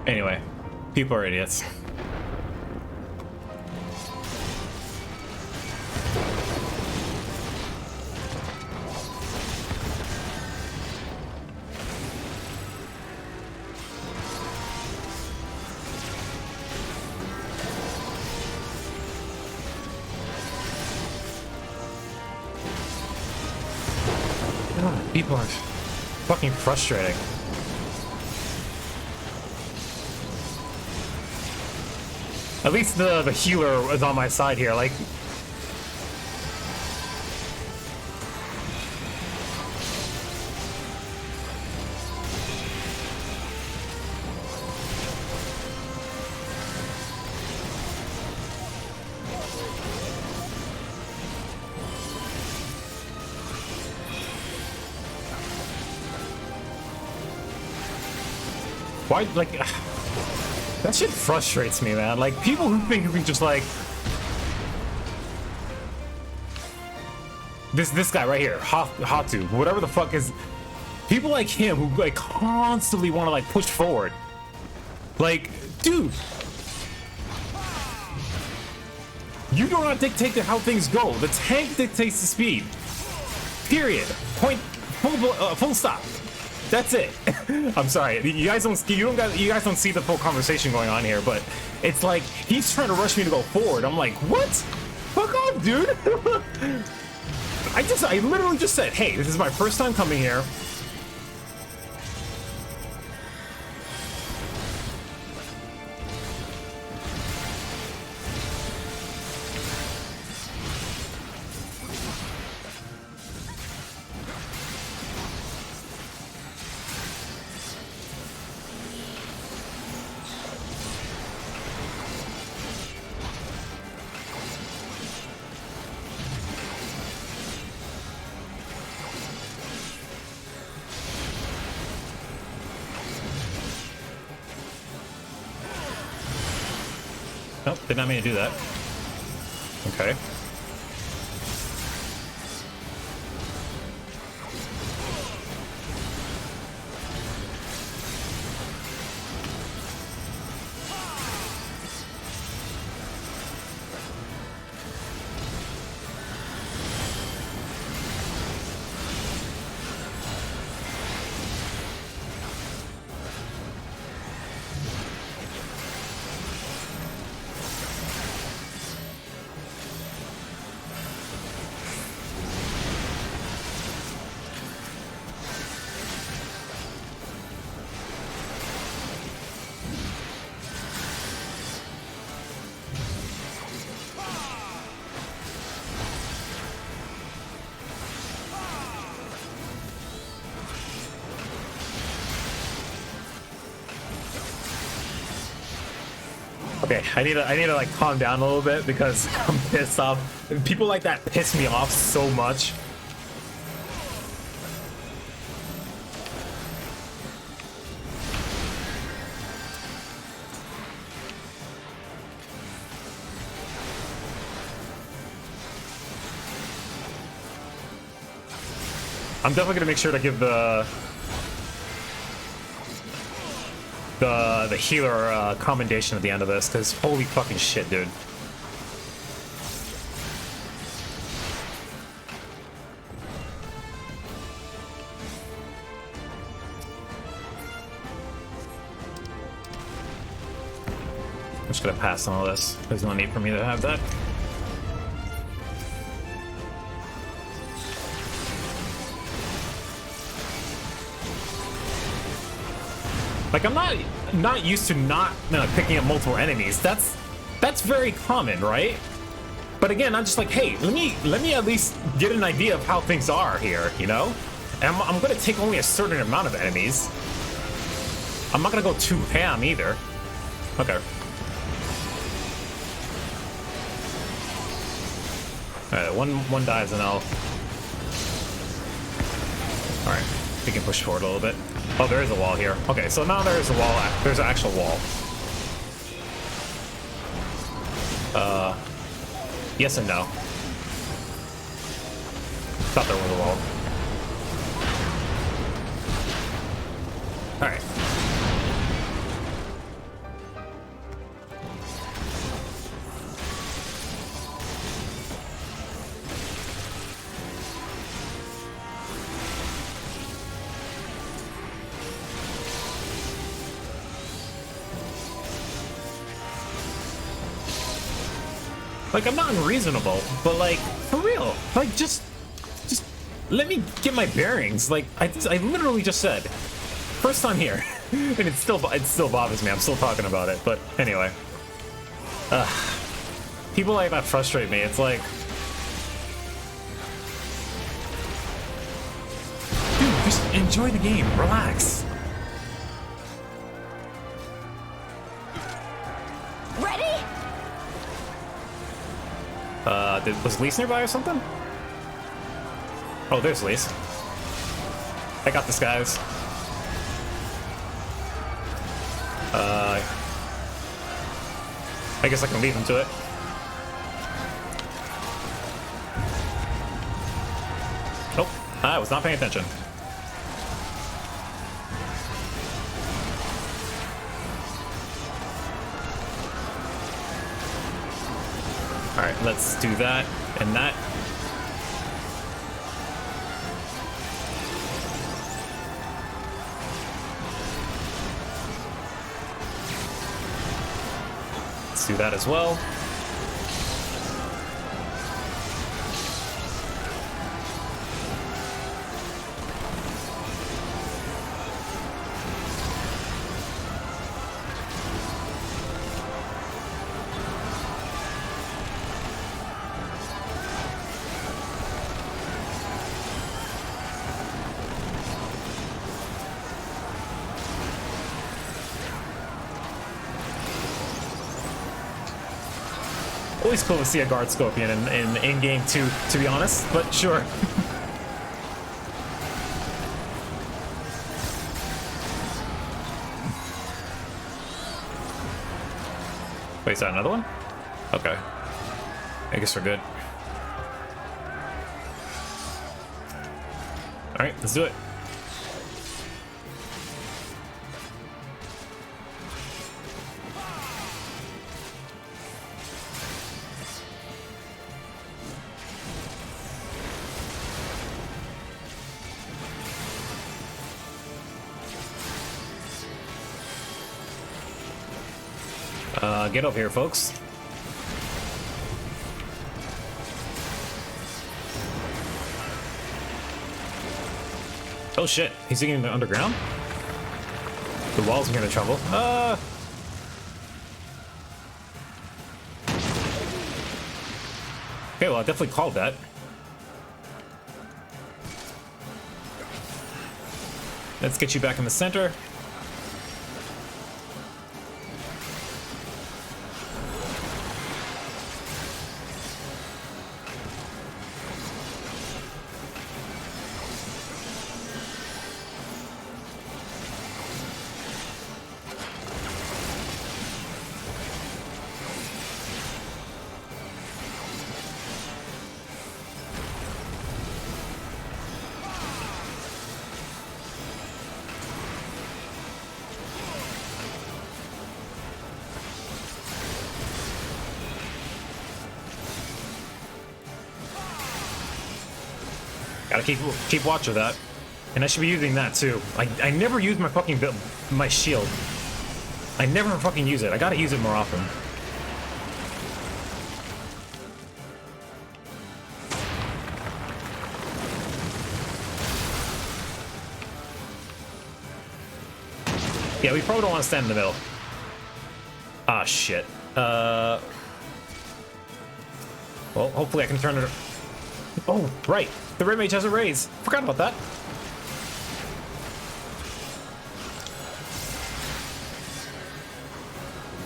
Anyway, people are idiots. God, people are fucking frustrating. At least the healer is on my side here, like... Why, like... That shit frustrates me, man. Like, people who think you can just, like... This guy right here, Hatu, whatever the fuck is... People like him who, like, constantly want to, like, push forward. Like, dude! You do not dictate how things go. The tank dictates the speed. Period. Point. Full stop. That's it. I'm sorry. You guys don't see the full conversation going on here, but it's like he's trying to rush me to go forward. I'm like, what? Fuck off, dude. I literally just said, hey, this is my first time coming here. Nope, did not mean to do that. Okay. Okay, I need to like calm down a little bit because I'm pissed off. People like that piss me off so much. I'm definitely gonna make sure to give the healer commendation at the end of this, because holy fucking shit, dude. I'm just gonna pass on all this. There's no need for me to have that. Like, I'm not used to not picking up multiple enemies. That's very common, right? But again, I'm just like, hey, let me at least get an idea of how things are here, you know? And I'm gonna take only a certain amount of enemies. I'm not gonna go too ham either. Okay. Alright, one dies and I'll. Alright, we can push forward a little bit. Oh, there is a wall here. Okay, so now there is a wall. There's an actual wall. Yes and no. Thought there was a wall. Alright. Like, I'm not unreasonable, but like, for real, like, just let me get my bearings. Like, I literally just said, first time here, and it still bothers me. I'm still talking about it, but anyway. People like that frustrate me. It's like, dude, just enjoy the game. Relax. Was Lise nearby or something? Oh, there's Lise. I got this, guys. I guess I can leave him to it. Oh, I was not paying attention. Alright, let's do that and that. Let's do that as well. Always cool to see a guard scorpion in game 2, to be honest, but sure. Wait, is that another one? Okay. I guess we're good. Alright, let's do it. Get up here, folks. Oh shit, he's digging the underground? The walls are gonna trouble. Okay, well, I definitely called that. Let's get you back in the center. Gotta keep watch of that. And I should be using that too. I never use my fucking my shield. I never fucking use it. I gotta use it more often. Yeah, we probably don't want to stand in the middle. Ah, shit. Well, hopefully I can turn it... Oh, right. The Red Mage has a raise. Forgot about that.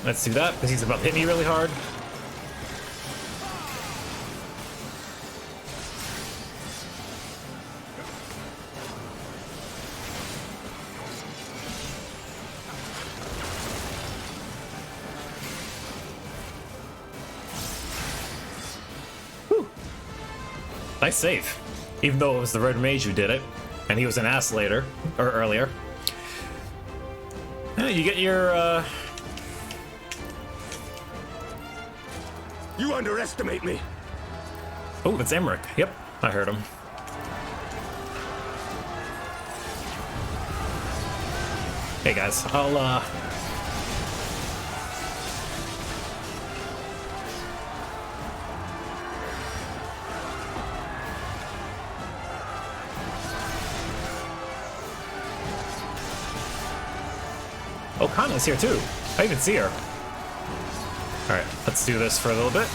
Let's do that, because he's about to hit me really hard. Whew. Nice save. Even though it was the Red Mage who did it, and he was an ass later, or earlier. You get your, You underestimate me! Oh, that's Emmerich. Yep, I heard him. Hey guys, I'll Oh, Kana's here too. I didn't see her. Alright, let's do this for a little bit.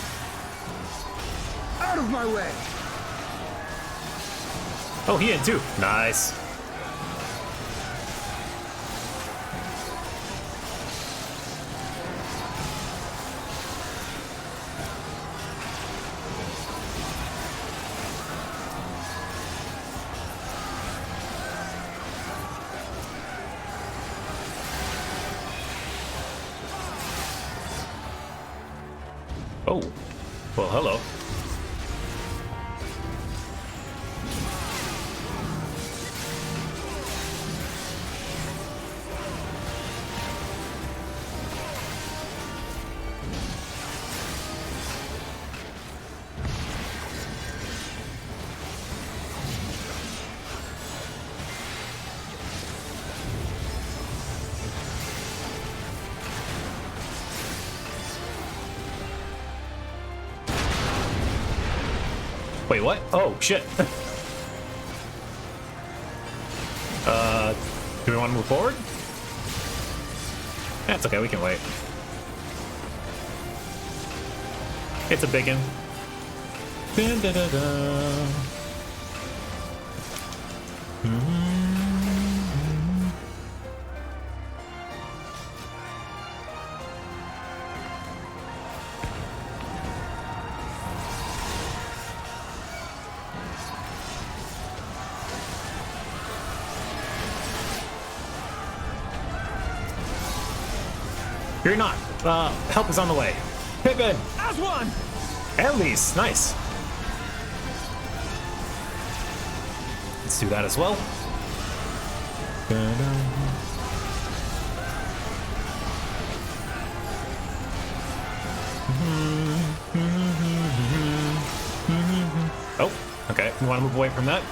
Out of my way! Oh, he in too. Nice. Oh, well, hello. Wait, what? Oh, shit. Do we want to move forward? That's okay, we can wait. It's a biggin. Dun, dun, dun, dun. You're not. Help is on the way. Pippin! As one! At least. Nice. Let's do that as well. Oh, okay. We want to move away from that.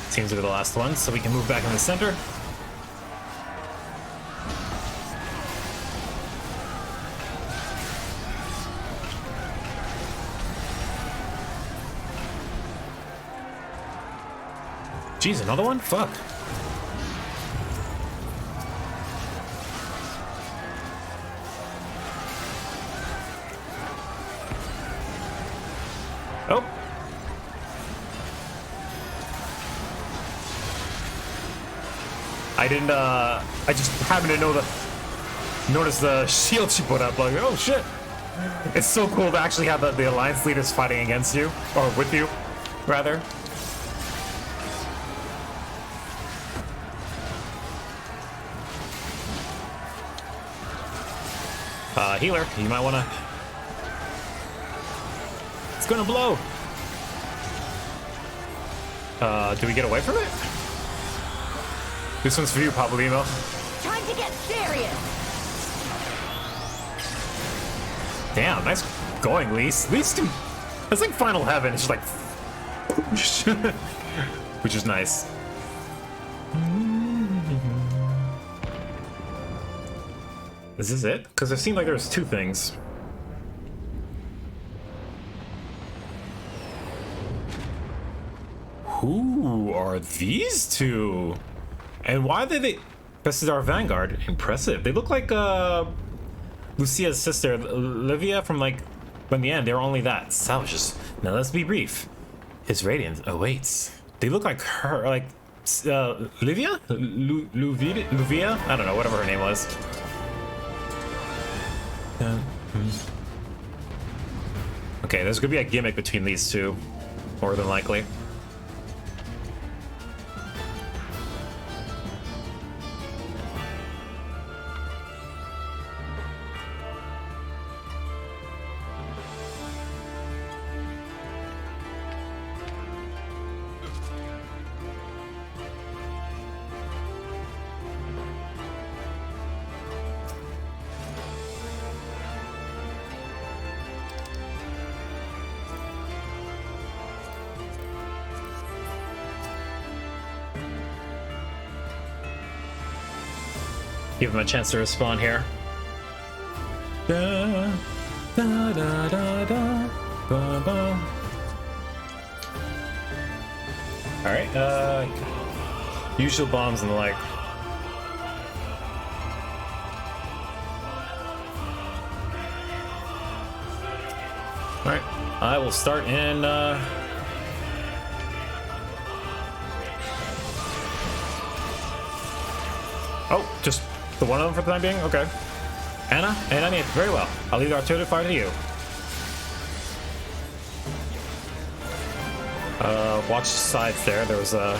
Seems to be the last one, so we can move back in the center. Jeez, another one? Fuck. Oh. I didn't, I just happened to notice the shield she put up, like, oh shit. It's so cool to actually have the alliance leaders fighting against you, or with you, rather. Healer, you might wanna... It's gonna blow. Do we get away from it? This one's for you, Pablino. Time to get serious. Damn, nice going, Lise. Lise can... That's like Final Heaven. It's just like... Which is nice. Is this it? Because it seemed like there was two things. Who are these two? And why did they... This is our Vanguard. Impressive. They look like Lucia's sister, Livia, from like... But in the end, they were only that. Savages. Now let's be brief. His radiance awaits. They look like her, like... Livia? Luvia? I don't know, whatever her name was. Okay, there's gonna be a gimmick between these two, more than likely. Give him a chance to respond here. Da, da, da, da, da, ba, ba. Alright, usual bombs and the like. Alright, I will start in Oh, just the one of them for the time being? Okay. Anna and Annie, very well. I'll leave the artillery fire to you. Watch the sides there. There was a...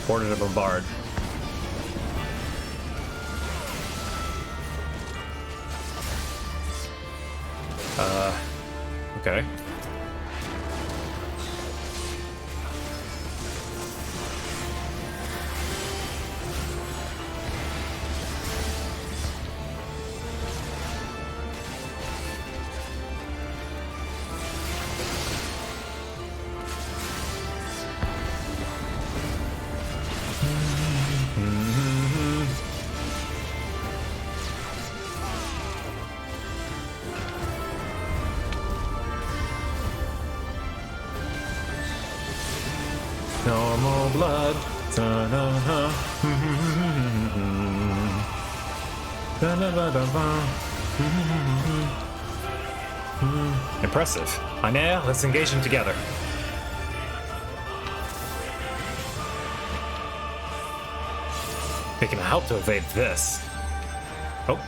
Order to bombard. Okay. No more blood. Impressive. Ainea, let's engage them together. They can help to evade this. Oh.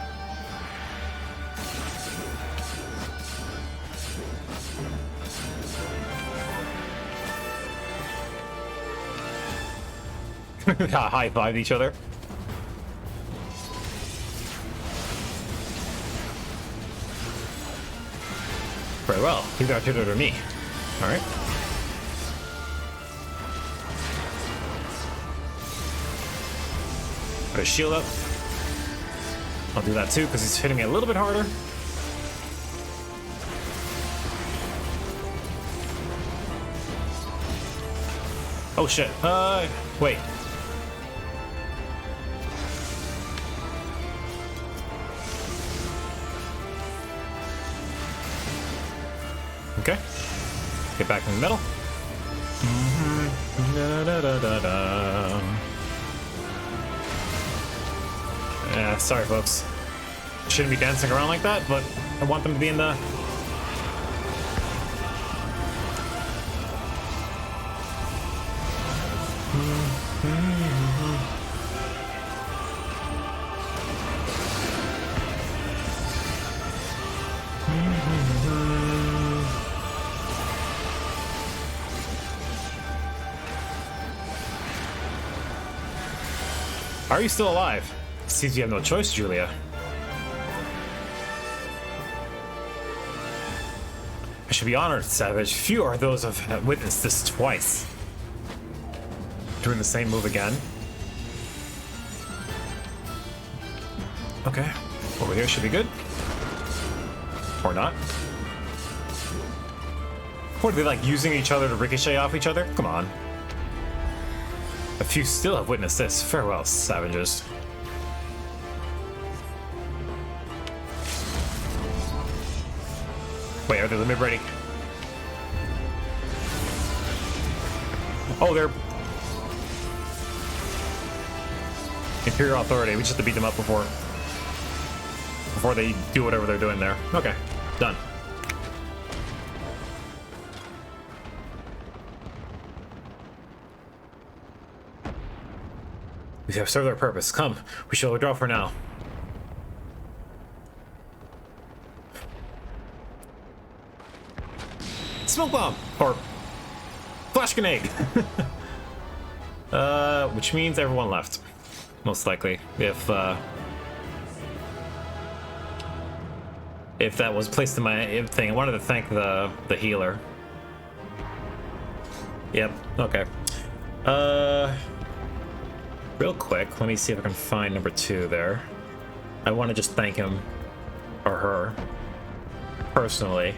High-fived each other. Very well. Leave the artillery to me. Alright. Put a shield up. I'll do that too, because he's hitting me a little bit harder. Oh shit. Wait. Okay. Get back in the middle. Da, da, da, da, da. Yeah, sorry folks. Shouldn't be dancing around like that, but I want them to be in the... Are you still alive? Seems you have no choice, Julia. should be honored, Savage. Few are those who have witnessed this twice. Doing the same move again. Okay. Over here should be good. Or not. What, are they like using each other to ricochet off each other? Come on. A few still have witnessed this. Farewell, savages. Wait, are they limit ready? Oh, they're Imperial Authority. We just have to beat them up before they do whatever they're doing there. Okay, done. We have served our purpose. Come, we shall withdraw for now. Smoke bomb! Or flash grenade! Which means everyone left. Most likely. If that was placed in my thing. I wanted to thank the healer. Yep, okay. Real quick, let me see if I can find number 2 there. I want to just thank him or her personally.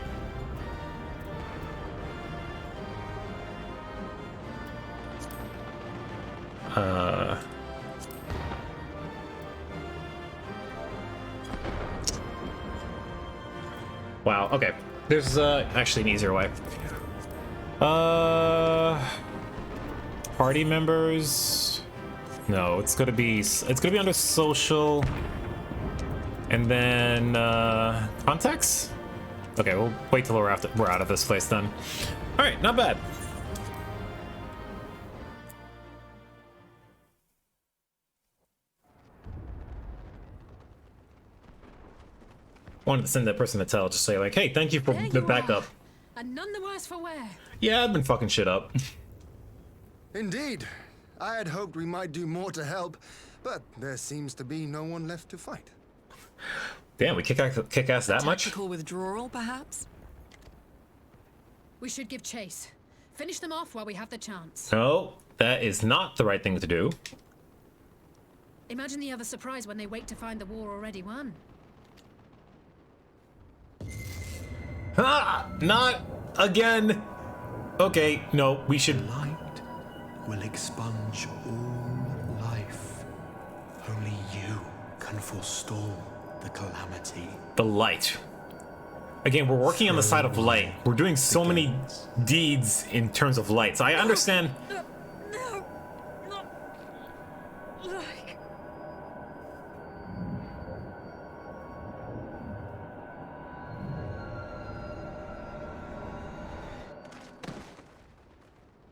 Wow, okay. There's actually an easier way. Party members. No, it's gonna be under social, and then contacts. Okay, we'll wait till we're out of this place then. All right, not bad. Wanted to send that person a tell, just say like, hey, thank you for the backup. And none the worse for wear. Yeah, I've been fucking shit up. Indeed. I had hoped we might do more to help, but there seems to be no one left to fight. Damn, we kick ass that much? Tactical withdrawal, perhaps? We should give chase. Finish them off while we have the chance. No, that is not the right thing to do. Imagine the other surprise when they wake to find the war already won. Ah, not again. Okay, no, we should. Light will expunge all life. Only you can forestall the calamity. The light. Again, we're working on the side of light. We're doing so many deeds in terms of light. So I understand.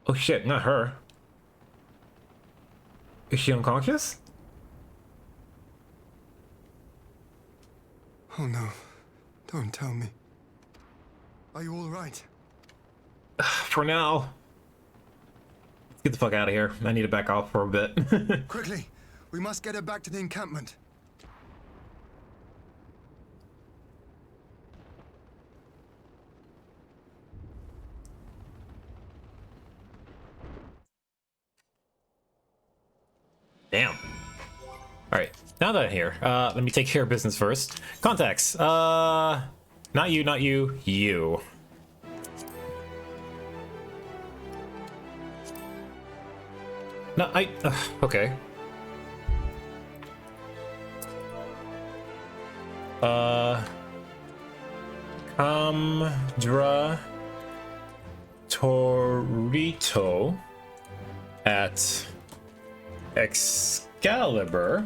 Oh shit, not her. Is she unconscious? Oh no. Don't tell me. Are you all right? For now. Let's get the fuck out of here. I need to back off for a bit. Quickly! We must get her back to the encampment. Damn. Alright, now that I'm here, let me take care of business first. Contacts. Not you, not you, you. No, okay. Camdra Torito at Excalibur.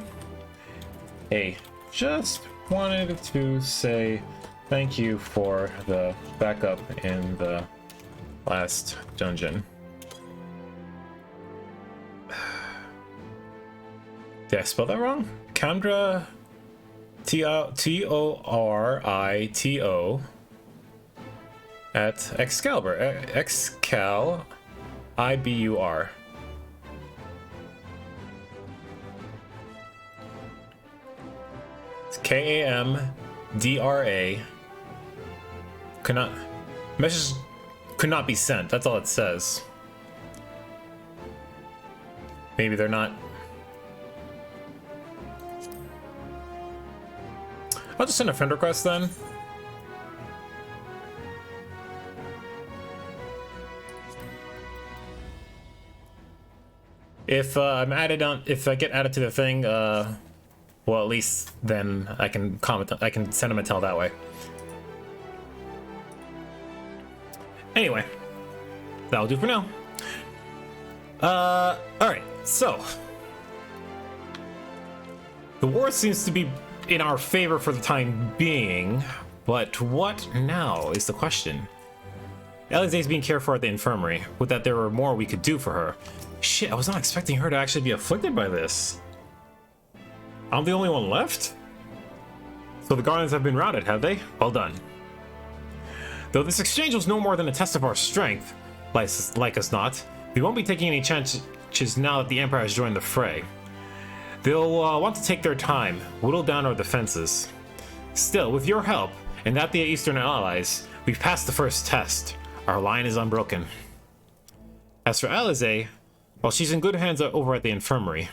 Hey, just wanted to say thank you for the backup in the last dungeon. Did I spell that wrong? Camdra Torito at Excalibur. Excal IBUR. It's KAMDRA. Message could not be sent. That's all it says. Maybe they're not. I'll just send a friend request then. If I'm added on, if I get added to the thing, well, at least then I can comment. I can send him a tell that way. Anyway, that'll do for now. All right. So the war seems to be in our favor for the time being, but what now is the question. Alize's being cared for at the infirmary. With that, there were more we could do for her. Shit, I was not expecting her to actually be afflicted by this. I'm the only one left? So the Guardians have been routed, have they? Well done. Though this exchange was no more than a test of our strength, like us not, we won't be taking any chances now that the Empire has joined the fray. They'll want to take their time, whittle down our defenses. Still, with your help, and that the Eastern allies, we've passed the first test. Our line is unbroken. As for Alize, well, she's in good hands over at the infirmary.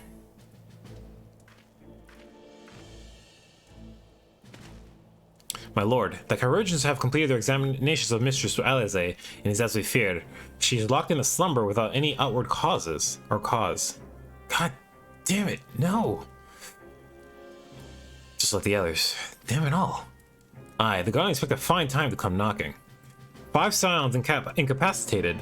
My lord, the Chirurgeons have completed their examinations of Mistress Alize, and it is as we feared. She is locked in a slumber without any outward cause. God damn it, no. Just like the others. Damn it all. Aye, the Guardians picked a fine time to come knocking. 5 Scions incapacitated,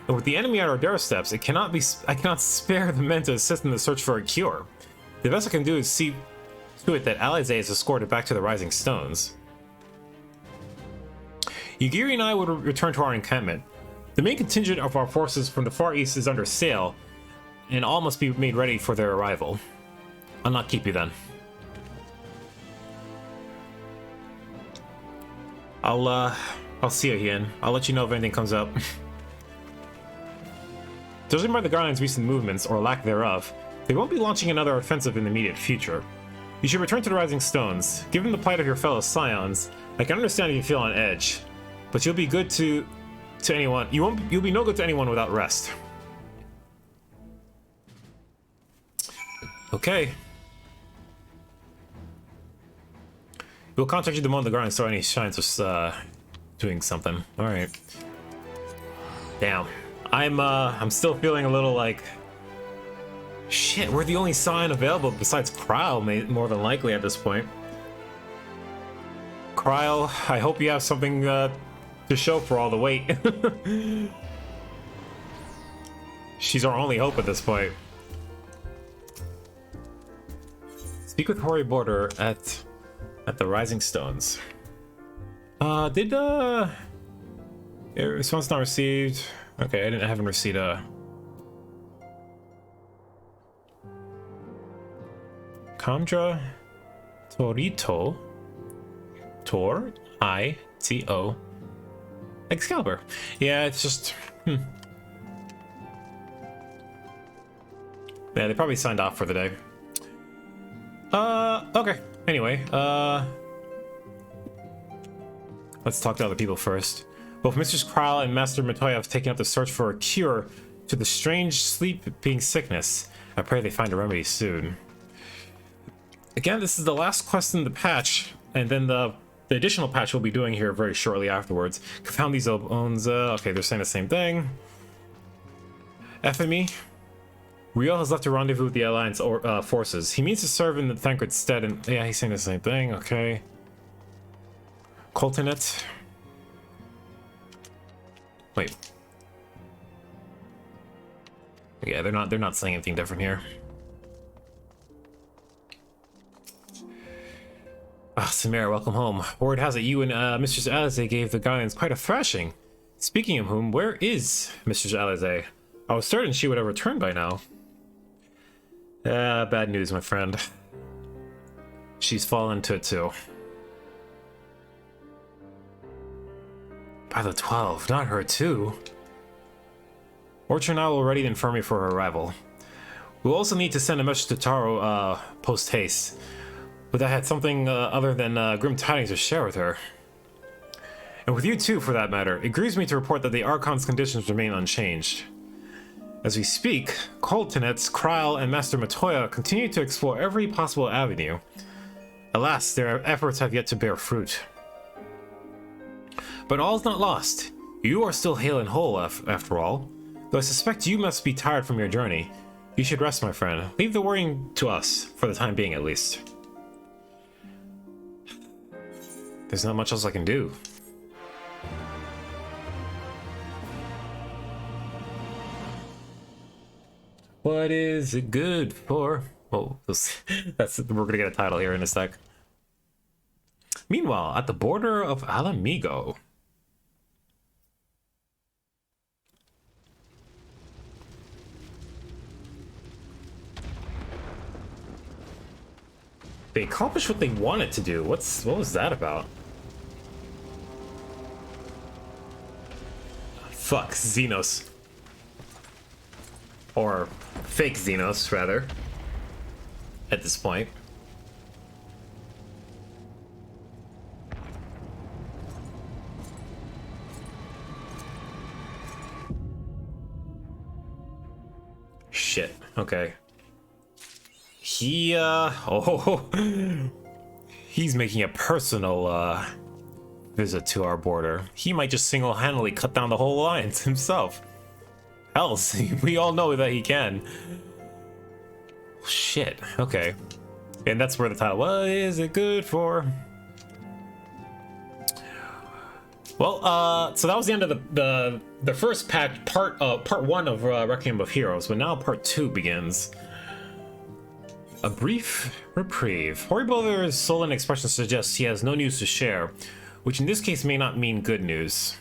and with the enemy at our doorsteps, I cannot spare the men to assist in the search for a cure. The best I can do is see to it that Alize is escorted back to the Rising Stones. Yugiri and I would return to our encampment. The main contingent of our forces from the Far East is under sail, and all must be made ready for their arrival. I'll not keep you then. I'll see you, Hien. I'll let you know if anything comes up. Judging by the Guardians' recent movements, or lack thereof, they won't be launching another offensive in the immediate future. You should return to the Rising Stones. Given the plight of your fellow Scions, I can understand if you feel on edge, but you'll be good to anyone. You'll be no good to anyone without rest. Okay. We'll contact you the moment the Guardian saw any signs of doing something. All right. Damn. I'm still feeling a little like shit. We're the only Scion available besides Krile, more than likely at this point. Krile, I hope you have something to show for all the wait. She's our only hope at this point. Speak with Hori Border at the Rising Stones. Response not received. Okay, I haven't received a Kandra Torito I-T-O Excalibur. Yeah, it's just yeah, they probably signed off for the day. Okay. Anyway, let's talk to other people first. Both Mistress Krile and Master Matoya have taken up the search for a cure to the strange sleeping sickness. I pray they find a remedy soon. Again, this is the last quest in the patch, and then the additional patch we'll be doing here very shortly afterwards. Confound these bones. Okay, they're saying the same thing. FME. Riel has left to rendezvous with the Alliance forces. He means to serve in the Thancred's stead, and yeah, he's saying the same thing. Okay. Coltonet. Wait. Yeah, they're not saying anything different here. Ah, Samara, welcome home. Word has it you and Mistress Alize gave the Guardians quite a thrashing. Speaking of whom, where is Mistress Alize? I was certain she would have returned by now. Bad news, my friend. She's fallen to it too. By the 12, not her too. Orchard and I will ready the infirmary for her arrival. We'll also need to send a message to Taro post haste, but I had something other than grim tidings to share with her. And with you too, for that matter. It grieves me to report that the Archon's conditions remain unchanged. As we speak, Coltonets, Krile, and Master Matoya continue to explore every possible avenue. Alas, their efforts have yet to bear fruit. But all is not lost. You are still hale and whole, after all. Though I suspect you must be tired from your journey. You should rest, my friend. Leave the worrying to us, for the time being at least. There's not much else I can do. What is it good for? Oh, we're gonna get a title here in a sec. Meanwhile, at the border of Alamigo. They accomplished what they wanted to do. What was that about? Fuck, Xenos. Or fake Xenos, rather. At this point. Shit, okay. He's making a personal visit to our border. He might just single-handedly cut down the whole alliance himself. Hell, we all know that he can. Shit, okay. And that's where the title, what is it good for? Well, so that was the end of the first patch, part one of Requiem of Heroes, but now part 2 begins. A brief reprieve. Horrible's sullen expression suggests he has no news to share, which in this case may not mean good news.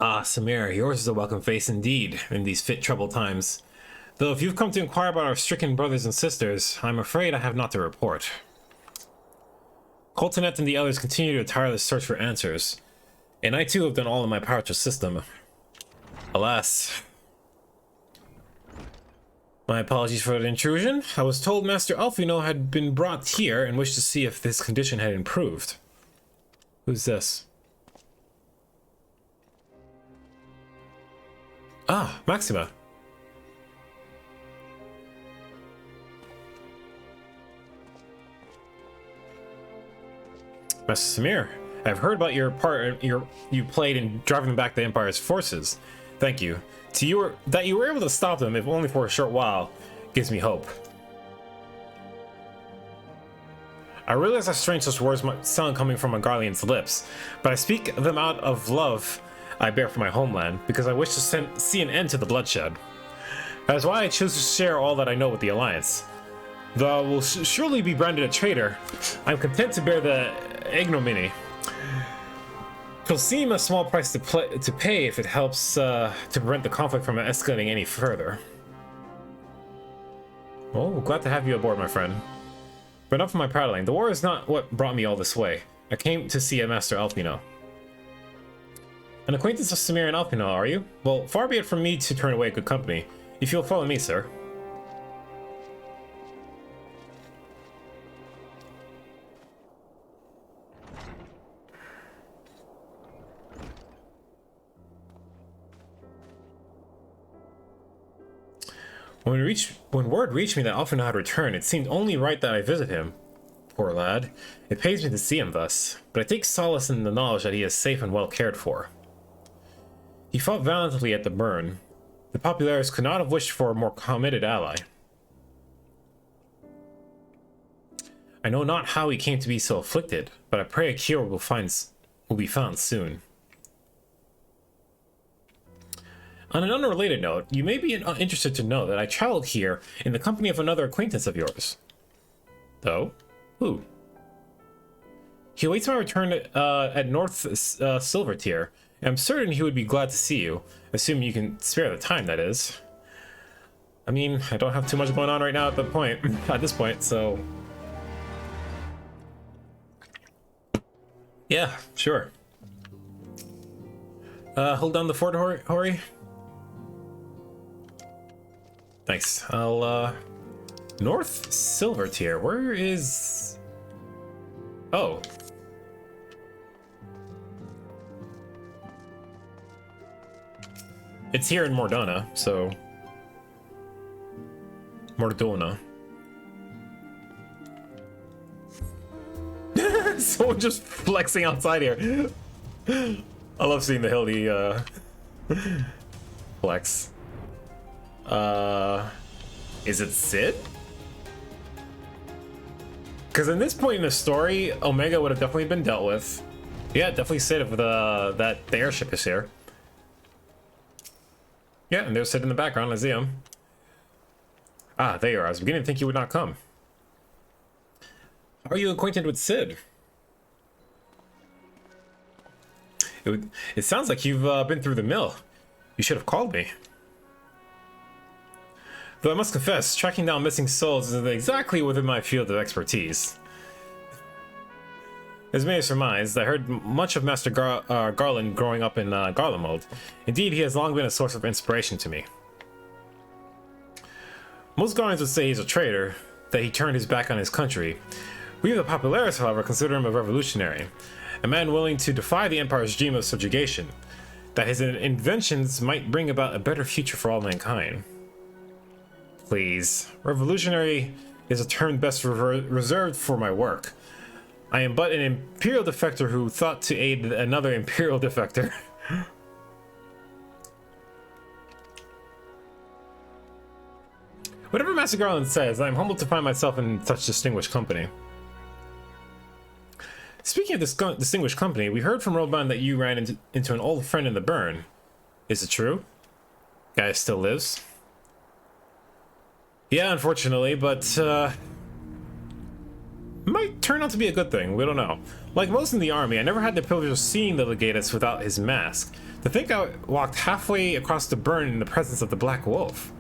Ah, Samir, yours is a welcome face indeed in these fit troubled times. Though if you've come to inquire about our stricken brothers and sisters, I'm afraid I have not to report. Coltonet and the others continue to tireless search for answers, and I too have done all in my power to assist them. Alas. My apologies for the intrusion. I was told Master Alfino had been brought here and wished to see if his condition had improved. Who's this? Ah, Maxima. Master Samir, I've heard about your part you played in driving back the Empire's forces. Thank you. That you were able to stop them, if only for a short while, gives me hope. I realize how strange such words might sound coming from a Garlean's lips, but I speak them out of love I bear for my homeland, because I wish to see an end to the bloodshed. That is why I choose to share all that I know with the Alliance. Though I will surely be branded a traitor, I'm content to bear the ignominy. It'll seem a small price to pay if it helps to prevent the conflict from escalating any further. Oh, glad to have you aboard, my friend. But enough of my prattling. The war is not what brought me all this way. I came to see a Master Alpino. An acquaintance of Samir and Alpino, are you? Well, far be it from me to turn away good company. If you'll follow me, sir. When word reached me that Alpino had returned, it seemed only right that I visit him. Poor lad. It pains me to see him thus, but I take solace in the knowledge that he is safe and well cared for. He fought valiantly at the burn. The Populares could not have wished for a more committed ally. I know not how he came to be so afflicted, but I pray a cure will be found soon. On an unrelated note, you may be interested to know that I traveled here in the company of another acquaintance of yours. Though? Who? He awaits my return at North Silver Tier. I'm certain he would be glad to see you, assuming you can spare the time, that is. I mean, I don't have too much going on right now at this point, so... Yeah, sure. Hold down the fort, Hori? Nice. I'll, North Silver Tier. Where is... Oh. It's here in Mordona, so... Mordona. Someone just flexing outside here. I love seeing the Hildy, flex. Is it Sid? Because in this point in the story, Omega would have definitely been dealt with. Yeah, definitely Sid if the airship is here. Yeah, and there's Sid in the background. I see him. Ah, there you are. I was beginning to think you would not come. How are you acquainted with Sid? It sounds like you've been through the mill. You should have called me. Though I must confess, tracking down missing souls isn't exactly within my field of expertise. As may have surmised, I heard much of Master Garland growing up in Garlemald. Indeed, he has long been a source of inspiration to me. Most Guardians would say he's a traitor, that he turned his back on his country. We the Populares, however, consider him a revolutionary, a man willing to defy the Empire's dream of subjugation, that his inventions might bring about a better future for all mankind. Please, revolutionary is a term best reserved for my work. I am but an Imperial defector who thought to aid another Imperial defector. Whatever Master Garland says, I am humbled to find myself in such distinguished company. Speaking of this distinguished company, we heard from Roban that you ran into an old friend in the burn. Is it true? Guy still lives? Yeah, unfortunately, but might turn out to be a good thing. We don't know. Like most in the army, I never had the privilege of seeing the Legatus without his mask. To think I walked halfway across the burn in the presence of the Black Wolf.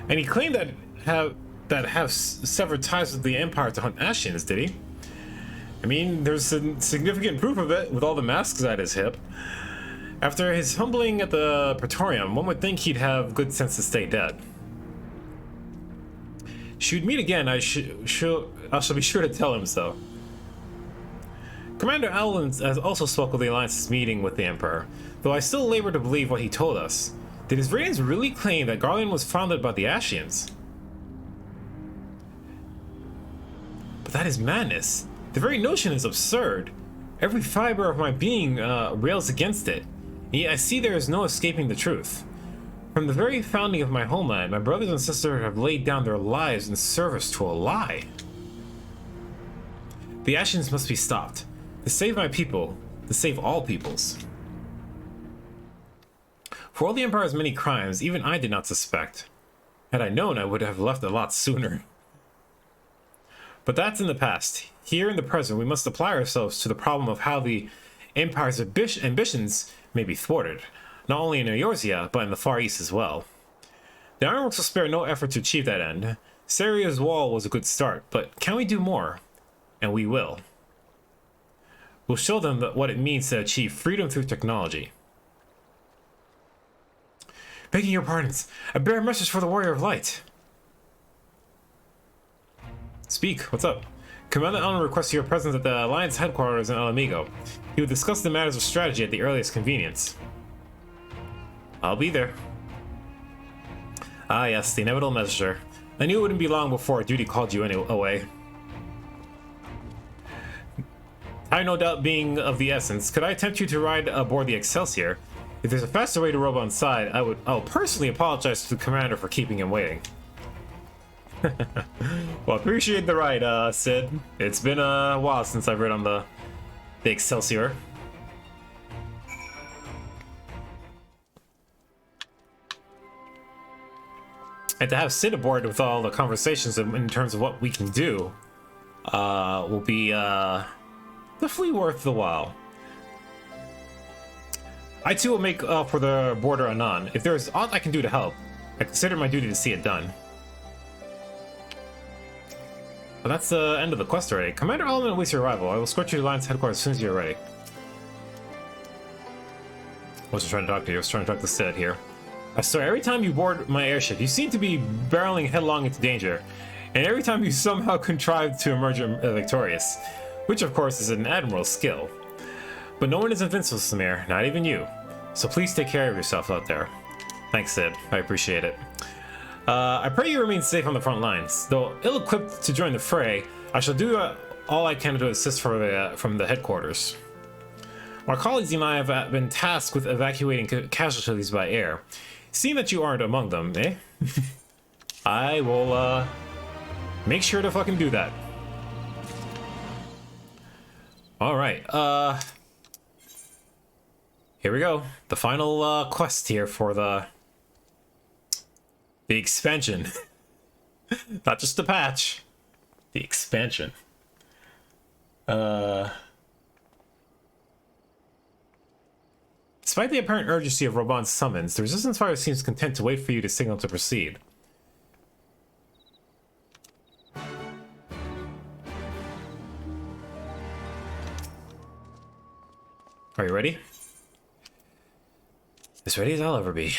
And he claimed that have severed ties with the Empire to hunt Ashians, did he? I mean, there's significant proof of it with all the masks at his hip. After his humbling at the Praetorium, one would think he'd have good sense to stay dead. Should we meet again, I shall be sure to tell him so. Commander Allen has also spoke of the Alliance's meeting with the Emperor, though I still labor to believe what he told us. Did his Radiance really claim that Garland was founded by the Ashians? But that is madness. The very notion is absurd. Every fiber of my being rails against it. Yet I see there is no escaping the truth. From the very founding of my homeland, my brothers and sisters have laid down their lives in service to a lie. The Ashians must be stopped. To save my people, to save all peoples. For all the Empire's many crimes, even I did not suspect. Had I known, I would have left a lot sooner. But that's in the past. Here in the present, we must apply ourselves to the problem of how the Empire's ambitions may be thwarted, not only in Eorzea, but in the Far East as well. The Ironworks will spare no effort to achieve that end. Seiryu's wall was a good start, but can we do more? And we will. We'll show them what it means to achieve freedom through technology. Begging your pardons, I bear a message for the Warrior of Light. Speak, what's up? Commander Allen requests your presence at the Alliance headquarters in El Amigo. He will discuss the matters of strategy at the earliest convenience. I'll be there. Ah yes, the inevitable messenger. I knew it wouldn't be long before duty called you away. I no doubt being of the essence, could I tempt you to ride aboard the Excelsior? If there's a faster way to row on side, I'll personally apologize to the commander for keeping him waiting. Well, appreciate the ride, Sid. It's been a while since I've ridden on the Excelsior. And to have Sid aboard with all the conversations in terms of what we can do will be definitely worth the while. I too will make for the border anon. If there is aught I can do to help, I consider my duty to see it done. Well, that's the end of the quest already. Commander Allen awaits your arrival. I will escort you to Alliance headquarters as soon as you're ready. I wasn't trying to talk to you. I was trying to talk to Sid here. I swear, every time you board my airship, you seem to be barreling headlong into danger, and every time you somehow contrive to emerge victorious, which of course is an admirable skill. But no one is invincible, Samir, not even you. So please take care of yourself out there. Thanks, Sid. I appreciate it. I pray you remain safe on the front lines. Though ill-equipped to join the fray, I shall do all I can to assist from the headquarters. My colleagues and I have been tasked with evacuating casualties by air. Seeing that you aren't among them, eh? I will make sure to fucking do that. Alright, here we go. The final quest here for the expansion. Not just the patch. The expansion. Despite the apparent urgency of Roban's summons, the Resistance Fire seems content to wait for you to signal to proceed. Are you ready? As ready as I'll ever be.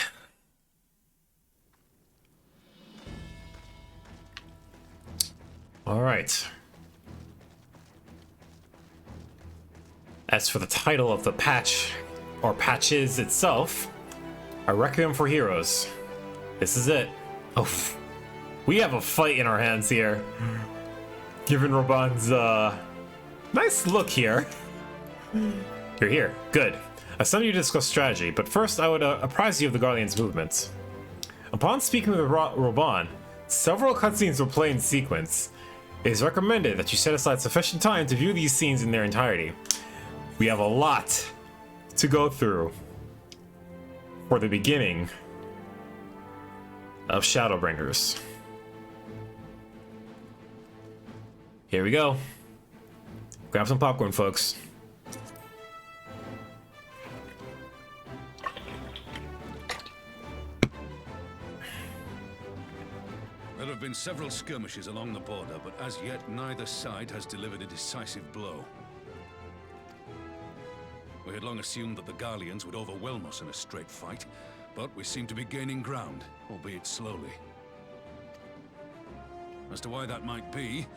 Alright. As for the title of the patch, or patches itself, a Requiem for Heroes. This is it. Oh, we have a fight in our hands here. Given Roban's nice look here. You're here. Good. I summoned you to discuss strategy, but first I would apprise you of the Guardian's movements. Upon speaking with Roban, several cutscenes will play in sequence. It is recommended that you set aside sufficient time to view these scenes in their entirety. We have a lot to go through for the beginning of Shadowbringers. Here we go. Grab some popcorn, folks. There have been several skirmishes along the border, but as yet neither side has delivered a decisive blow. We had long assumed that the Garleans would overwhelm us in a straight fight, but we seem to be gaining ground, albeit slowly. As to why that might be,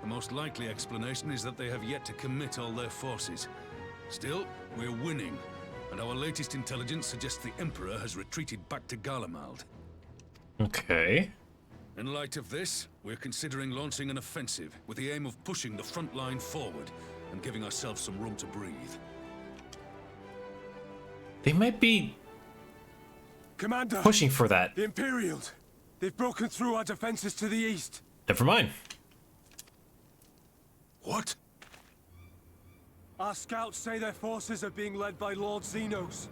the most likely explanation is that they have yet to commit all their forces. Still, we're winning, and our latest intelligence suggests the Emperor has retreated back to Garlemald. Okay. In light of this, we're considering launching an offensive with the aim of pushing the front line forward and giving ourselves some room to breathe. They might be Commander, pushing for that. The Imperials. They've broken through our defenses to the east. Never mind. What? Our scouts say their forces are being led by Lord Xenos.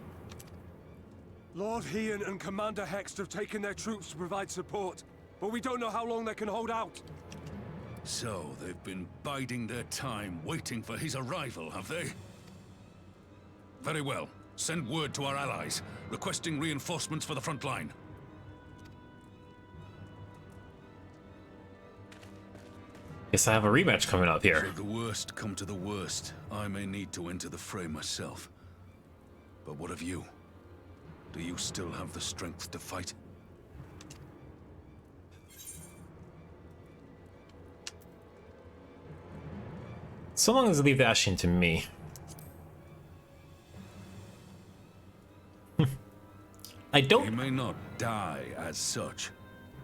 Lord Hien and Commander Hext have taken their troops to provide support, but we don't know how long they can hold out. So, they've been biding their time, waiting for his arrival, have they? Very well. Send word to our allies, requesting reinforcements for the front line. Guess I have a rematch coming up here. Should the worst come to the worst, I may need to enter the fray myself. But what of you? Do you still have the strength to fight? So long as they leave the Ashen to me. I don't... He may not die as such,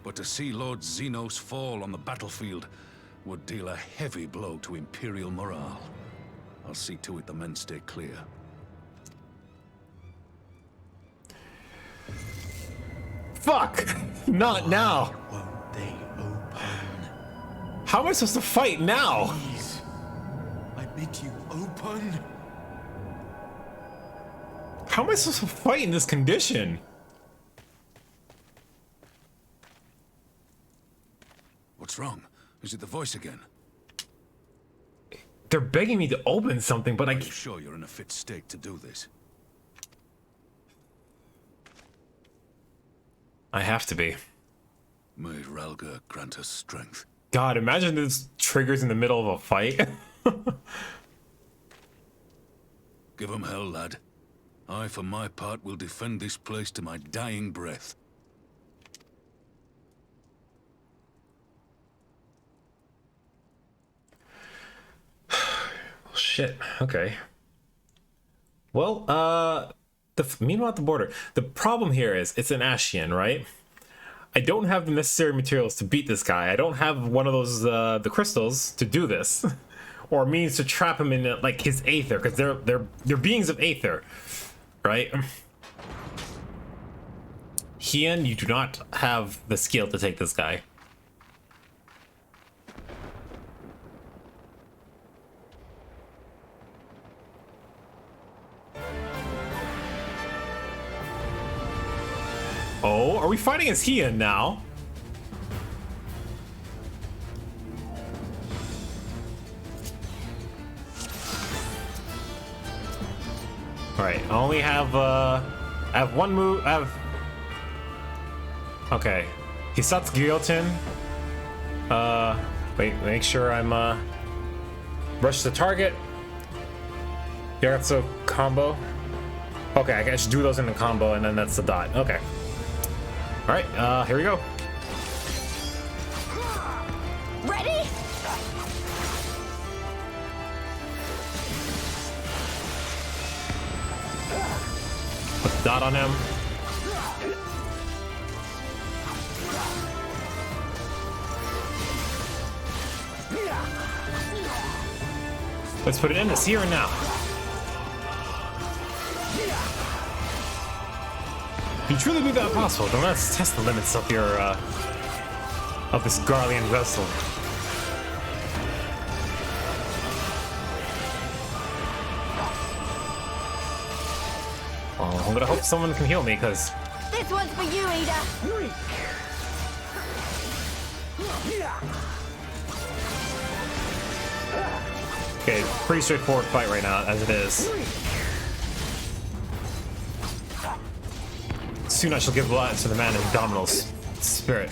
but to see Lord Xenos fall on the battlefield would deal a heavy blow to Imperial morale. I'll see to it the men stay clear. Fuck! Not now! Won't they open? How am I supposed to fight now? Please, I bid you open. How am I supposed to fight in this condition? What's wrong? Is it the voice again? They're begging me to open something, but Are you sure you're in a fit state to do this? I have to be. May Ralga grant us strength. God, imagine this triggers in the middle of a fight. Give him hell, lad. I, for my part, will defend this place to my dying breath. Shit. Okay. Well, meanwhile at the border, the problem here is it's an Ascian, right? I don't have the necessary materials to beat this guy. I don't have one of those the crystals to do this, or means to trap him in like his aether, because they're beings of aether, right? Hien, you do not have the skill to take this guy. Oh, are we fighting as Hien now? Alright, I only have I have one move. I have okay. Hisatsu Guillotine. Wait, make sure I'm rush the target. Yagatsu combo. Okay, I should do those in a combo and then that's the dot. Okay. Alright, here we go. Ready? Put the dot on him. Let's put it in this here and now. Can you truly believe that possible? Then let's test the limits of your of this Garlean vessel. Oh, I'm gonna hope someone can heal me, because This one's for you, Ida. okay, pretty straightforward fight right now as it is. Soon I shall give life to the man in Domino's spirit.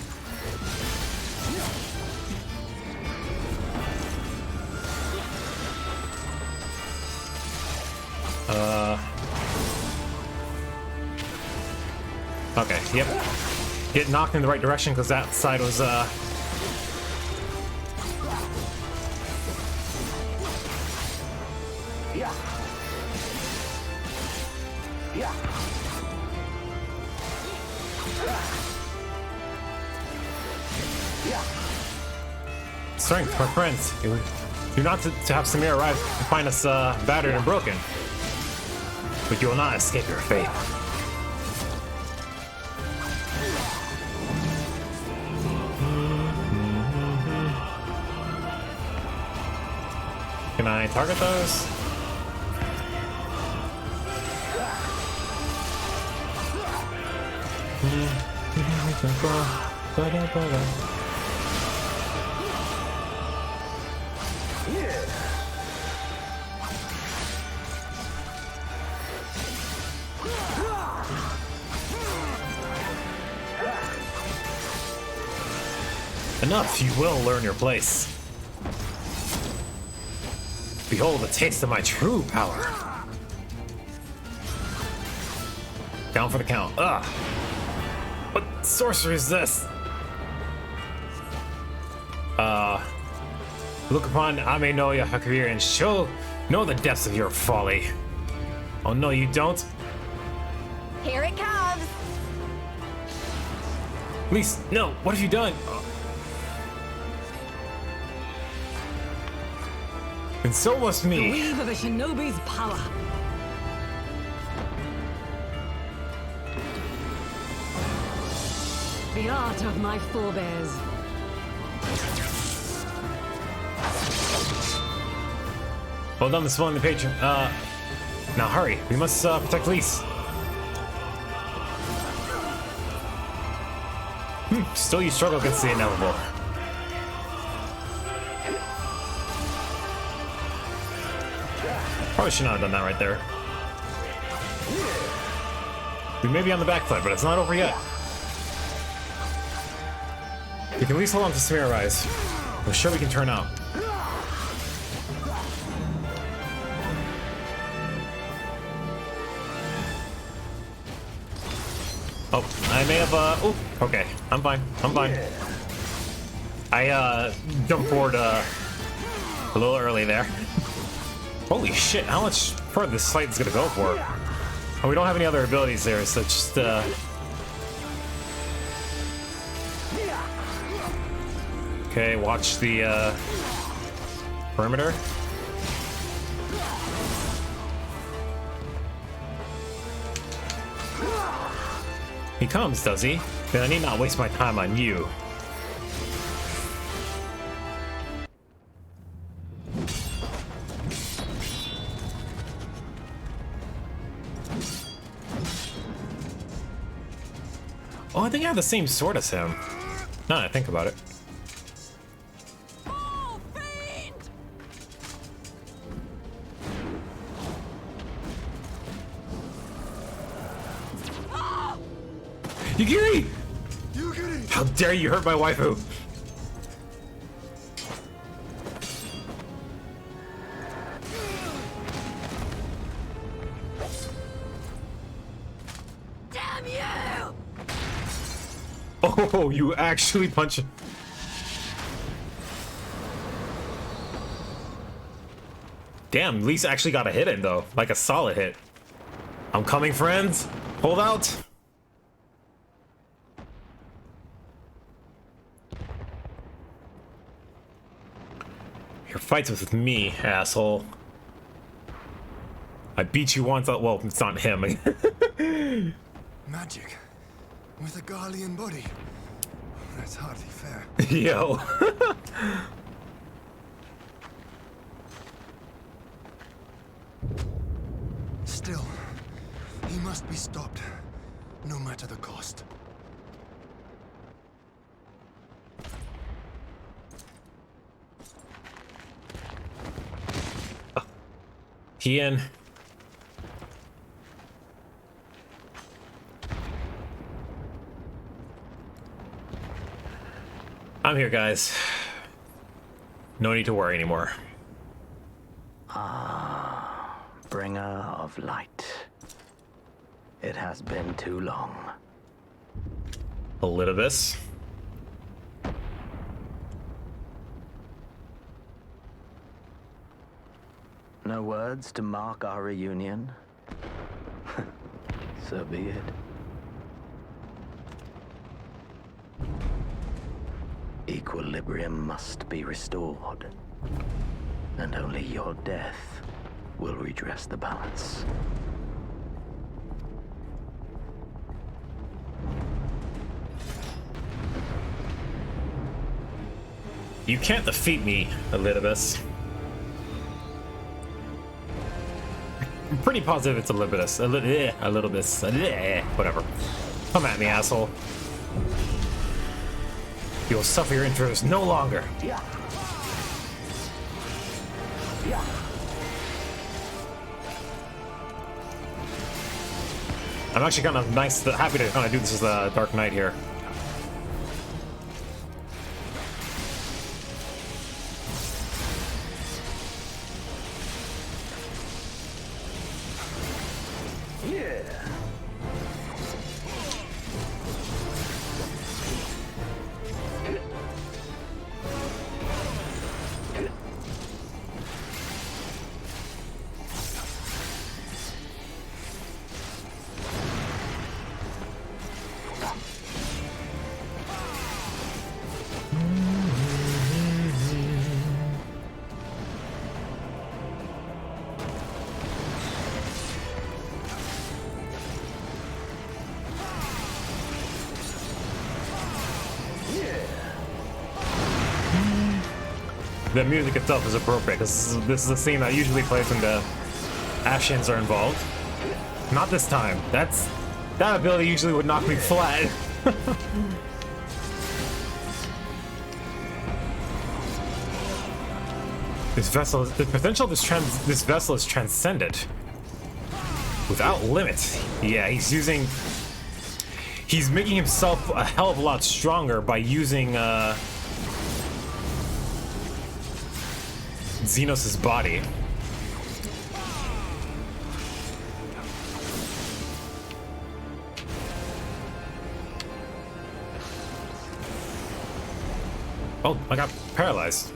Okay, yep. Get knocked in the right direction because that side was strength, my friends. You're not to have Samir arrive to find us battered and broken, but you will not escape your fate. Can I target those? Enough, you will learn your place. Behold the taste of my true power. Down for the count. Ugh. What sorcery is this? Look upon Ame no Yahakiri and know the depths of your folly. Oh no, you don't? Here it comes. Please, no, what have you done? And so must me. The weave of a shinobi's power. The art of my forebears. Well done, the small the patron. Now hurry. We must protect Lise. Still you struggle against the inevitable. Probably should not have done that right there. We may be on the back foot, but it's not over yet. We can at least hold on to Samira Rise. We're sure we can turn out. Oh, I may have, oh, okay. I'm fine. I'm fine. I, jumped forward, a little early there. Holy shit, how much further this fight is gonna go for? Oh, we don't have any other abilities there, so just, okay, watch the, perimeter. He comes, does he? Then I need not waste my time on you. Oh, I think I have the same sword as him. Now that I think about it. Yugiri! How dare you hurt my waifu! Damn you! Oh, you actually punch. Damn, Lise actually got a hit in though, like a solid hit. I'm coming, friends. Hold out. Your fight's with me, asshole. I beat you once. Well, it's not him. Magic with a Garlean body. That's hardly fair. Yo. Still, he must be stopped, no matter the cost. Ian. I'm here, guys. No need to worry anymore. Ah, bringer of light. It has been too long. Elidibus. No words to mark our reunion? So be it. Equilibrium must be restored, and only your death will redress the balance. You can't defeat me, Elidibus. I'm pretty positive it's Elidibus. Elidibus. Whatever. Come at me, asshole. You'll suffer your interest no longer. I'm actually kind of happy to kind of do this as the Dark Knight here. The music itself is appropriate because this is a scene that usually plays when the Ashians are involved. Not this time. That ability usually would knock me flat. The potential of this vessel is transcendent. Without limit. Yeah, he's making himself a hell of a lot stronger by using, Xenos' body. Oh, I got paralyzed.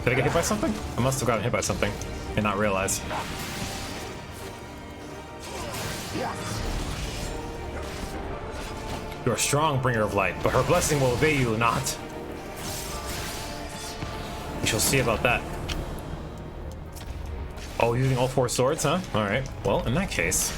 Did I get hit by something? I must have gotten hit by something and not realize. You're a strong bringer of light, but her blessing will obey you not. We shall see about that. Oh, using all 4 swords, huh? Alright, well, in that case.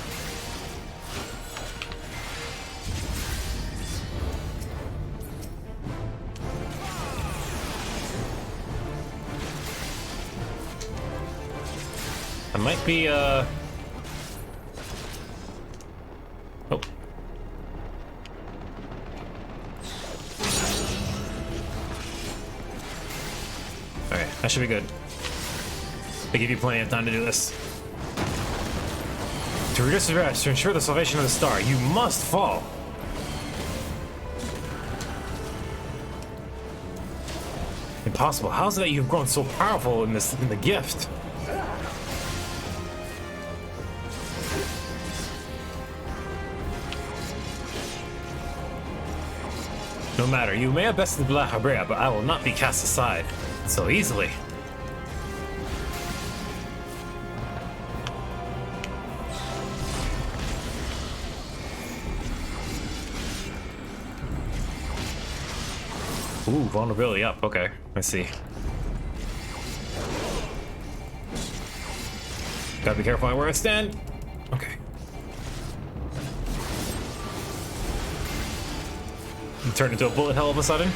I might be, Oh. Okay, that should be good. They give you plenty of time to do this. To reduce your rest, to ensure the salvation of the star, you must fall. Impossible. How is it that you've grown so powerful in the gift? No matter, you may have bested the Black Habrea, but I will not be cast aside so easily. Ooh, vulnerability up. Okay, I see. Gotta be careful where I stand. Okay. You turned into a bullet hell all of a sudden.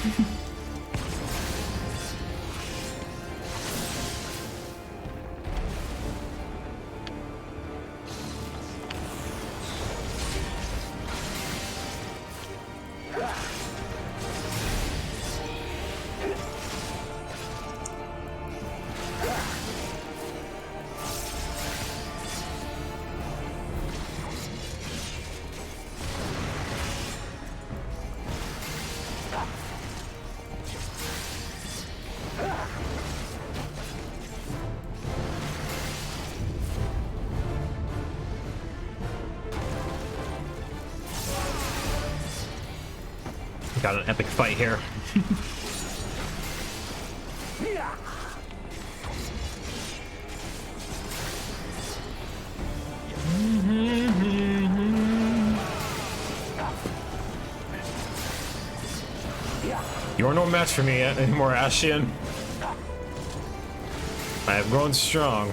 Got an epic fight here. You're no match for me anymore, Ashian. I have grown strong.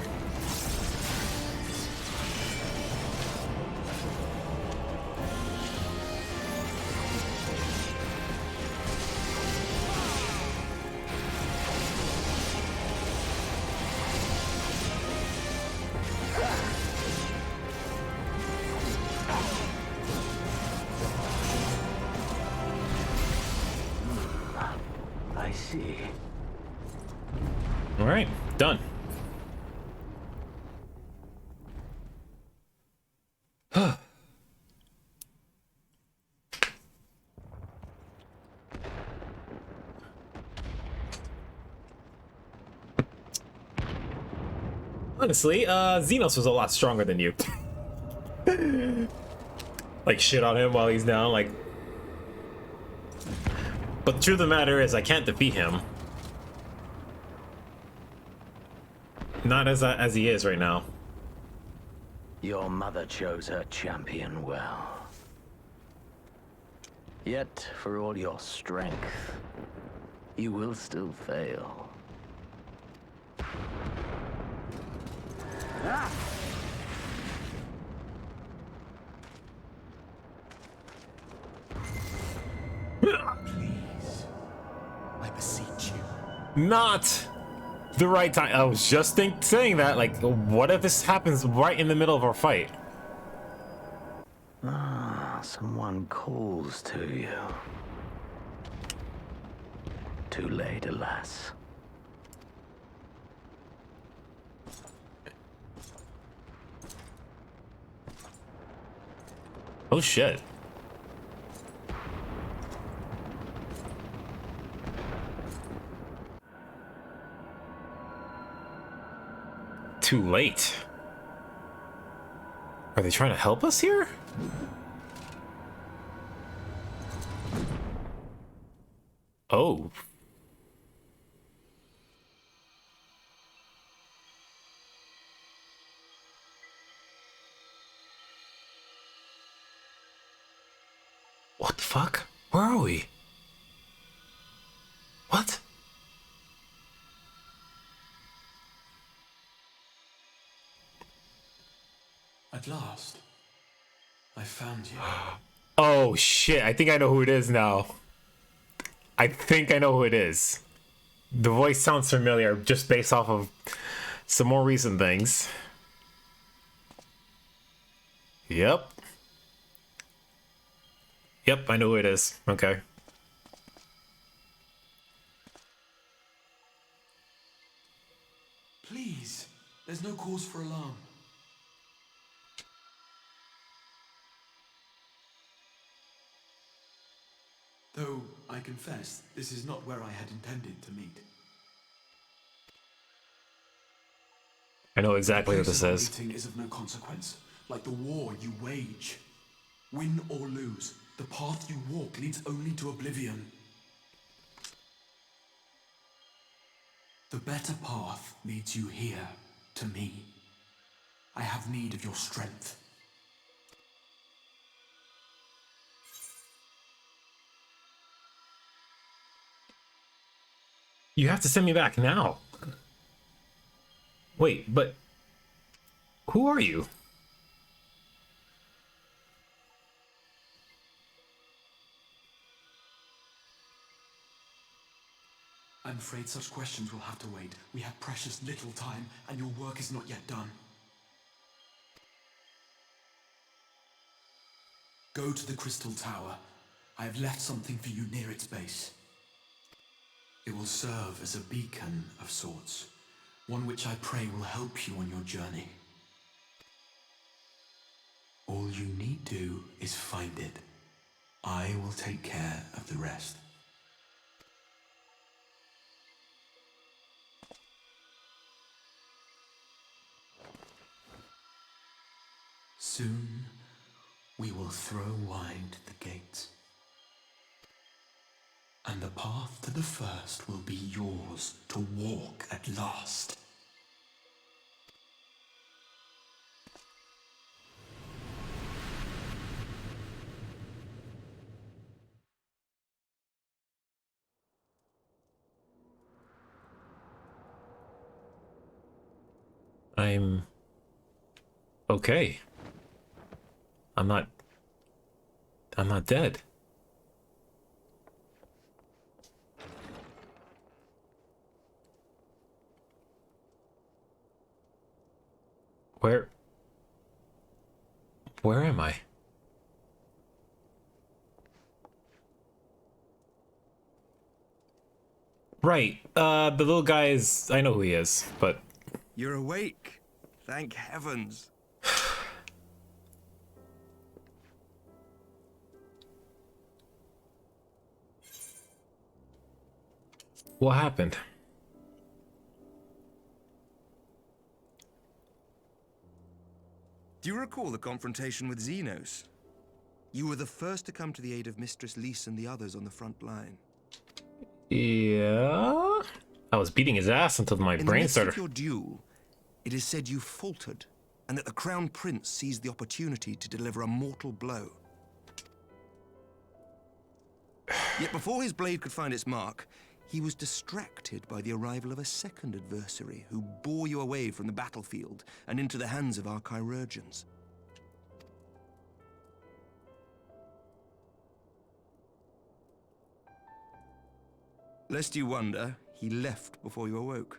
All right, done. Honestly, Xenos was a lot stronger than you. Like, shit on him while he's down, like... But the truth of the matter is, I can't defeat him. Not as he is right now. Your mother chose her champion well. Yet, for all your strength, you will still fail. Please, I beseech you. Not the right time. I was just saying that, like, what if this happens right in the middle of our fight? Someone calls to you. Too late, alas. Oh shit. Too late. Are they trying to help us here? Oh. What the fuck? Where are we? What? At last, I found you. Oh shit, I think I know who it is now. I think I know who it is. The voice sounds familiar just based off of some more recent things. Yep. Yep, I know who it is. Okay. Please, there's no cause for alarm. Though, I confess, this is not where I had intended to meet. I know exactly what this is. Meeting is of no consequence, like the war you wage. Win or lose, the path you walk leads only to oblivion. The better path leads you here, to me. I have need of your strength. You have to send me back now. Wait, but who are you? I'm afraid such questions will have to wait. We have precious little time, and your work is not yet done. Go to the Crystal Tower. I have left something for you near its base. It will serve as a beacon of sorts, one which I pray will help you on your journey. All you need do is find it. I will take care of the rest. Soon, we will throw wide the gates. And the path to the first will be yours to walk at last. I'm okay. I'm not dead. Where am I? Right, the little guy is, I know who he is, but... You're awake. Thank heavens. What happened? Do you recall the confrontation with Xenos? You were the first to come to the aid of Mistress Lys and the others on the front line. Yeah? I was beating his ass until my brain started... In the midst of your duel, it is said you faltered, and that the Crown Prince seized the opportunity to deliver a mortal blow. Yet before his blade could find its mark, he was distracted by the arrival of a second adversary who bore you away from the battlefield and into the hands of our chirurgeons. Lest you wonder, he left before you awoke.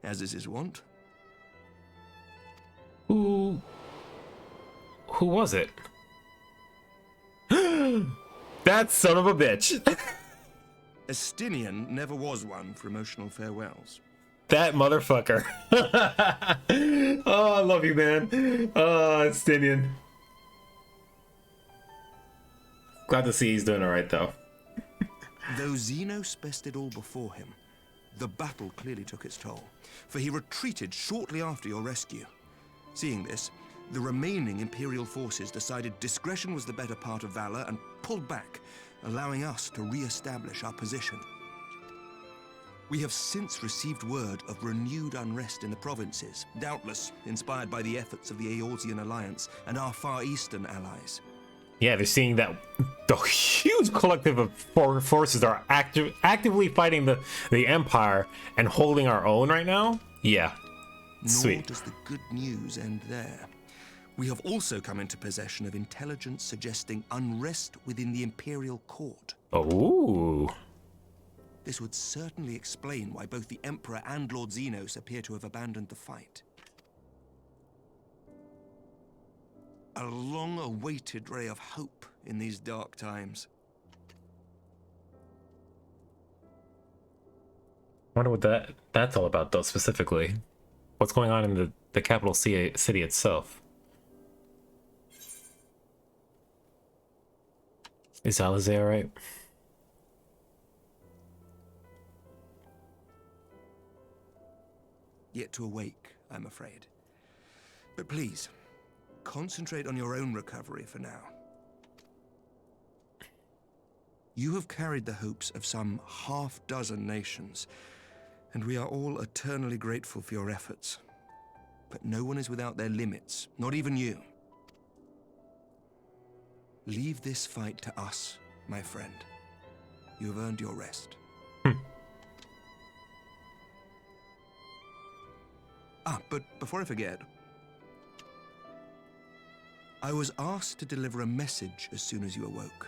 As is his wont. Who was it? That son of a bitch. Estinian never was one for emotional farewells. That motherfucker. Oh, I love you, man. Oh, Estinian. Glad to see he's doing alright, though. Though Xenos bested all before him, the battle clearly took its toll, for he retreated shortly after your rescue. Seeing this, the remaining Imperial forces decided discretion was the better part of valor and pulled back, allowing us to re-establish our position. We have since received word of renewed unrest in the provinces, doubtless inspired by the efforts of the Eorzean Alliance and our Far Eastern allies. Yeah, they're seeing that the huge collective of forces are actively fighting the Empire and holding our own right now. Yeah, sweet. Nor does the good news end there. We have also come into possession of intelligence suggesting unrest within the Imperial Court. Oh. This would certainly explain why both the Emperor and Lord Xenos appear to have abandoned the fight. A long-awaited ray of hope in these dark times. Wonder what that's all about, though, specifically. What's going on in the capital city itself? Is Alizé alright? Yet to awake, I'm afraid. But please, concentrate on your own recovery for now. You have carried the hopes of some half-dozen nations, and we are all eternally grateful for your efforts. But no one is without their limits, not even you. Leave this fight to us, my friend. You have earned your rest. But before I forget, I was asked to deliver a message as soon as you awoke.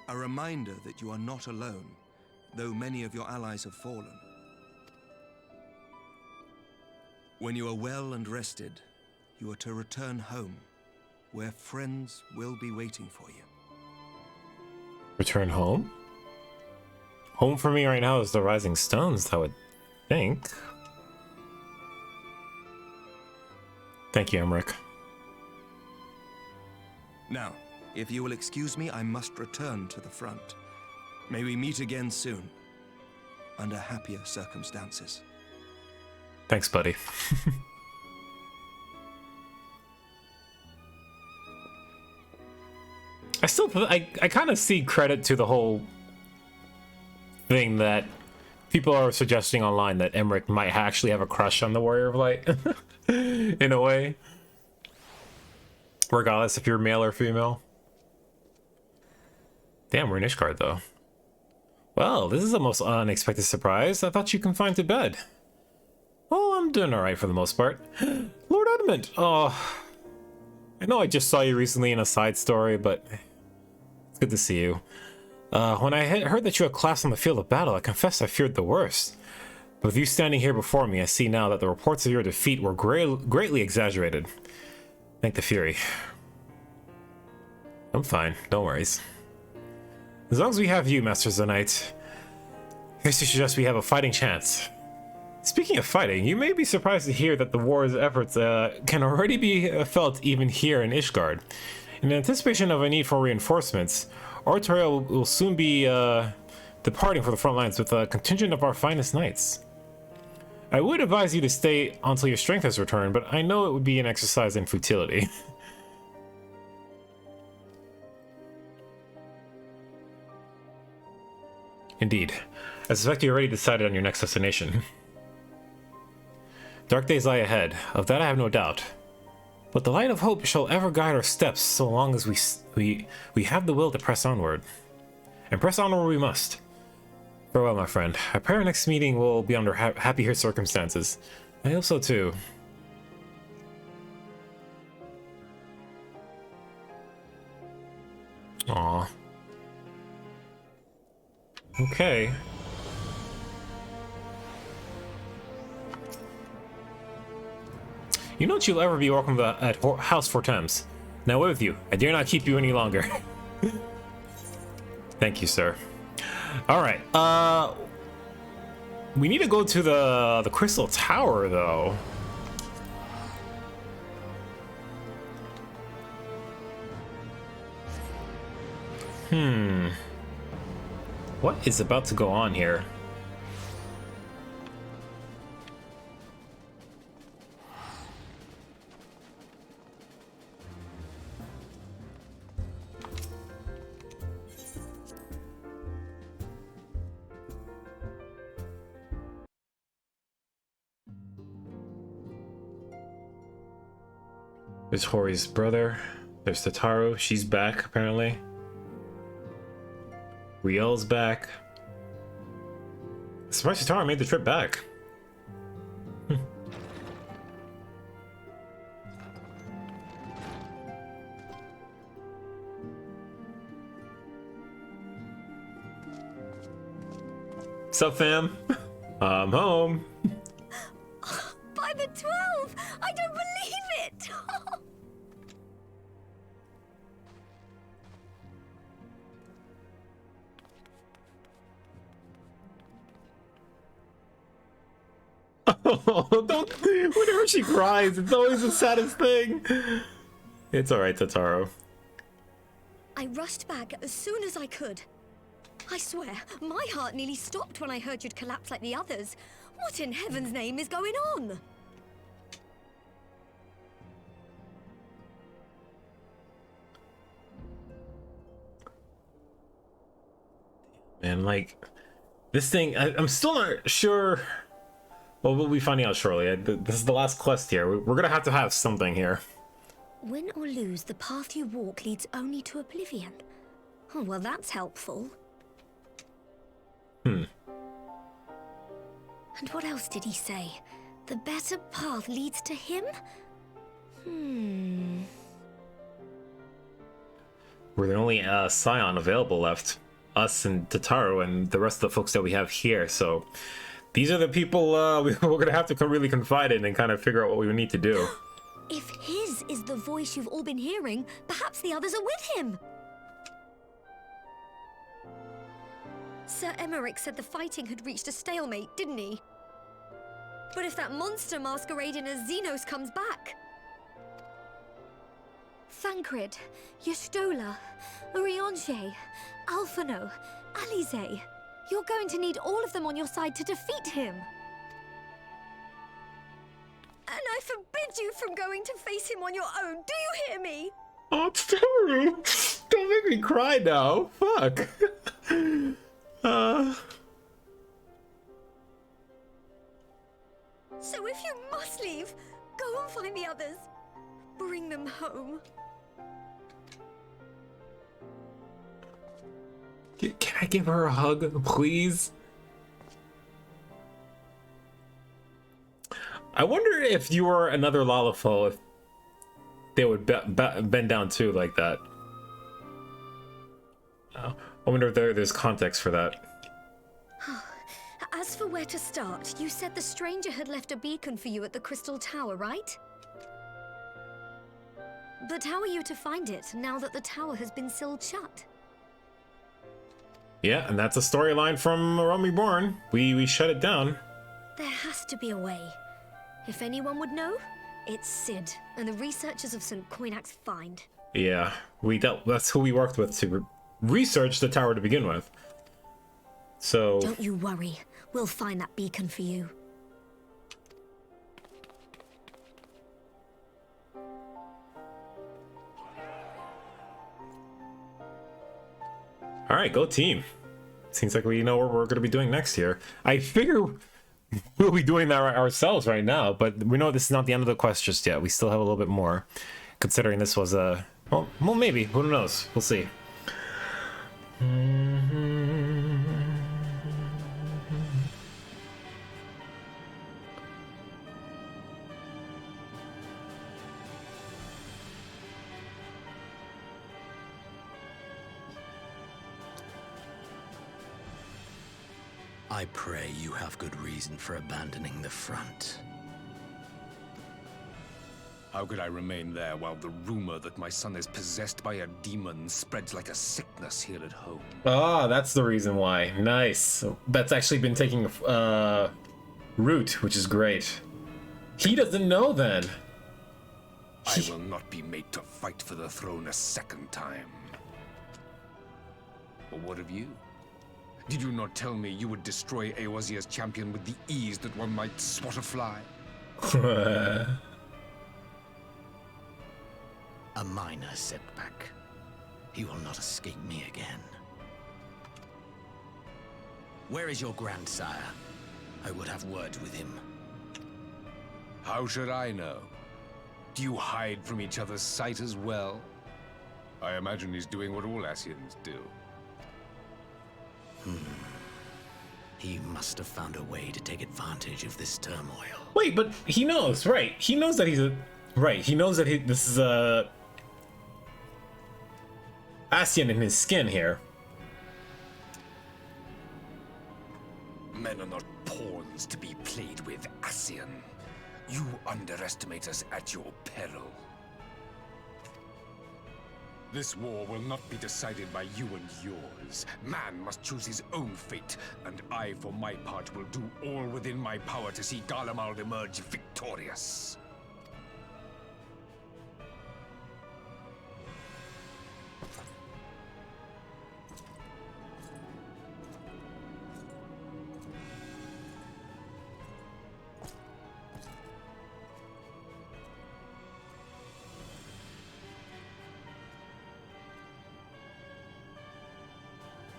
A reminder that you are not alone, though many of your allies have fallen. When you are well and rested, you are to return home, where friends will be waiting for you. Return home? Home for me right now is the Rising Stones, I would think. Thank you, Emmerich. Now, if you will excuse me, I must return to the front. May we meet again soon, under happier circumstances. Thanks, buddy. I kind of see credit to the whole thing that people are suggesting online that Emmerich might actually have a crush on the Warrior of Light. In a way. Regardless if you're male or female. Damn, we're in Ishgard, though. Well, this is the most unexpected surprise. I thought you confined to bed. Oh, I'm doing alright for the most part. Lord Edmund! Oh, I know I just saw you recently in a side story, but it's good to see you. When I heard that you had collapsed on the field of battle, I confess I feared the worst. But with you standing here before me, I see now that the reports of your defeat were greatly exaggerated. Thank the Fury. I'm fine, no worries. As long as we have you, Master Zonite, here's to suggest we have a fighting chance. Speaking of fighting, you may be surprised to hear that the war's efforts can already be felt even here in Ishgard. In anticipation of a need for reinforcements, Oratorio will soon be departing for the front lines with a contingent of our finest knights. I would advise you to stay until your strength has returned, but I know it would be an exercise in futility. Indeed. I suspect you already decided on your next destination. Dark days lie ahead, of that I have no doubt. But the light of hope shall ever guide our steps so long as we have the will to press onward. And press onward we must. Farewell, my friend. I pray our next meeting will be under happier circumstances. I hope so too. Aww. Okay. You know that you'll ever be welcome at House Fortemps. Now with you, I dare not keep you any longer. Thank you, sir. Alright, we need to go to the Crystal Tower, though. What is about to go on here? There's Hori's brother. There's Tataru. She's back, apparently. Riel's back. Surprised Tataru made the trip back. Sup, fam? I'm home. By the 12! I don't believe it! Oh, don't. Whenever she cries, it's always the saddest thing. It's alright, Tataru. I rushed back as soon as I could. I swear, my heart nearly stopped when I heard you'd collapse like the others. What in heaven's name is going on? Man, like, this thing, I'm still not sure. Well, we'll be finding out shortly. This is the last quest here. We're gonna have to have something here. Win or lose, the path you walk leads only to oblivion. Oh, well, that's helpful. Hmm. And what else did he say? The better path leads to him? Hmm. We're the only Scion available left. Us and Tataru and the rest of the folks that we have here, so these are the people we're gonna have to really confide in and kind of figure out what we need to do. If his is the voice you've all been hearing, perhaps the others are with him. Sir Emmerich said the fighting had reached a stalemate, didn't he? But if that monster masquerading as Xenos comes back... Thancred, Yestola, Urianger, Alphano, Alize... You're going to need all of them on your side to defeat him. And I forbid you from going to face him on your own, do you hear me? Oh, Tataru! Don't make me cry now. Fuck. So if you must leave, go and find the others. Bring them home. Can I give her a hug, please? I wonder if you were another Lalafell, if they would bend down too like that. I wonder if there's context for that. As for where to start, you said the stranger had left a beacon for you at the Crystal Tower, right? But how are you to find it now that the tower has been sealed shut? Yeah, and that's a storyline from Realm Reborn. We shut it down. There has to be a way. If anyone would know, it's Sid and the researchers of St. Coinac's find. Yeah, that's who we worked with to research the tower to begin with. So... Don't you worry. We'll find that beacon for you. Alright, go team. Seems like we know what we're going to be doing next here. I figure we'll be doing that ourselves right now, but we know this is not the end of the quest just yet. We still have a little bit more, considering this was a... Well, maybe. Who knows? We'll see. I pray you have good reason for abandoning the front. How could I remain there while the rumor that my son is possessed by a demon spreads like a sickness here at home? Ah, that's the reason why. Nice. That's actually been taking root, which is great. He doesn't know then. I will not be made to fight for the throne a second time. But what of you? Did you not tell me you would destroy Eorzea's champion with the ease that one might swat a fly? A minor setback. He will not escape me again. Where is your grandsire? I would have words with him. How should I know? Do you hide from each other's sight as well? I imagine he's doing what all Ascians do. He must have found a way to take advantage of this turmoil. Wait, but he knows, right? He knows that he's a... Right, he knows that this is a... Ascian in his skin here. Men are not pawns to be played with, Ascian. You underestimate us at your peril. This war will not be decided by you and yours. Man must choose his own fate, and I, for my part, will do all within my power to see Garlemald emerge victorious.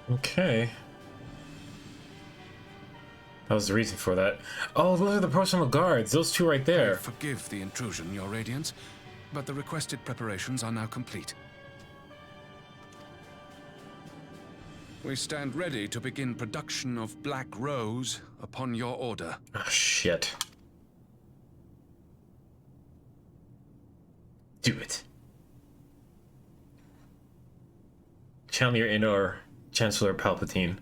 Okay. That was the reason for that. Oh, those are the personal guards. Those two right there. Forgive the intrusion, Your Radiance, but the requested preparations are now complete. We stand ready to begin production of Black Rose upon your order. Oh, shit. Do it. Channel your inner Chancellor Palpatine.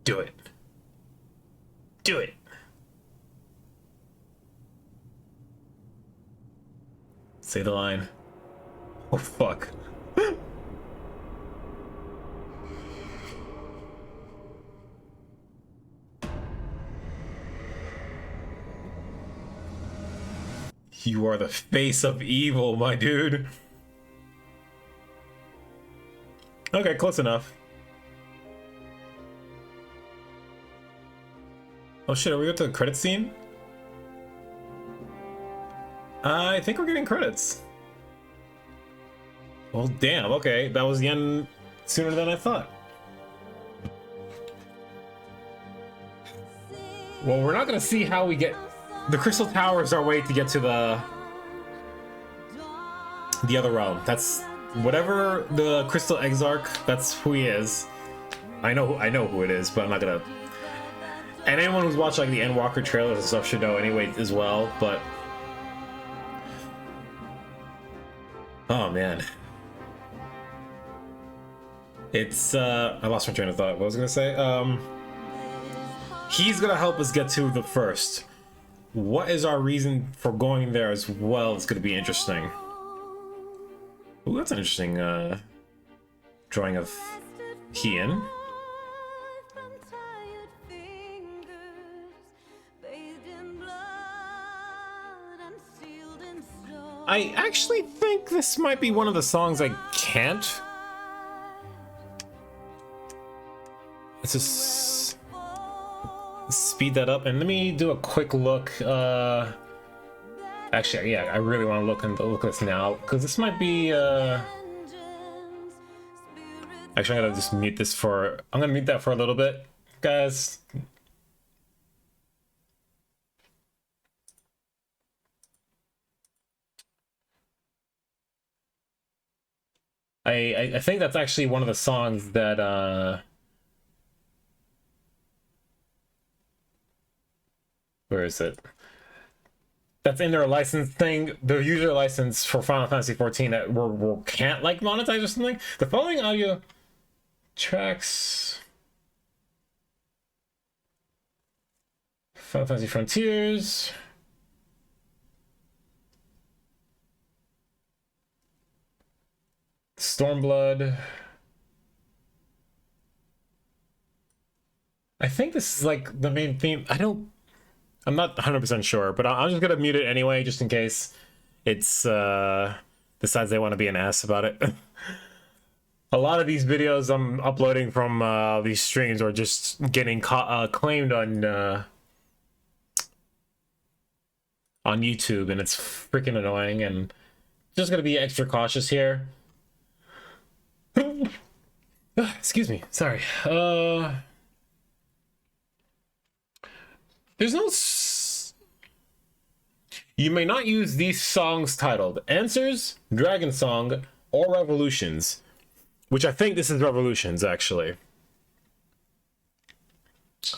Do it. Do it. Say the line. Oh, fuck. You are the face of evil, my dude. Okay, close enough. Oh shit, are we at the credit scene? I think we're getting credits. Well, damn, okay. That was the end sooner than I thought. Well, we're not gonna see how we get... The Crystal Tower is our way to get to the other realm. That's... Whatever the Crystal Exarch, that's who he is. I know who it is, but I'm not gonna... And anyone who's watched like the Endwalker trailers and stuff should know anyway as well, but... Oh man. It's, I lost my train of thought. What was I gonna say? He's gonna help us get to the first. What is our reason for going there as well? It's gonna be interesting. Ooh, that's an interesting drawing of Hien. I actually think this might be one of the songs I can't. Let's just speed that up and let me do a quick look. Actually, yeah, I really want to look at this now because this might be. Actually, I'm gonna just mute this for. I'm gonna mute that for a little bit, guys. I think that's actually one of the songs that where is it? That's in their license thing, their user license for Final Fantasy XIV that we can't like monetize or something. The following audio tracks Final Fantasy Frontiers. Stormblood. I think this is like the main theme. I'm not 100% sure, but I'm just gonna mute it anyway, just in case it's decides they want to be an ass about it. A lot of these videos I'm uploading from these streams are just getting claimed on YouTube, and it's freaking annoying. And just gonna be extra cautious here. Excuse me, sorry. There's no... You may not use these songs titled Answers, Dragon Song, or Revolutions. Which I think this is Revolutions, actually.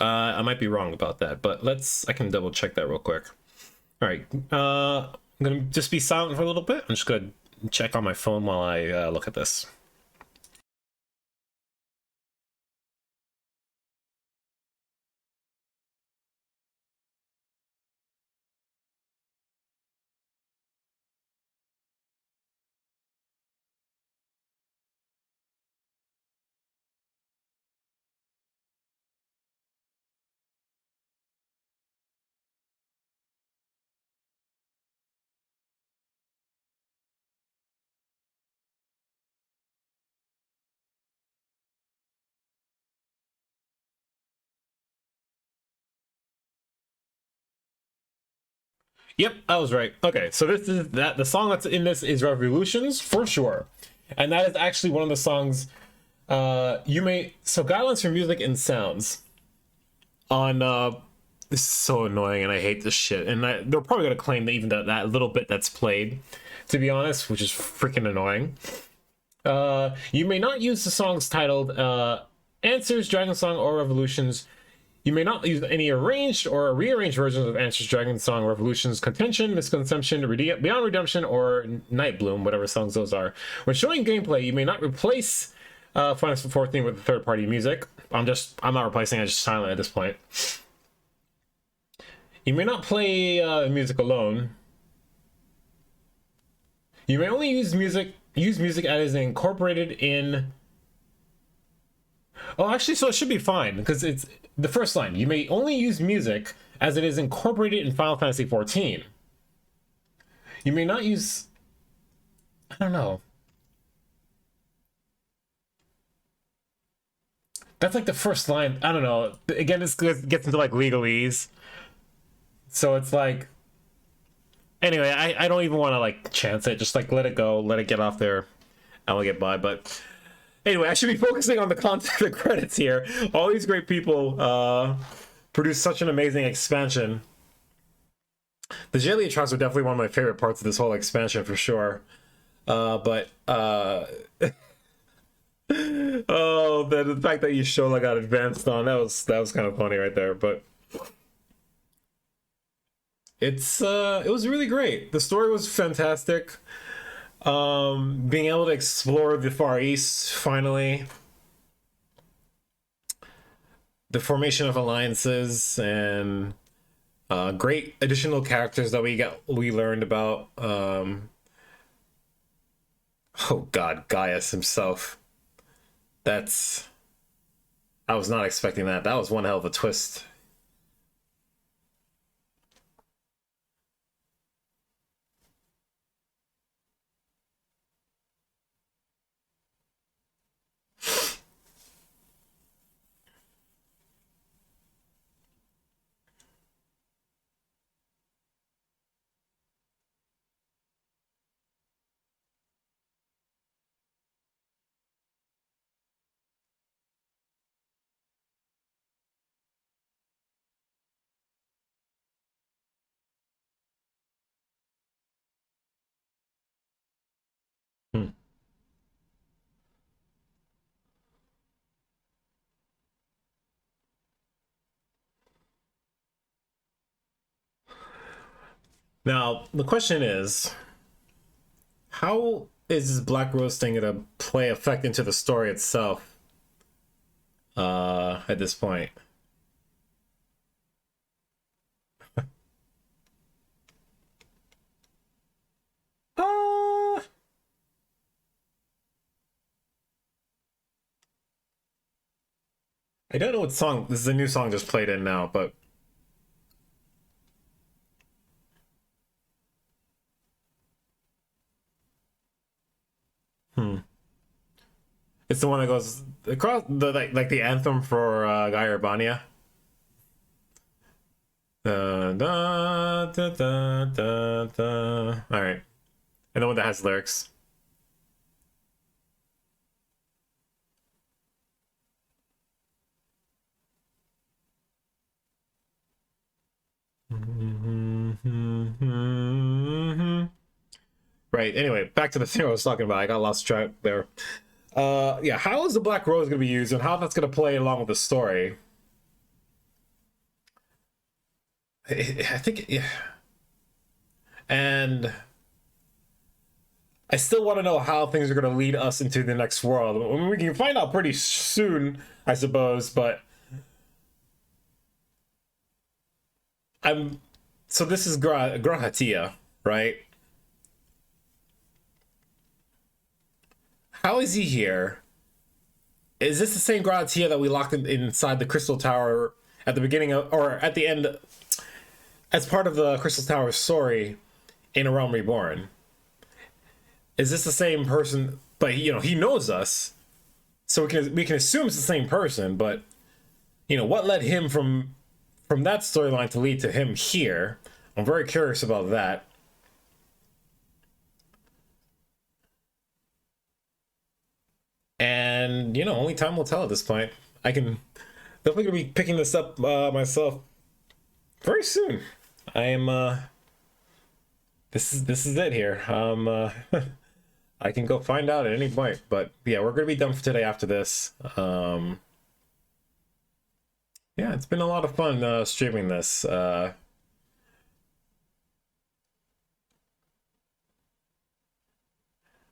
I might be wrong about that, but I can double check that real quick. All right, I'm gonna just be silent for a little bit. I'm just gonna check on my phone while I look at this. Yep, I was right. Okay, so this is that. The song that's in this is Revolutions for sure, and that is actually one of the songs. So guidelines for music and sounds on. This is so annoying, and I hate this shit. And they're probably gonna claim that even that little bit that's played, to be honest, which is freaking annoying. You may not use the songs titled Answers, Dragon Song, or Revolutions. You may not use any arranged or rearranged versions of Answers, Dragon Song, Revolutions, Contention, Misconception, Beyond Redemption, or Night Bloom, whatever songs those are. When showing gameplay, you may not replace Final Fantasy XIV with third-party music. I'm not replacing, I'm just silent at this point. You may not play music alone. You may only use music as incorporated in... Oh, actually, so it should be fine, because it's the first line. You may only use music as it is incorporated in Final Fantasy XIV. You may not use... I don't know. That's like the first line. I don't know. Again, this gets into like legalese. So it's like... Anyway, I don't even want to like chance it. Just like let it go. Let it get off there. And we'll get by. But... Anyway, I should be focusing on the content, the credits here. All these great people produced such an amazing expansion. The Ghimlyt trials are definitely one of my favorite parts of this whole expansion for sure. Oh, the fact that Yashola got advanced on, that was kind of funny right there. But it was really great. The story was fantastic. Being able to explore the Far East finally, the formation of alliances, and great additional characters that we learned about. Oh God, Gaius himself. I was not expecting that. That was one hell of a twist. Now, the question is, how is this Black Rose thing going to play effect into the story itself at this point? I don't know what song, this is a new song just played in now, but... It's the one that goes across like the anthem for Guy Urbania. Da, da, da, da, da, da. All right, and the one that has lyrics. right. Anyway, back to the thing I was talking about. I got lost track there. Yeah, how is the Black Rose going to be used and how that's going to play along with the story? I think, yeah. And I still want to know how things are going to lead us into the next world. I mean, we can find out pretty soon, I suppose, but so this is Grahatia, right? How is he here? Is this the same Grahatia that we locked inside the Crystal Tower at the beginning of, or at the end, as part of the Crystal Tower story in A Realm Reborn? Is this the same person? But you know, he knows us, so we can assume it's the same person. But you know, what led him from that storyline to lead to him here? I'm very curious about that. And you know, only time will tell at this point. I can definitely gonna be picking this up myself very soon. I am. This is it here. I can go find out at any point. But yeah, we're gonna be done for today after this. Yeah, it's been a lot of fun streaming this.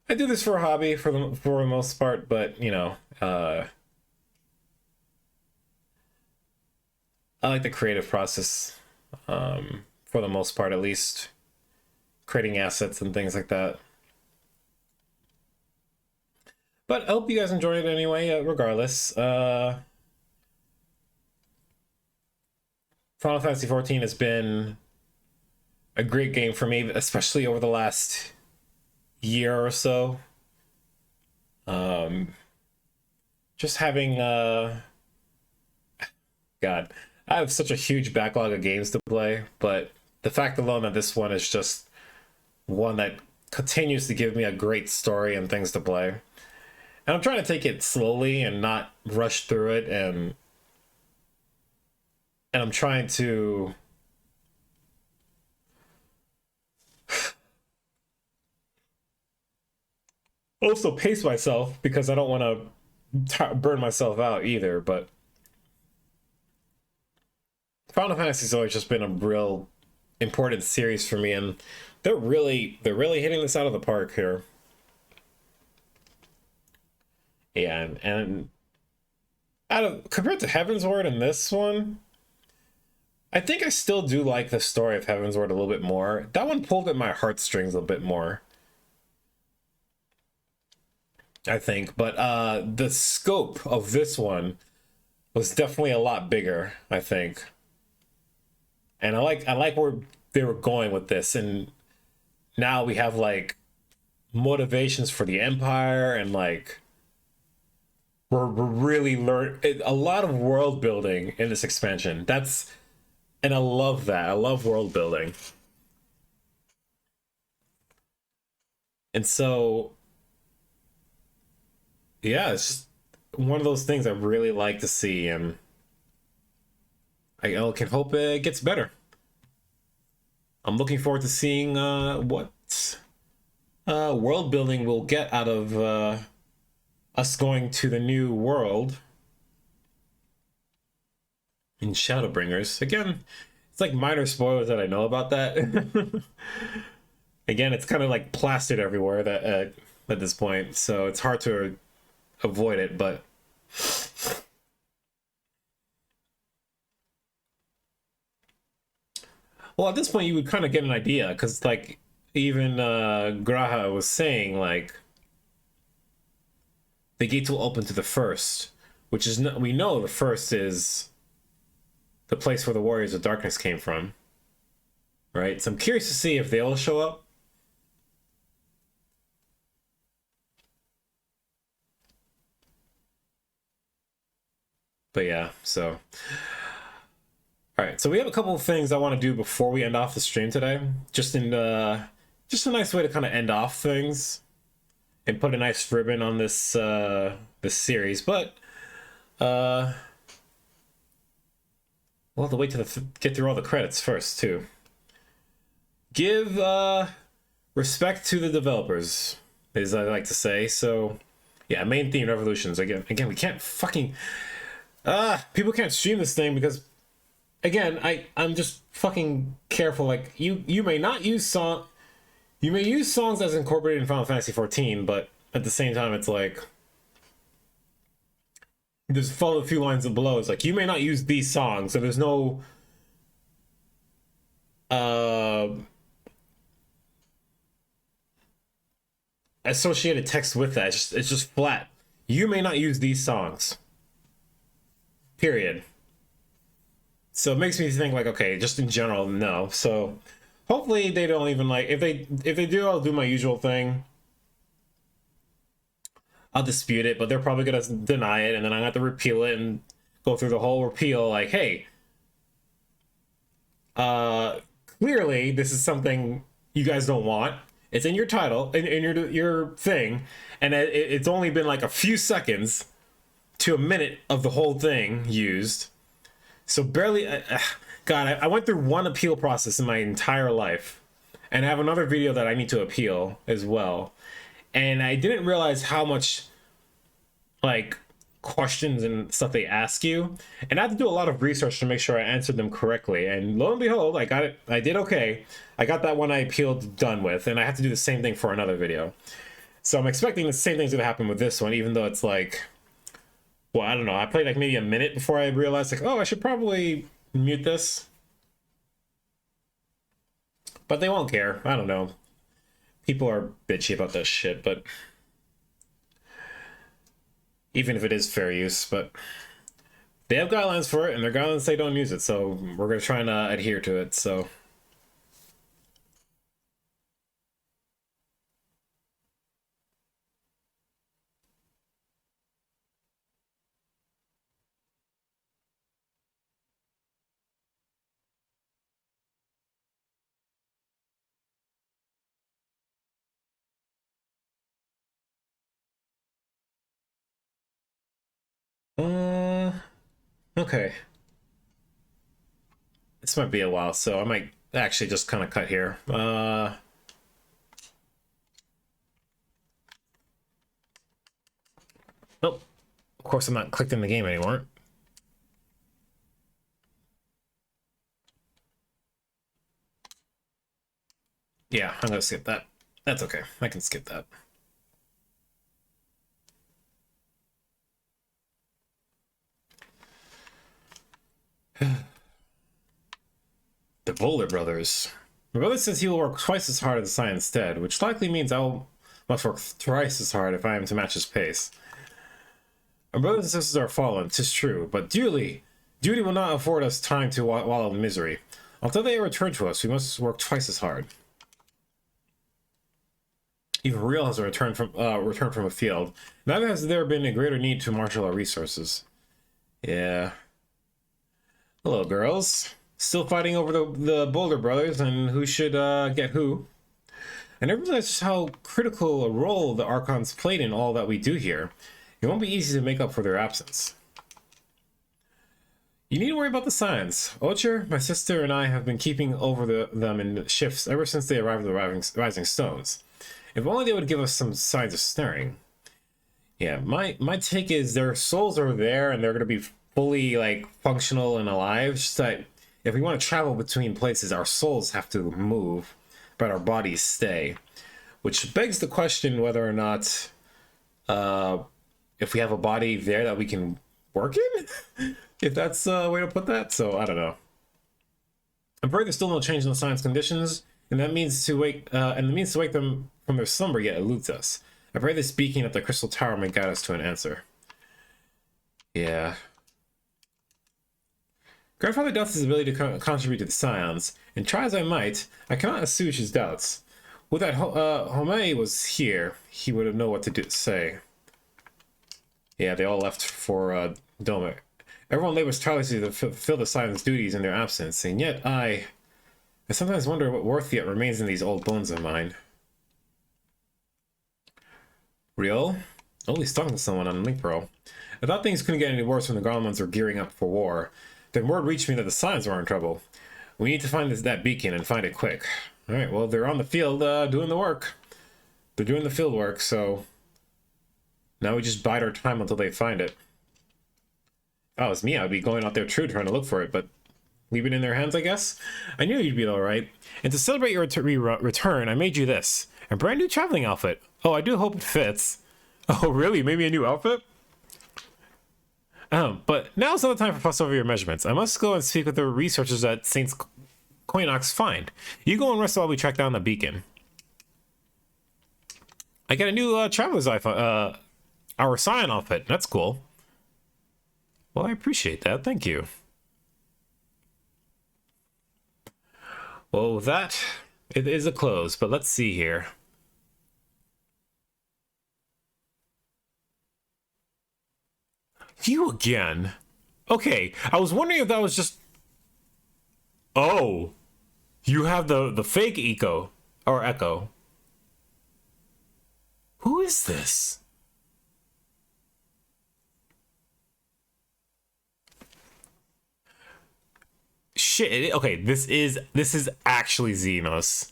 I do this for a hobby for the most part, but you know, I like the creative process for the most part, at least creating assets and things like that. But I hope you guys enjoyed it anyway, regardless. Final Fantasy XIV has been a great game for me, especially over the last year or so. Just having God, I have such a huge backlog of games to play, but the fact alone that this one is just one that continues to give me a great story and things to play. And I'm trying to take it slowly and not rush through it, and I'm trying to also pace myself because I don't want to burn myself out either. But Final Fantasy's always just been a real important series for me, and they're really hitting this out of the park here. Yeah, and compared to Heavensward and this one, I think I still do like the story of Heavensward a little bit more. That one pulled at my heartstrings a bit more, I think. But the scope of this one was definitely a lot bigger, I think. And I like where they were going with this. And now we have like motivations for the Empire, and like we're really learning a lot of world building in this expansion. And I love that. I love world building. And so, yeah, it's just one of those things I really like to see, and I can hope it gets better. I'm looking forward to seeing what world building we'll get out of us going to the new world in Shadowbringers. Again, it's like minor spoilers that I know about that. Again, it's kind of like plastered everywhere that at this point, so it's hard to avoid it. But well, at this point, you would kind of get an idea, because like even Graha was saying, like the gates will open to the first, which is we know the first is the place where the Warriors of Darkness came from, right? So I'm curious to see if they'll show up. But yeah, so all right, so we have a couple of things I want to do before we end off the stream today. Just a nice way to kind of end off things and put a nice ribbon on this this series. But we'll have to wait to get through all the credits first too. Give respect to the developers, as I like to say. So, yeah, main theme revolutions. Again, we can't fucking people can't stream this thing because, again, I'm just fucking careful. Like you may not use you may use songs as incorporated in Final Fantasy 14, but at the same time, it's like just follow a few lines below. It's like you may not use these songs, so there's no associated text with that. It's just flat. You may not use these songs. Period. So it makes me think like, okay, just in general, no. So hopefully they don't even like, if they do, I'll do my usual thing. I'll dispute it, but they're probably gonna deny it, and then I have to repeal it and go through the whole repeal. Like, hey, clearly this is something you guys don't want. It's in your title, in your thing, and it's only been like a few seconds to a minute of the whole thing used. So barely, God, I went through one appeal process in my entire life, and I have another video that I need to appeal as well. And I didn't realize how much like questions and stuff they ask you, and I had to do a lot of research to make sure I answered them correctly. And lo and behold, I got it. I did okay. I got that one I appealed done with, and I have to do the same thing for another video. So I'm expecting the same thing's gonna happen with this one, even though it's like, well, I don't know. I played like maybe a minute before I realized like, oh, I should probably mute this. But they won't care. I don't know. People are bitchy about this shit, but even if it is fair use, but they have guidelines for it, and their guidelines say don't use it, so we're gonna try and adhere to it. So okay. This might be a while, so I might actually just kind of cut here. Oh, of course I'm not clicked in the game anymore. Yeah, I'm gonna skip that. That's okay. I can skip that. The Boulder Brothers. My brother says he will work twice as hard as I instead, which likely means must work thrice as hard if I am to match his pace. Our brothers and sisters are fallen, 'tis true, but duty will not afford us time to wallow in misery. Until they return to us, we must work twice as hard. Even Real has returned from a field. Neither has there been a greater need to marshal our resources. Yeah. Hello, girls. Still fighting over the Boulder Brothers and who should get who. I never realized just how critical a role the Archons played in all that we do here. It won't be easy to make up for their absence. You need to worry about the Scions. Ocher, my sister, and I have been keeping over them in shifts ever since they arrived at the Rising Stones. If only they would give us some signs of stirring. Yeah, my take is their souls are there and they're going to be fully like functional and alive. Just that if we want to travel between places, our souls have to move, but our bodies stay. Which begs the question whether or not if we have a body there that we can work in? If that's a way to put that. So, I don't know. I'm afraid there's still no change in the science conditions, and that means to wake them from their slumber yet eludes us. I pray the speaking at the Crystal Tower may guide us to an answer. Yeah. Grandfather doubts his ability to contribute to the Scions, and try as I might, I cannot assuage his doubts. Would that Homei was here, he would have known what to say. Yeah, they all left for Dome. Everyone labors tirelessly to fulfill the Scion's duties in their absence, and yet I sometimes wonder what worth yet remains in these old bones of mine. Real? Oh, he's talking to someone on Link Pro. I thought things couldn't get any worse when the Garlemans were gearing up for war. Then word reached me that the Scions were in trouble. We need to find that beacon and find it quick. All right, well, they're on the field doing the work. They're doing the field work, so now we just bide our time until they find it. If that was me, I'd be going out there true trying to look for it, but leave it in their hands, I guess. I knew you'd be all right. And to celebrate your return, I made you this. A brand new traveling outfit. Oh, I do hope it fits. Oh, really? Maybe a new outfit? But now's not the time for fuss over your measurements. I must go and speak with the researchers at Saint's Coinox Find. You go and rest while we track down the beacon. I got a new traveler's iPhone, our Scion outfit. That's cool. Well, I appreciate that. Thank you. Well, that it is a close, but let's see here. You again? Okay, I was wondering if that was just... Oh, you have the fake Echo, or Echo. Who is this? Shit, okay, this is actually Xenos.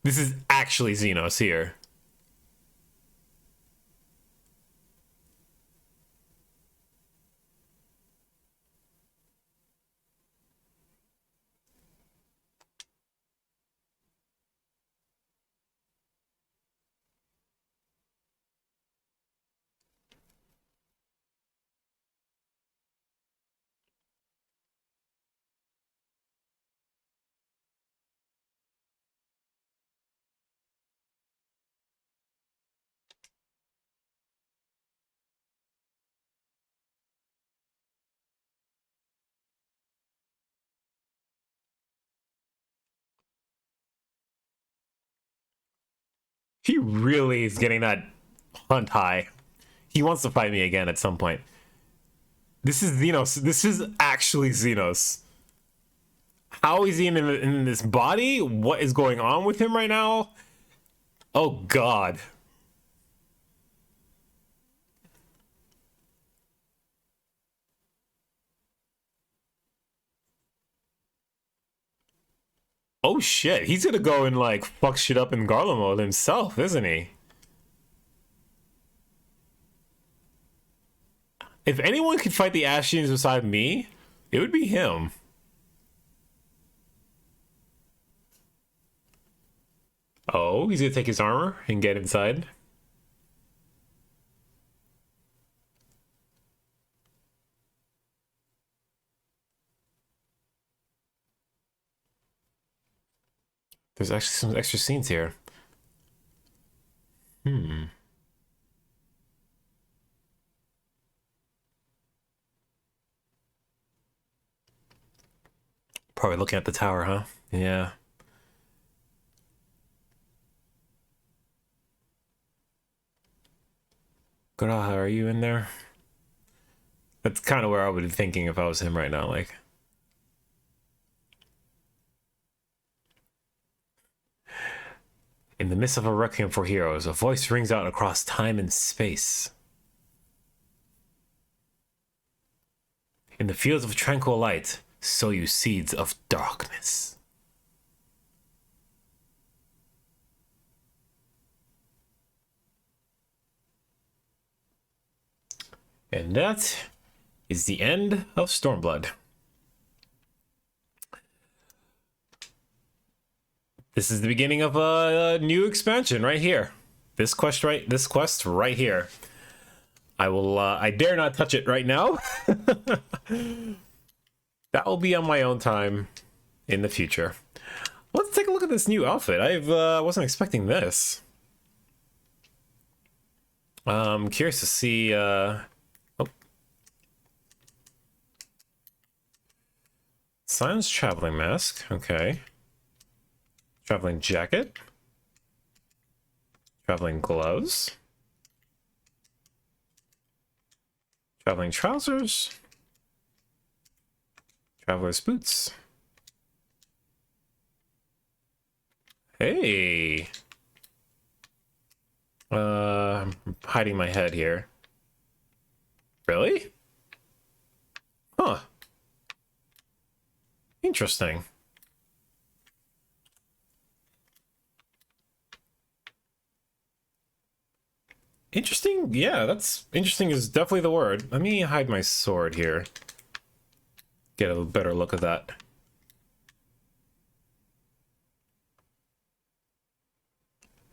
This is actually Xenos here. He really is getting that hunt high. He wants to fight me again at some point. This is Xenos. This is actually Xenos. How is he in this body? What is going on with him right now? Oh, God. Oh, shit. He's gonna go and, like, fuck shit up in Garlemald mode himself, isn't he? If anyone could fight the Ashians beside me, it would be him. Oh, he's gonna take his armor and get inside. There's actually some extra scenes here. Probably looking at the tower, huh? Yeah. Guraha, are you in there? That's kind of where I would be thinking if I was him right now, like. In the midst of a Requiem for heroes, a voice rings out across time and space. In the fields of tranquil light, sow you seeds of darkness. And that is the end of Stormblood. This is the beginning of a new expansion right here. This quest right here. I dare not touch it right now. That will be on my own time in the future. Let's take a look at this new outfit. I wasn't expecting this. I'm curious to see Sion's traveling mask, okay. Traveling jacket. Traveling gloves. Traveling trousers. Traveler's boots. Hey. I'm hiding my head here. Really? Huh. Interesting. Interesting? Yeah, that's interesting is definitely the word. Let me hide my sword here. Get a better look at that.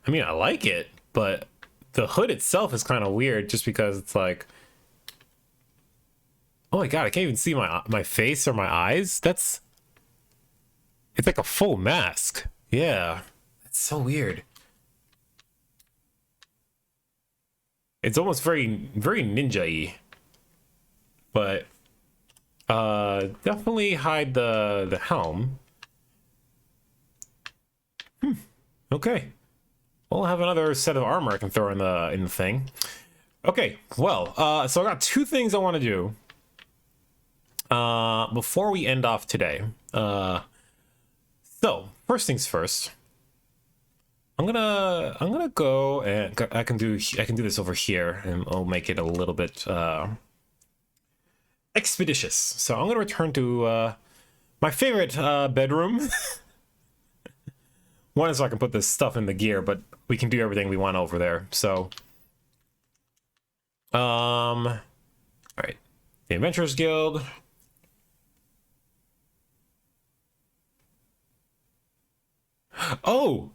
I mean, I like it, but the hood itself is kind of weird just because it's like... Oh my god, I can't even see my face or my eyes. That's... It's like a full mask. Yeah. That's so weird. It's almost very ninja-y. But definitely hide the helm. Okay. Well, I'll have another set of armor I can throw in the thing. Okay, well, so I got two things I want to do before we end off today. So first things first. I'm gonna go and I can do this over here, and I'll make it a little bit expeditious. So I'm gonna return to my favorite bedroom. One is so I can put this stuff in the gear, but we can do everything we want over there. So, all right, the Adventurers Guild. Oh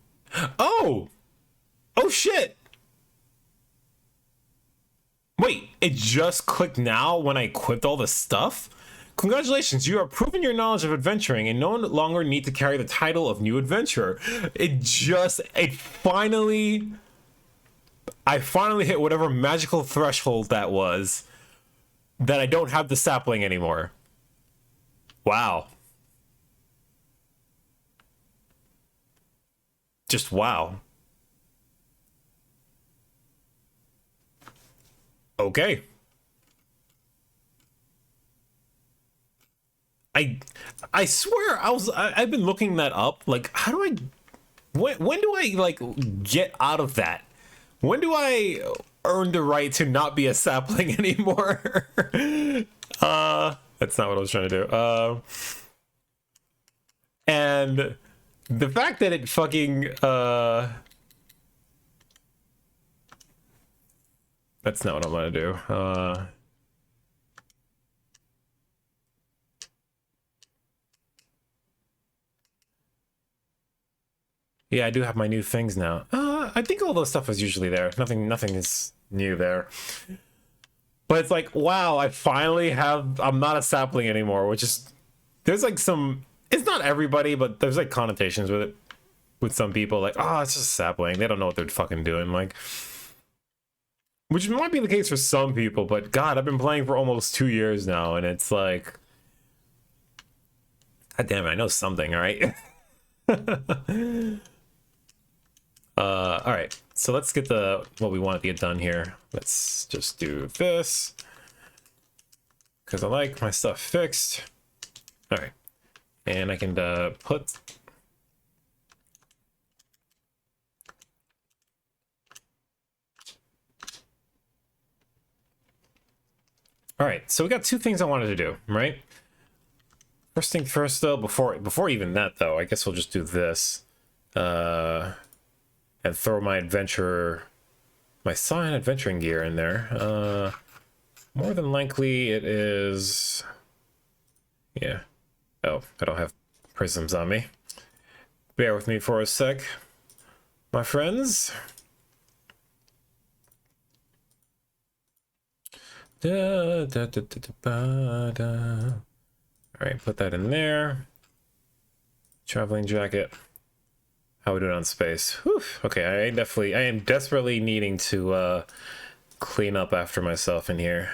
shit! Wait, it just clicked now when I equipped all the stuff? Congratulations, you are proving your knowledge of adventuring and no longer need to carry the title of new adventurer. I finally hit whatever magical threshold that was, that I don't have the sapling anymore. Wow. Just wow. Okay. I swear I've been looking that up. Like, how do I when do I like get out of that? When do I earn the right to not be a sapling anymore? That's not what I was trying to do. And the fact that it fucking that's not what I'm gonna do. Yeah, I do have my new things now. I think all those stuff is usually there. Nothing is new there. But it's like, wow, I finally have... I'm not a sapling anymore, which is... There's like some... It's not everybody, but there's like connotations with it. With some people, like, oh, it's just a sapling. They don't know what they're fucking doing. Like... Which might be the case for some people, but God, I've been playing for almost 2 years now, and it's like... God damn it, I know something, alright? All right, so let's get what we want to get done here. Let's just do this because I like my stuff fixed. All right, and I can put all right. So we got two things I wanted to do, right? First thing first, though. Before even that, though, I guess we'll just do this. And throw my Scion adventuring gear in there. More than likely it is... Yeah. Oh, I don't have prisms on me. Bear with me for a sec, my friends. Alright, put that in there. Traveling jacket. How we doing on space? Whew. Okay, I am desperately needing to clean up after myself in here.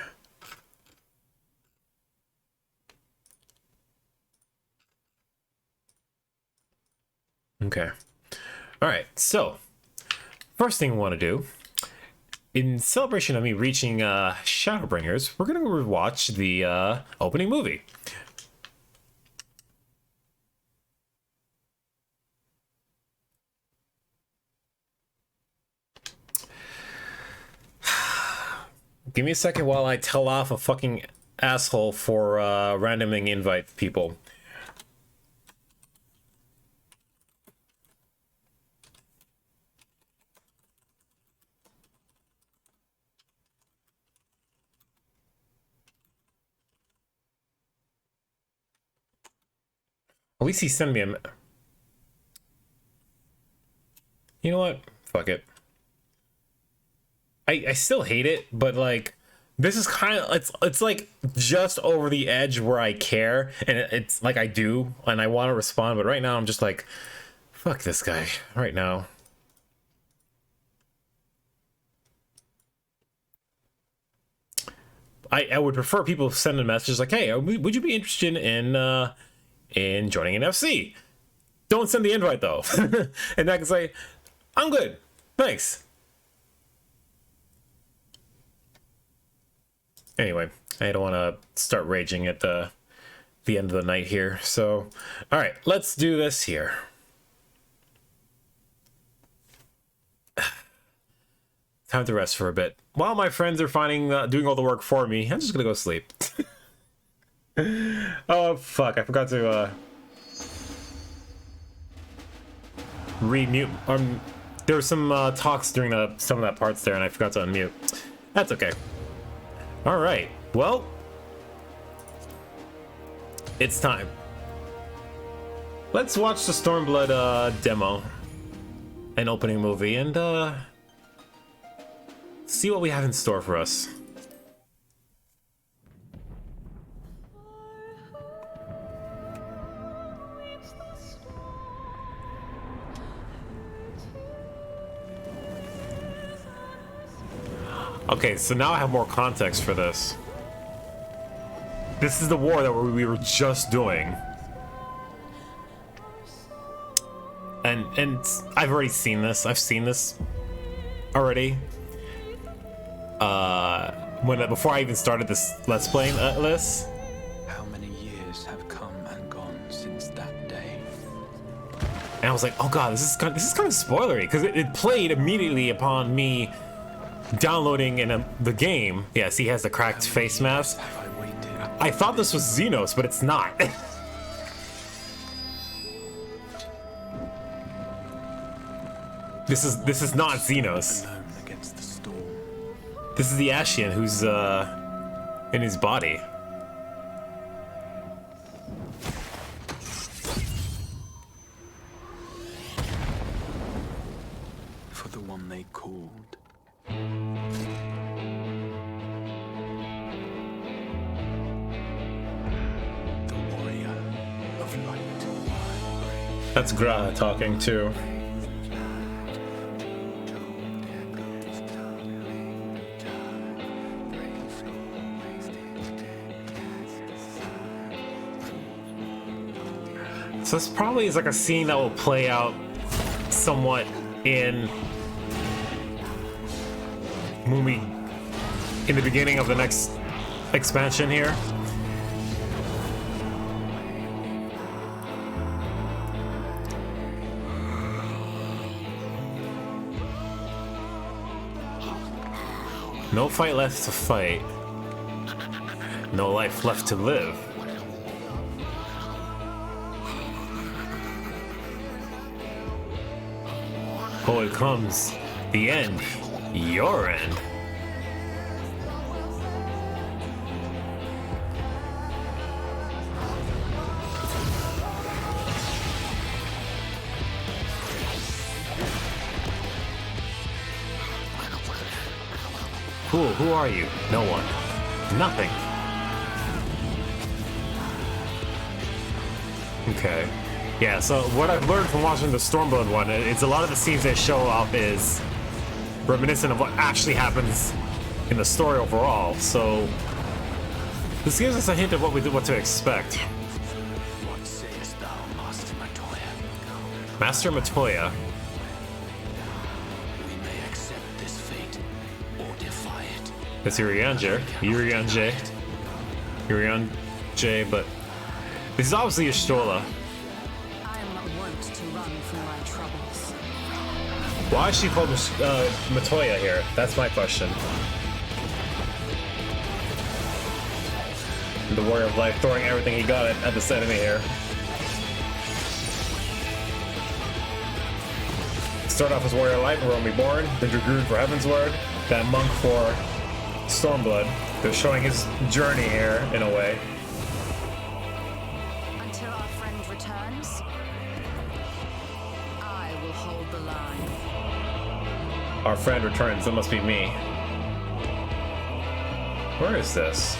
Okay. All right. So, first thing we want to do, in celebration of me reaching Shadowbringers, we're gonna rewatch the opening movie. Give me a second while I tell off a fucking asshole for randoming invite people. At least he sent me a... You know what? Fuck it. I still hate it, but like, this is kind of, it's like just over the edge where I care, and it's like I do, and I want to respond, but right now I'm just like, fuck this guy right now. I would prefer people sending messages like, hey, would you be interested in joining an FC? Don't send the invite though. And I can say, I'm good, thanks. Anyway, I don't want to start raging at the end of the night here. So, all right, let's do this here. Time to rest for a bit. While my friends are doing all the work for me, I'm just gonna go sleep. Oh fuck! I forgot to remute. There were some talks during some of that parts there, and I forgot to unmute. That's okay. All right. Well, it's time. Let's watch the Stormblood demo, an opening movie, and see what we have in store for us. Okay, so now I have more context for this. This is the war that we were just doing. And I've already seen this. I've seen this already. Before I even started this Let's Play list. How many years have come and gone since that day? And I was like, oh god, this is kind of spoilery, because it played immediately upon me downloading the game. Yes, he has the cracked face mask. I thought this was Xenos, but it's not. This is not Xenos. This is the Ascian who's in his body. For the one they called. The warrior of light. That's Gra talking too. So this probably is like a scene that will play out somewhat in the beginning of the next expansion here. No fight left to fight. No life left to live. Oh, it comes. The end. Your end. Cool, who are you? No one. Nothing. Okay. Yeah, so what I've learned from watching the Stormblood one, it's a lot of the scenes they show up is reminiscent of what actually happens in the story overall, so this gives us a hint of what to expect. What sayest thou, Master Matoya? Master Matoya? We may accept this fate or defy it. That's Urianger, but this is obviously Y'shtola. Why is she called Matoya here? That's my question. The Warrior of Life throwing everything he got at this enemy here. Start off as Warrior of Life, Rome Reborn, then Dragoon for Heaven's Word, then Monk for Stormblood. They're showing his journey here, in a way. Until our friend returns, I will hold the line. Our friend returns. That must be me. Where is this?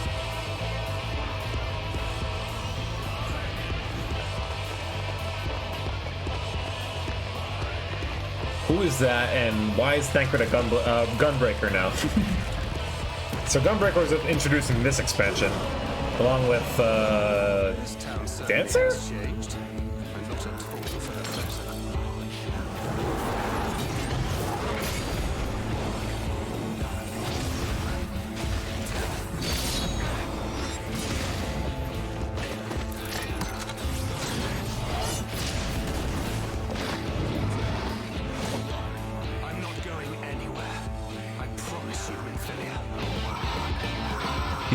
Who is that, and why is Thancred a gunbreaker now? So Gunbreaker was introduced in this expansion, along with Dancer?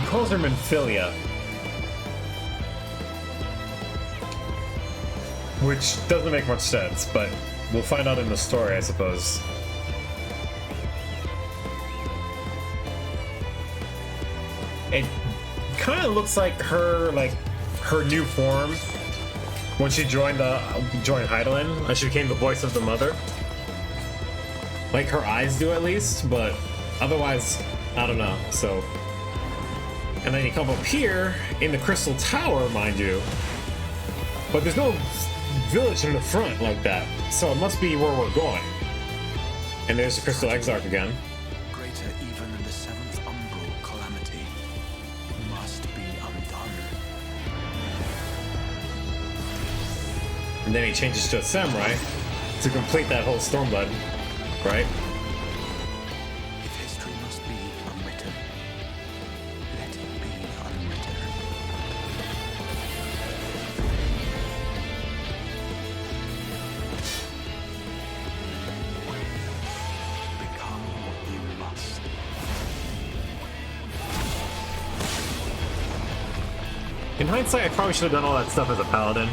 Calls her Minfilia, which doesn't make much sense, but we'll find out in the story, I suppose. It kind of looks like her new form when she joined Hydaelyn, and she became the voice of the mother. Like her eyes do, at least, but otherwise, I don't know. So. And then you come up here in the Crystal Tower, mind you. But there's no village in the front like that. So it must be where we're going. And there's the Crystal Exarch again. Greater even than the seventh umbral calamity must be undone. And then he changes to a samurai to complete that whole Stormblood, right? In hindsight, I probably should have done all that stuff as a paladin.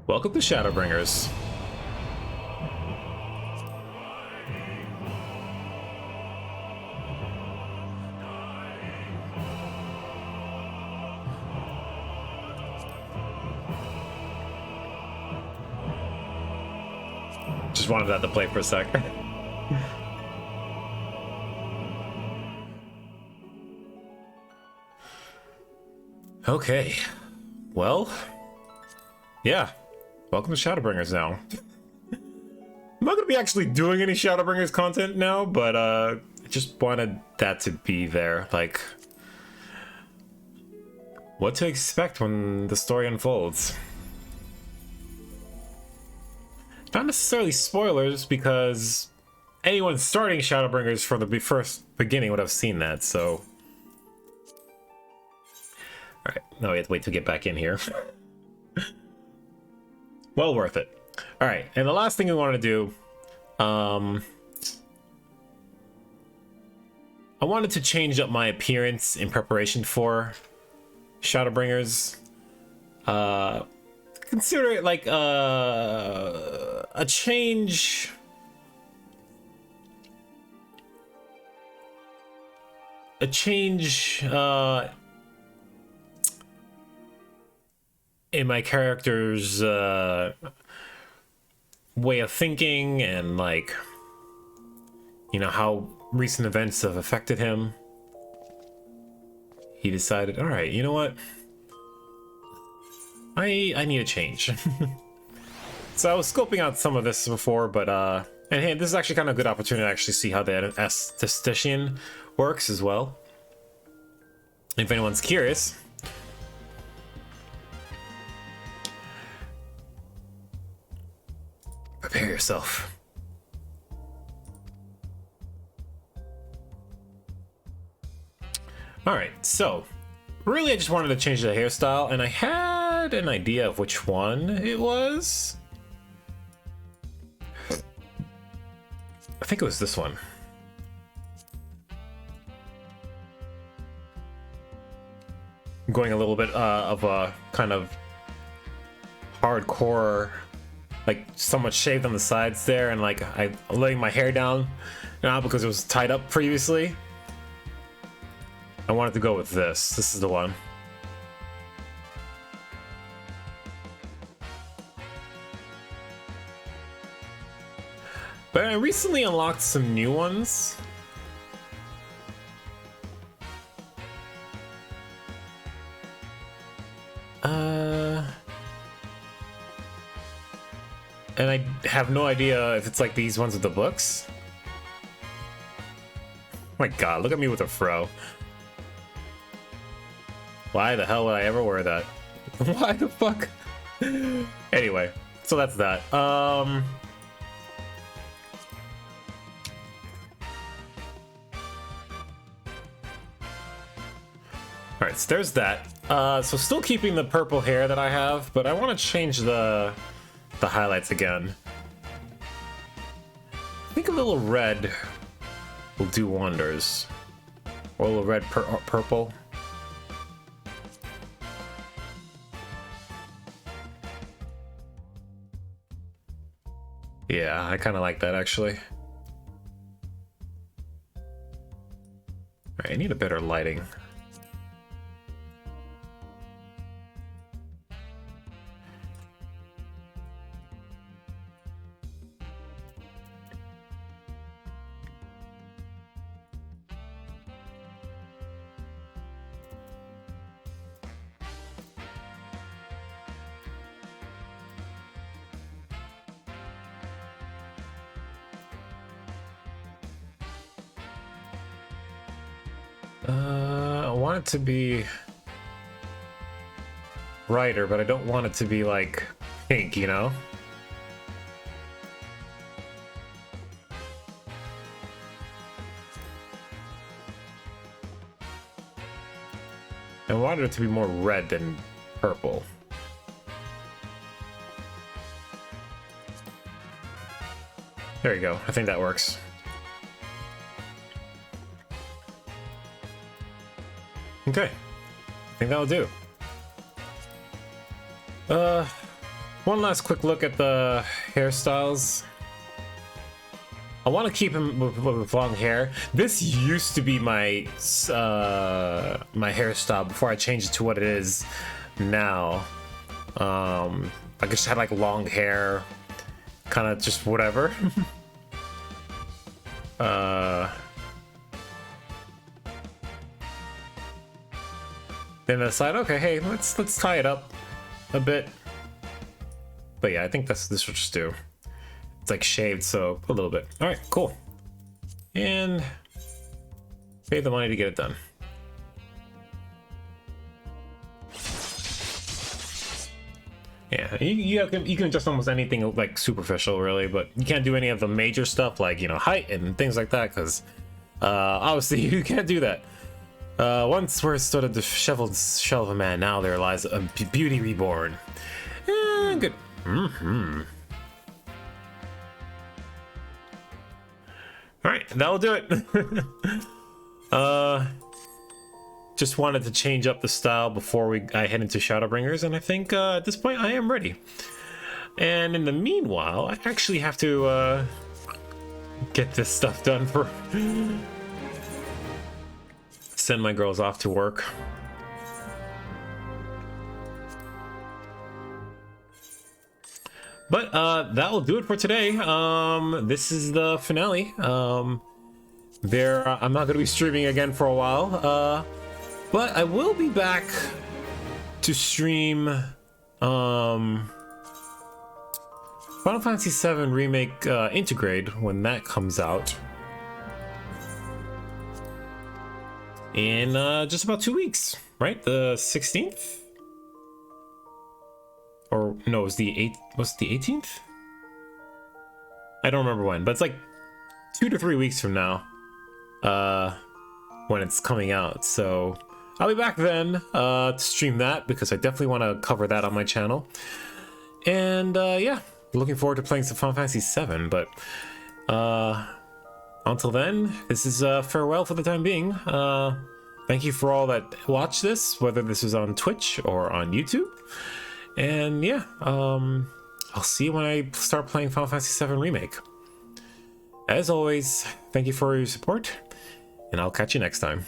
Welcome to Shadowbringers. Just wanted that to play for a sec. Okay. Well, yeah. Welcome to Shadowbringers now. I'm not gonna be actually doing any Shadowbringers content now, but I just wanted that to be there. Like, what to expect when the story unfolds. Not necessarily spoilers, because anyone starting Shadowbringers from the first beginning would have seen that, so. Alright, now we have to wait to get back in here. Well worth it. All right, and the last thing we want to do, I wanted to change up my appearance in preparation for Shadowbringers. Consider it like a change. A change in my character's way of thinking, and like, you know, how recent events have affected him. He decided, all right, you know what? I need a change. So I was scoping out some of this before, but and hey, this is actually kind of a good opportunity to actually see how the esthetician works as well. If anyone's curious. Prepare yourself. All right, so Really, I just wanted to change the hairstyle, and I had an idea of which one it was. I think it was this one. I'm going a little bit of a kind of hardcore, like somewhat shaved on the sides there, and like I'm letting my hair down now because it was tied up previously. I wanted to go with this. This is the one. But I recently unlocked some new ones. And I have no idea if it's like these ones with the books. Oh my god, look at me with a fro. Why the hell would I ever wear that? Why the fuck? Anyway, so that's that. Alright, so there's that. So still keeping the purple hair that I have, but I want to change the highlights again. I think a little red will do wonders. Or a little red purple. Yeah, I kind of like that actually. Alright, I need a better lighting. I want it to be brighter, but I don't want it to be like pink, you know? I wanted it to be more red than purple. There you go. I think that works. Okay, I think that'll do. One last quick look at the hairstyles. I want to keep him with long hair. This used to be my my hairstyle before I changed it to what it is now. I just had like long hair, kind of just whatever. Then I decided, okay, hey, let's tie it up a bit. But yeah, I think this will just do. It's like shaved, so a little bit. All right, cool. And pay the money to get it done. Yeah, you can adjust almost anything like superficial, really, but you can't do any of the major stuff like, you know, height and things like that, because obviously you can't do that. Once where stood a disheveled shell of a man, now there lies a beauty reborn. Good. Alright, that'll do it. Just wanted to change up the style before I head into Shadowbringers, and I think at this point I am ready. And in the meanwhile, I actually have to get this stuff done for... send my girls off to work. But that will do it for today. This is the finale. I'm not going to be streaming again for a while, but I will be back to stream Final Fantasy VII Remake Integrate when that comes out. In just about 2 weeks, right? The 16th? Or no, it was the 8th. Was it the 18th? I don't remember when, but it's like 2 to 3 weeks from now when it's coming out. So I'll be back then to stream that, because I definitely want to cover that on my channel. And yeah, looking forward to playing some Final Fantasy VII. But until then, this is farewell for the time being. Thank you for all that watched this, whether this is on Twitch or on YouTube. And yeah, I'll see you when I start playing Final Fantasy VII Remake. As always, thank you for your support, and I'll catch you next time.